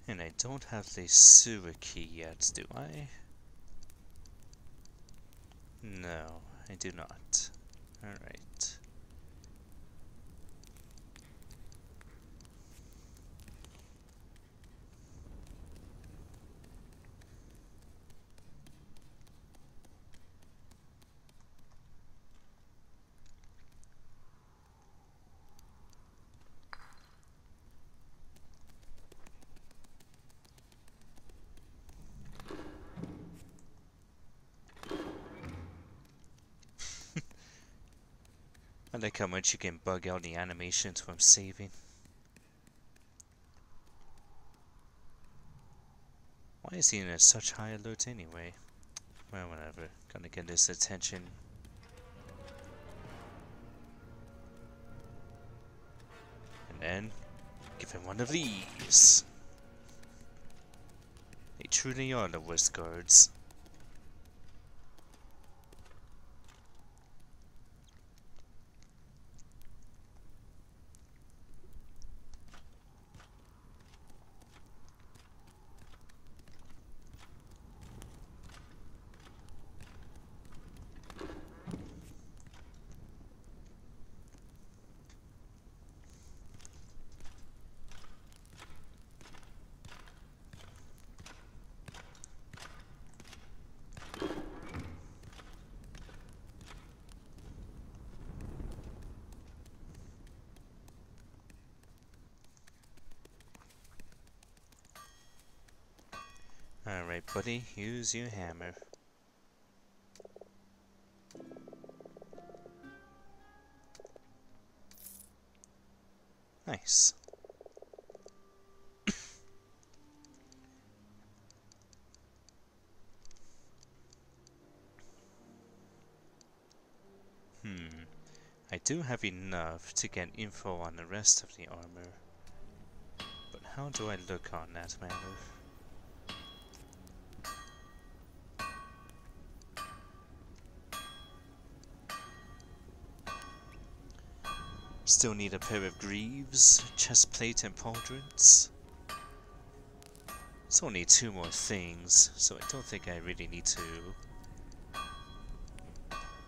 And I don't have the sewer key yet, do I? No, I do not. Alright. I like how much you can bug out the animations from saving. Why is he in such high alert anyway? Well, whatever. Gonna get his attention. And then, give him one of these. They truly are the worst guards. Alright, buddy, use your hammer. Nice. I do have enough to get info on the rest of the armor. But how do I look on that matter? Still need a pair of greaves, chestplate, and pauldrons. It's only 2 more things, so I don't think I really need to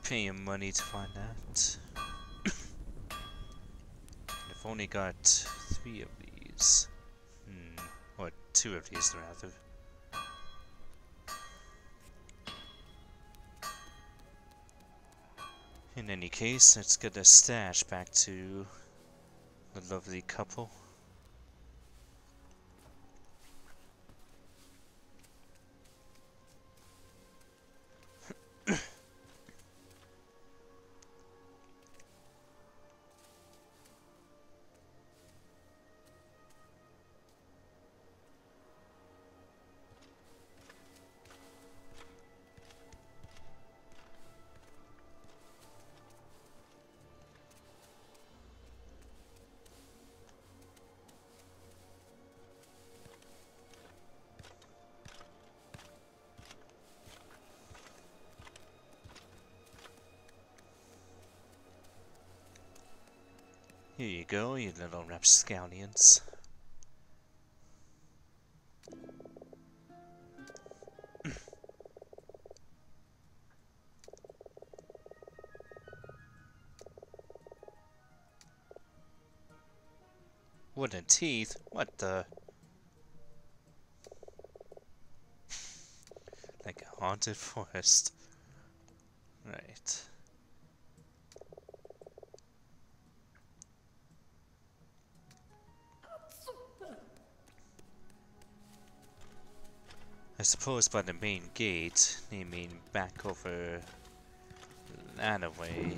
pay him money to find that. I've only got 3 of these. Or 2 of these rather. In any case, let's get the stash back to the lovely couple. Here you go, you little rapscallions. Wooden teeth? What the? Like a haunted forest. Right. I suppose by the main gate, they mean back over that way.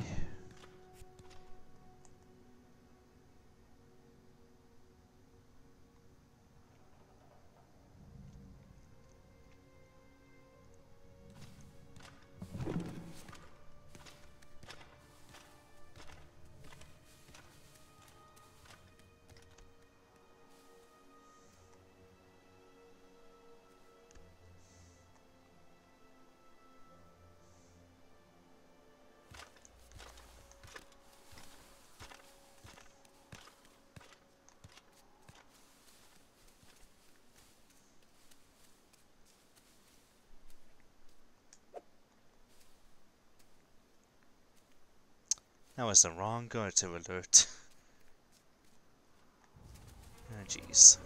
That was the wrong guard to alert. Oh, jeez.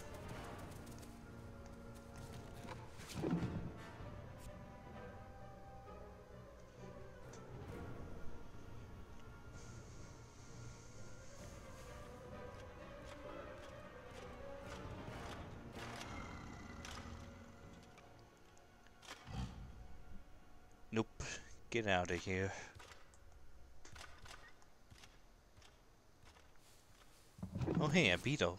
Nope. Get out of here. Oh hey, a beetle.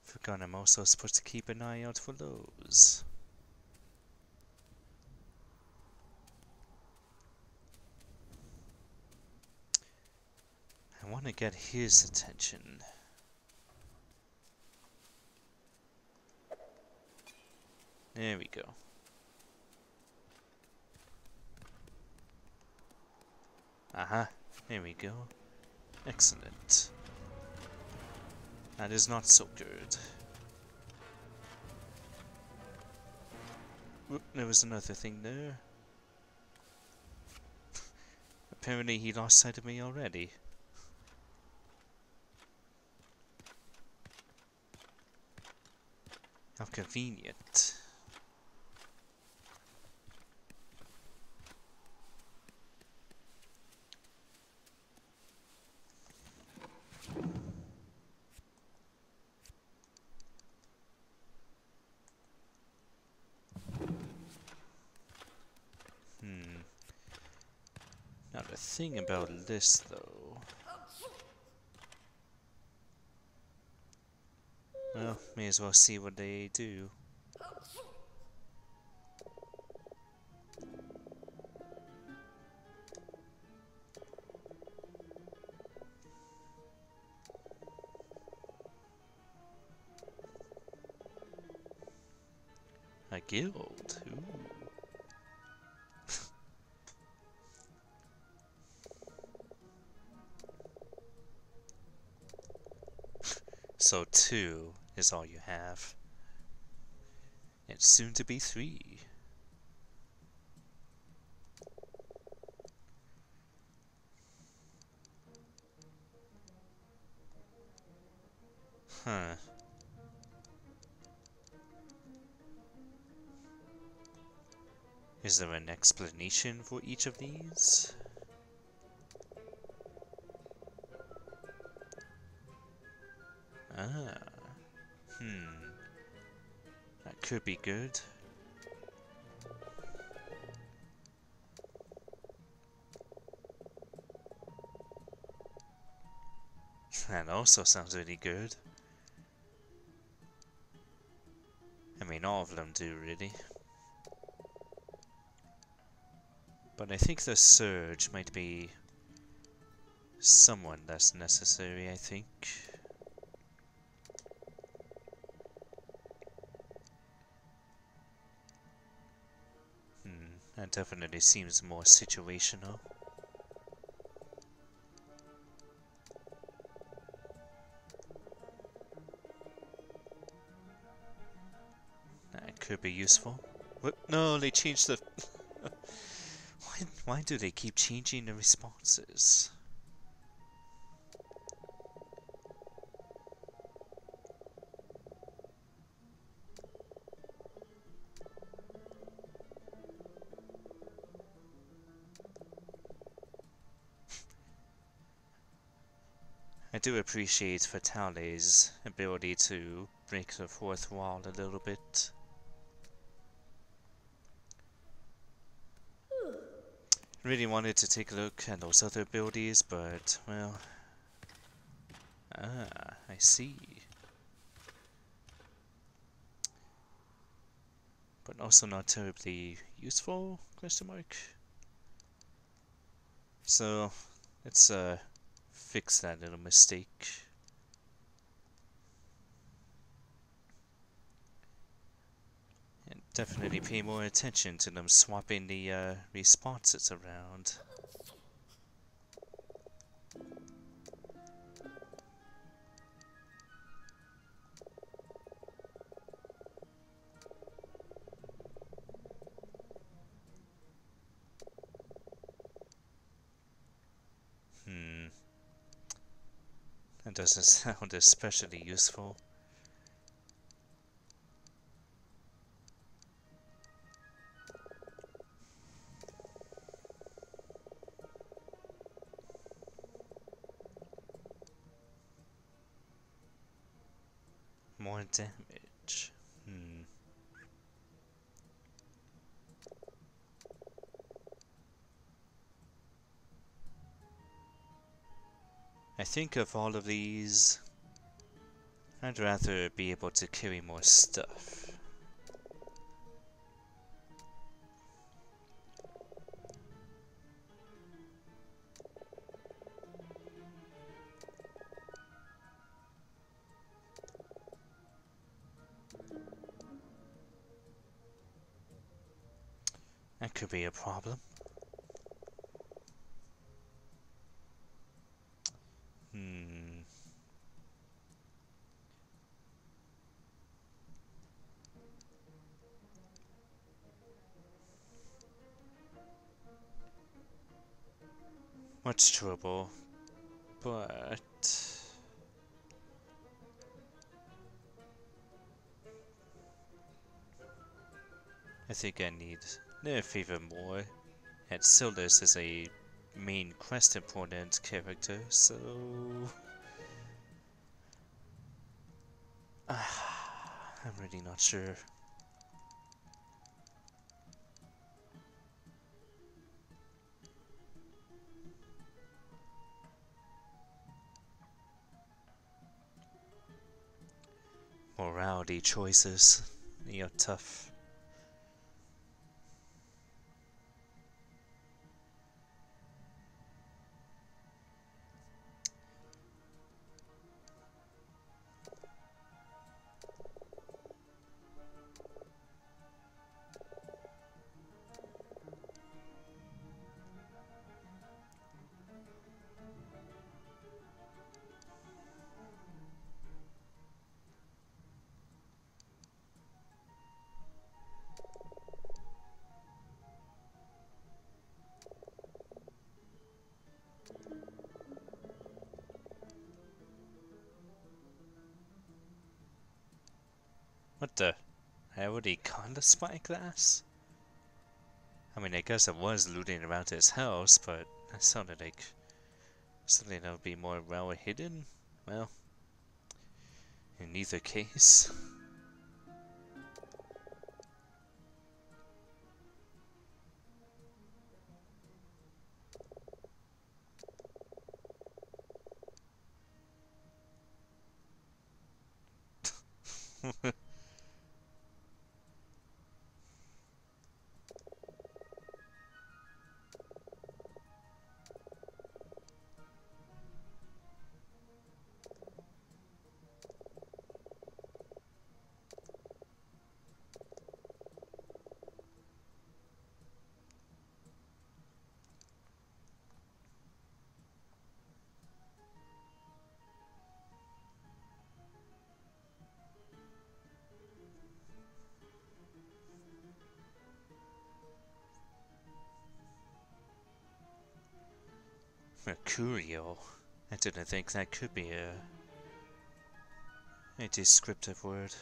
Forgot I'm also supposed to keep an eye out for those. I want to get his attention. There we go. Aha, there we go. Excellent. That is not so good. Whoop, there was another thing there. Apparently he lost sight of me already. How convenient. Now the thing about this though... Well, may as well see what they do. A guild? Ooh. So 2 is all you have. It's soon to be 3. Huh. Is there an explanation for each of these? Ah. That could be good. That also sounds really good. I mean, all of them do, really. But I think the surge might be someone that's necessary, I think. That definitely seems more situational. That could be useful. What? No, they changed the... Why do they keep changing the responses? I do appreciate Fatale's ability to break the fourth wall a little bit. Really wanted to take a look at those other abilities, but, well... Ah, I see. But also not terribly useful, question mark? So, let's, fix that little mistake. And definitely pay more attention to them swapping the, responses around. That doesn't sound especially useful. More damage. I think of all of these, I'd rather be able to carry more stuff. That could be a problem. Much trouble, but... I think I need a favor more. And Sildus is a main quest important character, so... I'm really not sure. Morality choices. You're tough. What the? I already got the spyglass? I mean, I guess I was looting around his house, but that sounded like something that would be more well hidden. Well, in either case. Mercurial? I didn't think that could be a descriptive word.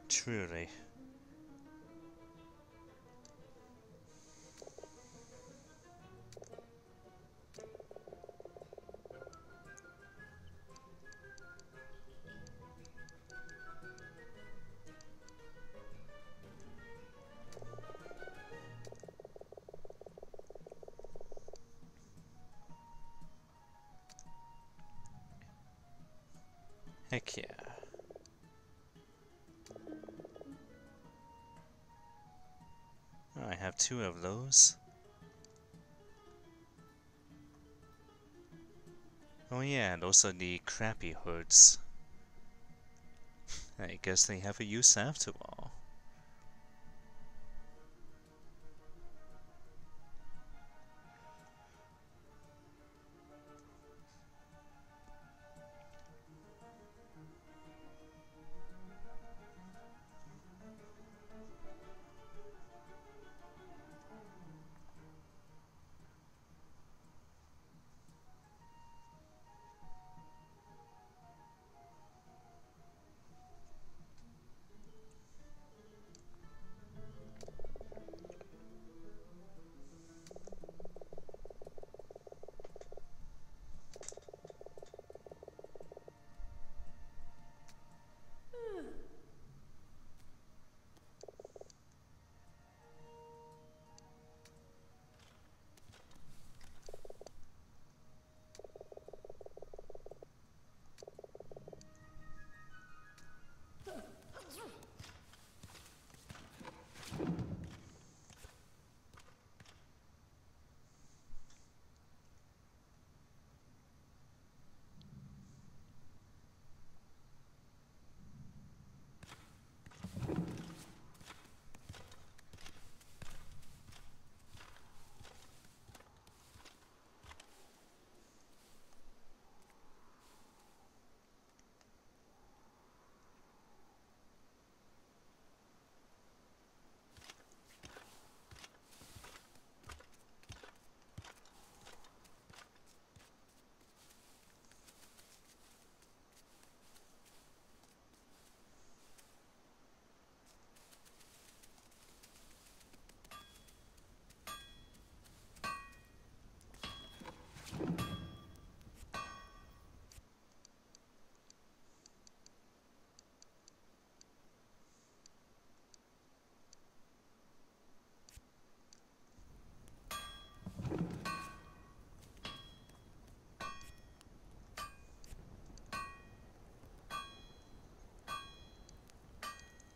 Truly. Heck yeah. I have 2 of those. Oh yeah, those are the crappy hoods. I guess they have a use after all.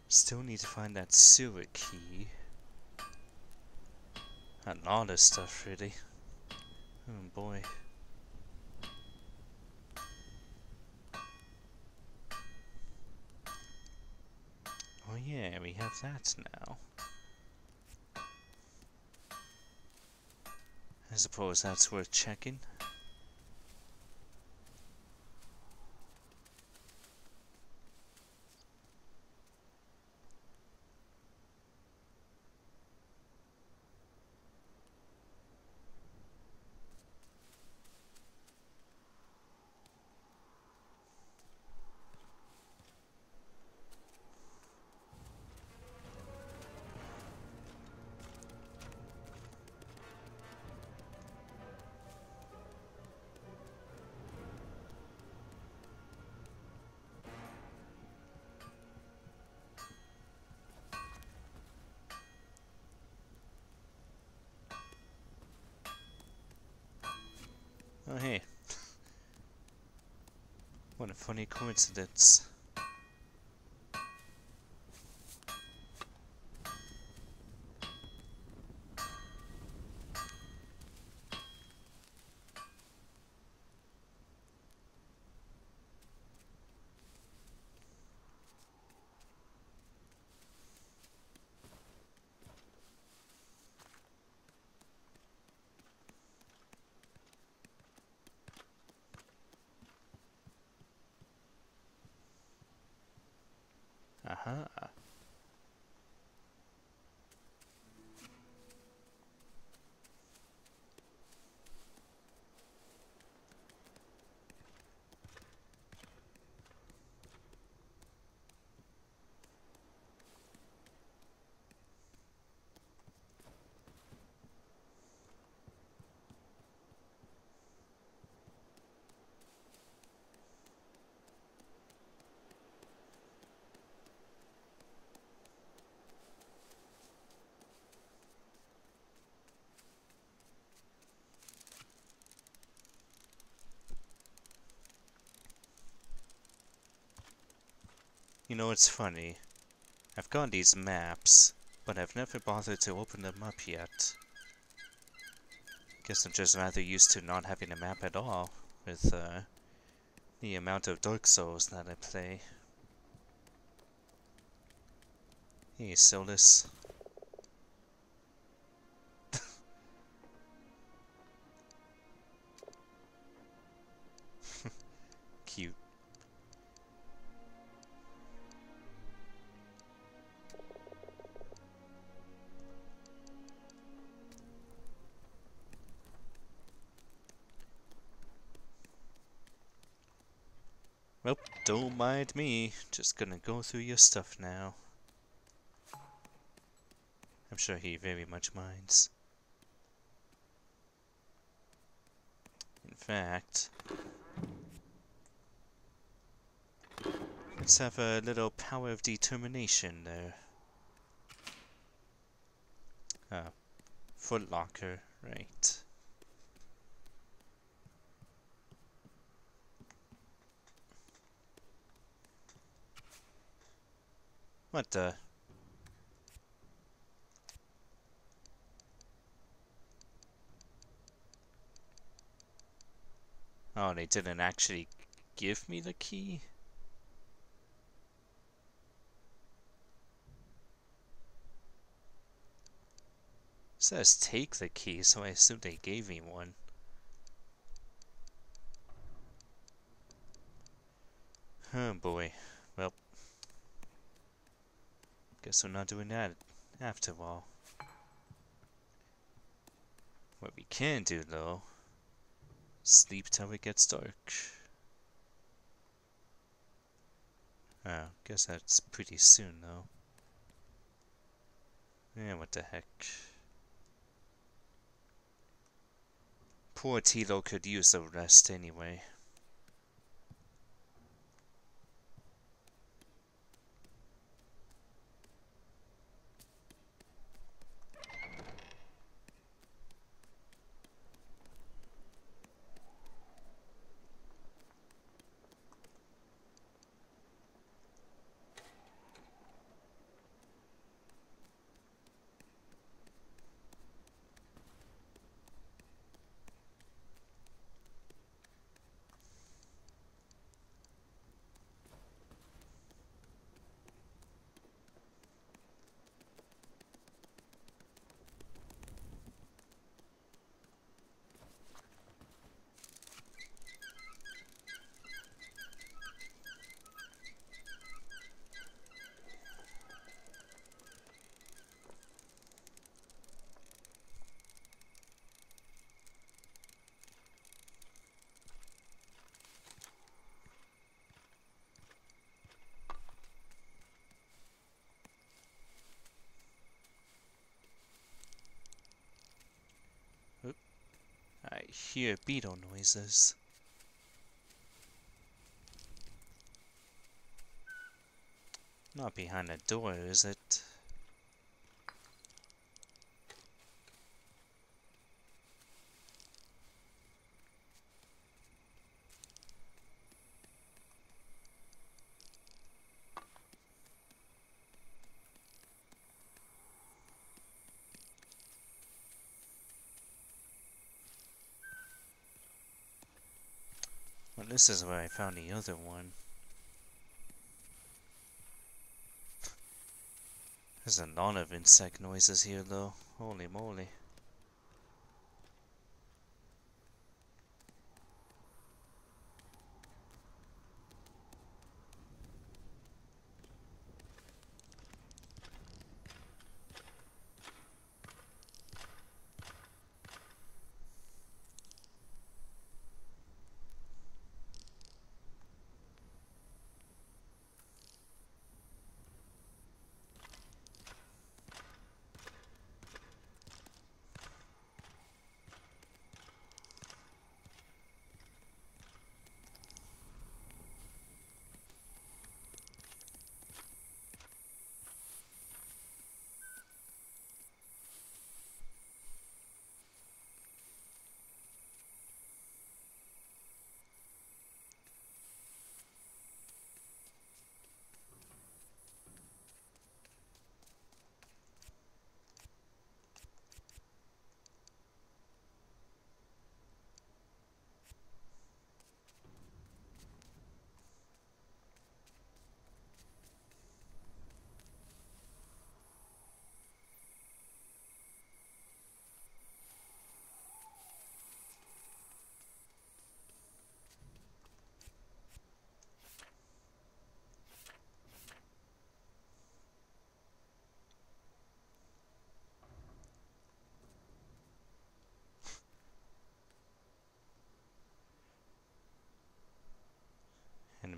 Still need to find that sewer key. A lot of stuff, really. Oh boy. Oh yeah, we have that now. I suppose that's worth checking. Oh hey. What a funny coincidence. Aha. You know, it's funny. I've got these maps, but I've never bothered to open them up yet. Guess I'm just rather used to not having a map at all, with the amount of Dark Souls that I play. Hey, Solus. Cute. Well, don't mind me. Just gonna go through your stuff now. I'm sure he very much minds. In fact, let's have a little power of determination there. Ah, Foot Locker, right. What the? Oh, they didn't actually give me the key? It says take the key, so I assume they gave me one. Oh boy. Well, guess we're not doing that after all. What we can do, though, sleep till it gets dark. Oh, guess that's pretty soon, though. Yeah, what the heck. Poor Tilo could use a rest anyway. Oop. I hear beetle noises. Not behind the door, is it? Well, this is where I found the other one. There's a lot of insect noises here, though. Holy moly.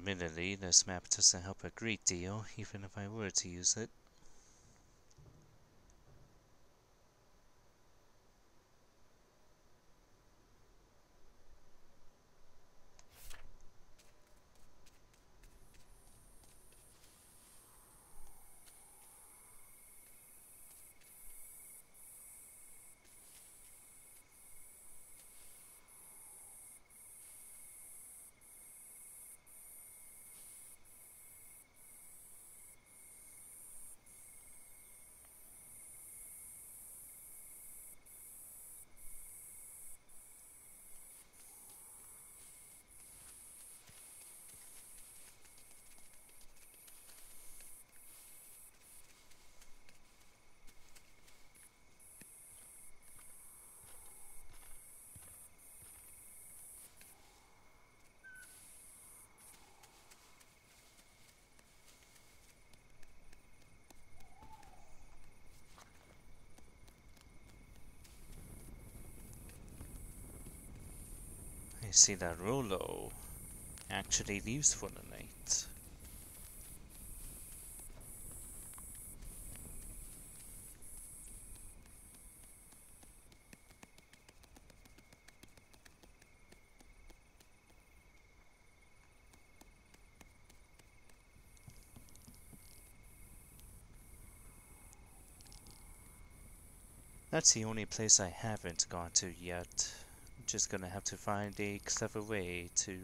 Admittedly, this map doesn't help a great deal, even if I were to use it. I see that Rolo actually leaves for the night. That's the only place I haven't gone to yet. I'm just gonna have to find a clever way to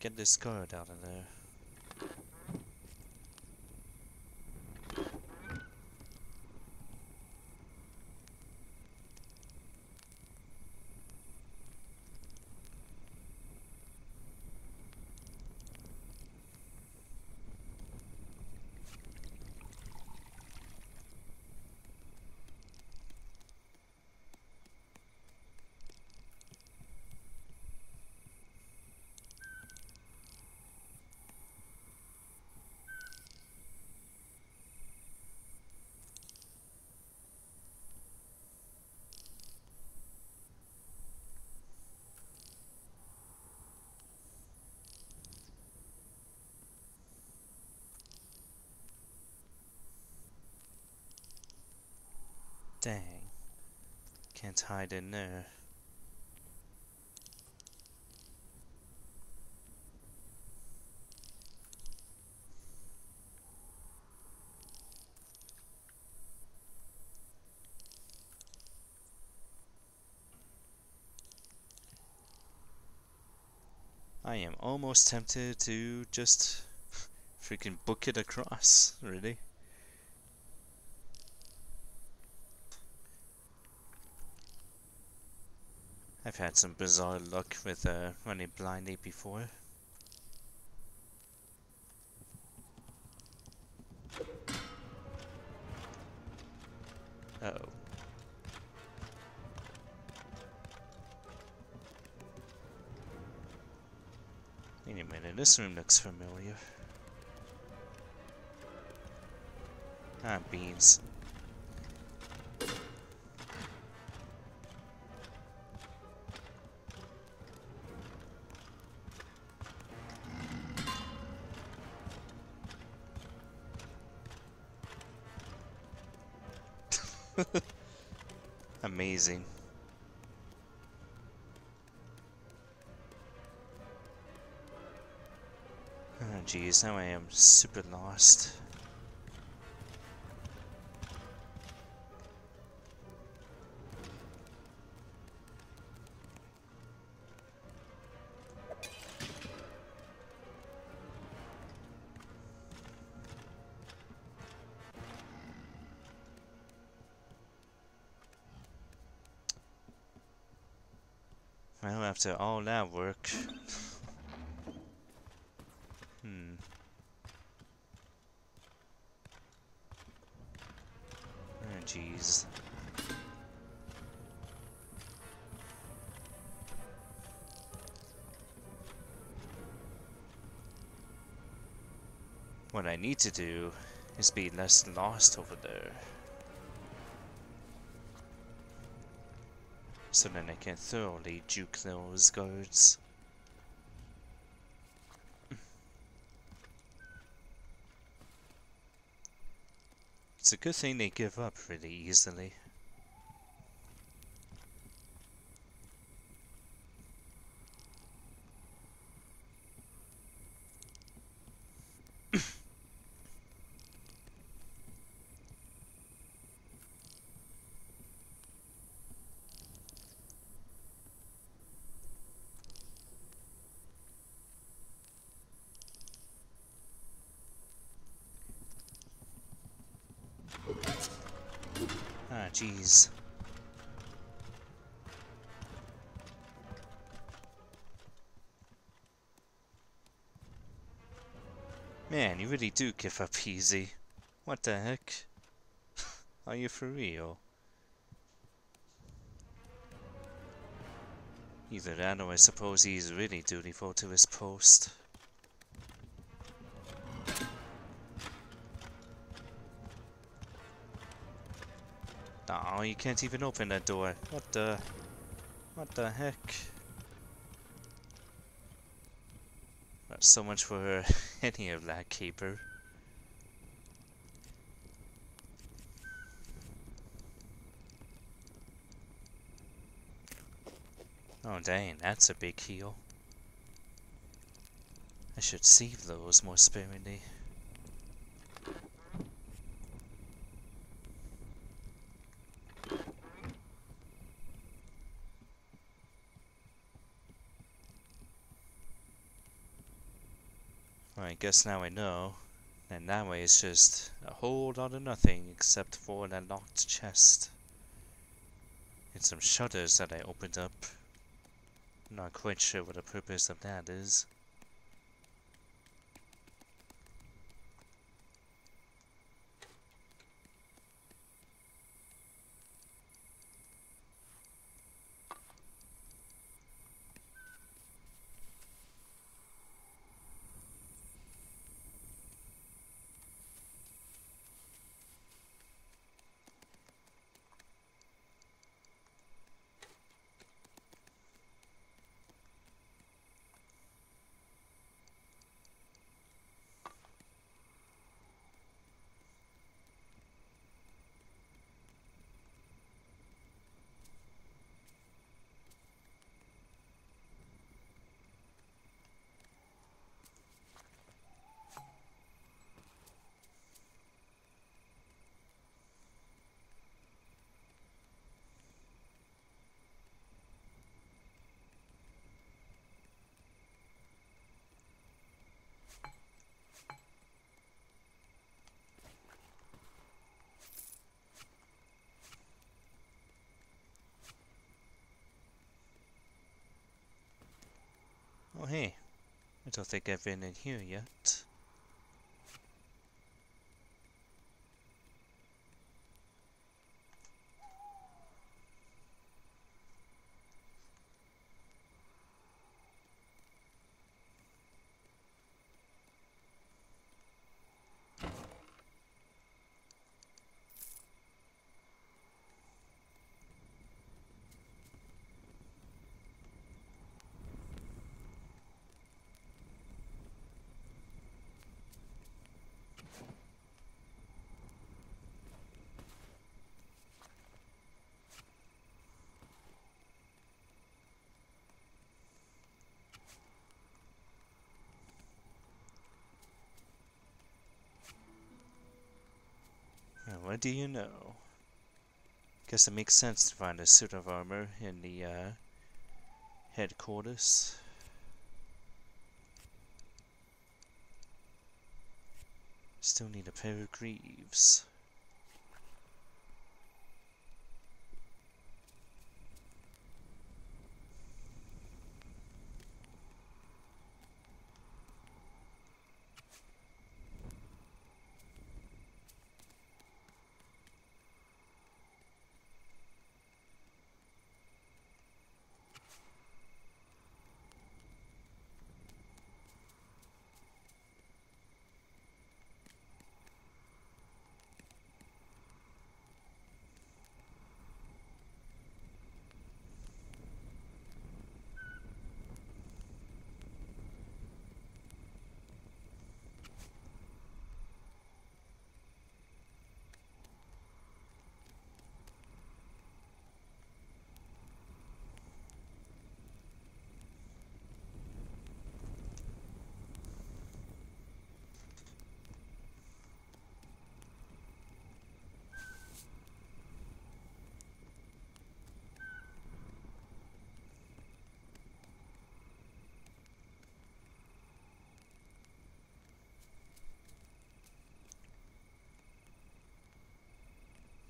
get this guard out of there. Dang. Can't hide in there. I am almost tempted to just freaking book it across, really. I've had some bizarre luck with running blindly before. Uh-oh. Wait a minute, this room looks familiar. Ah, beans. Amazing. Oh jeez, now I am super lost. Well, after all that work... Oh jeez. What I need to do is be less lost over there. So then I can thoroughly juke those guards. It's a good thing they give up really easily. Ah, jeez. Man, you really do give up easy. What the heck? Are you for real? Either that or I suppose he's really dutiful to his post. Aw, you can't even open that door. What the heck? Not so much for any of that caper. Oh dang, that's a big heal. I should save those more sparingly. Well, I guess now I know. And that way it's just a whole lot of nothing except for that locked chest. And some shutters that I opened up. I'm not quite sure what the purpose of that is. Oh hey, I don't think I've been in here yet. Well, what do you know? Guess it makes sense to find a suit of armor in the headquarters. Still need a pair of greaves.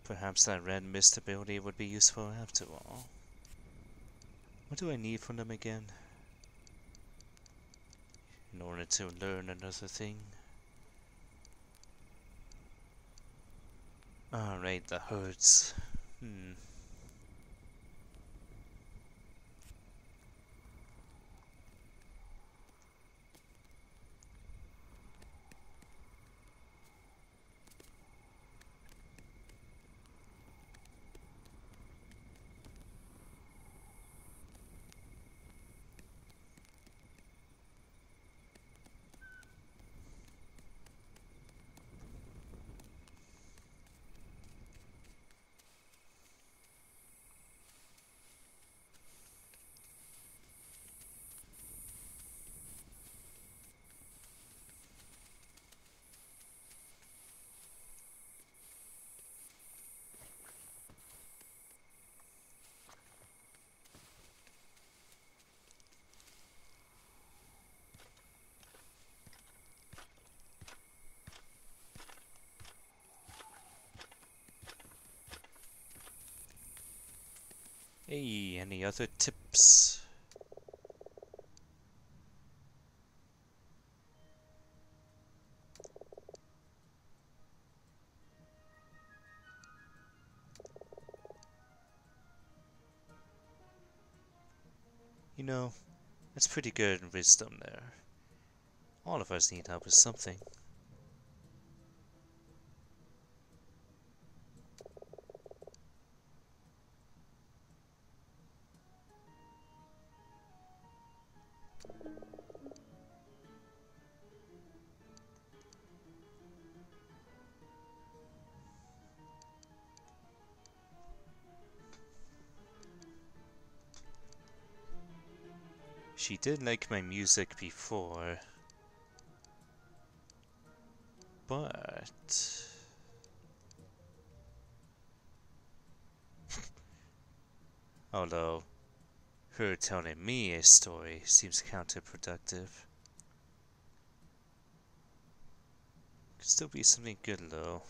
Perhaps that red mist ability would be useful after all. What do I need from them again? In order to learn another thing? Alright, the herds. Hey, any other tips? You know, that's pretty good wisdom there. All of us need help with something. She did like my music before, but... although, her telling me a story seems counterproductive. Could still be something good though.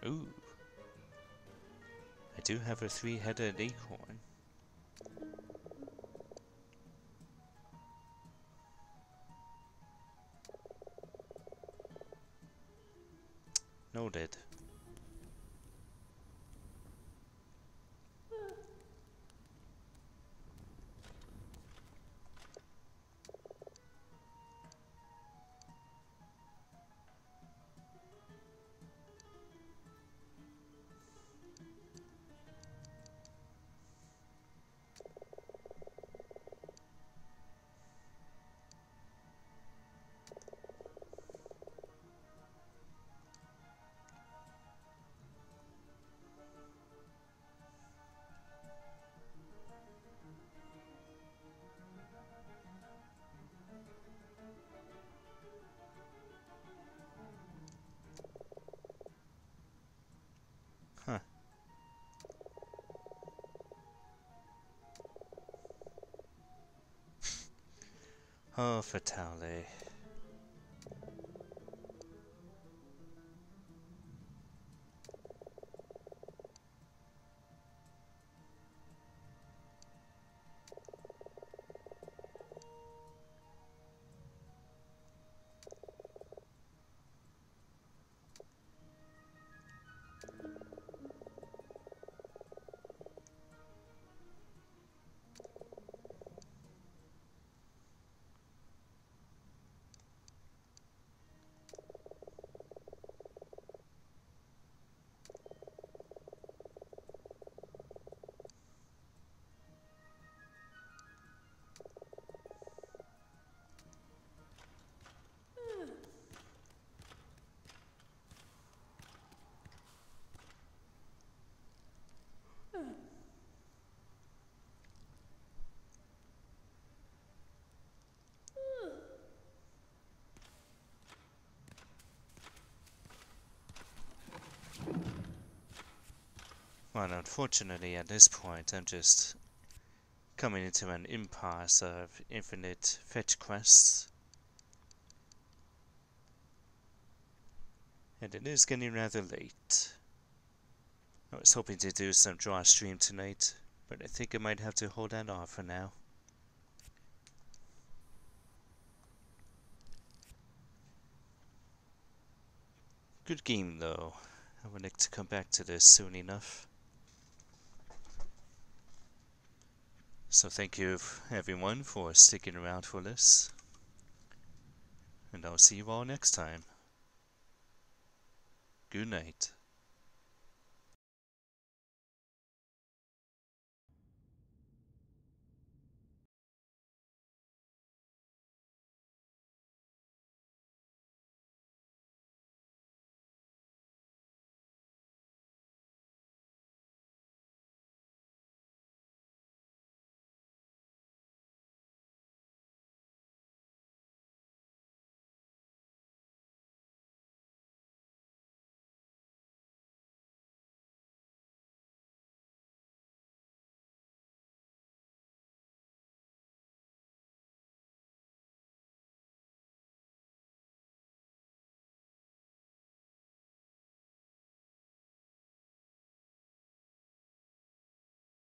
Ooh. I do have a three-headed acorn. Noted. Huh. Oh, Fatale. Well, unfortunately, at this point, I'm just coming into an impasse of infinite fetch quests. And it is getting rather late. I was hoping to do some draw stream tonight, but I think I might have to hold that off for now. Good game though. I would like to come back to this soon enough. So thank you everyone for sticking around for this. And I'll see you all next time. Good night.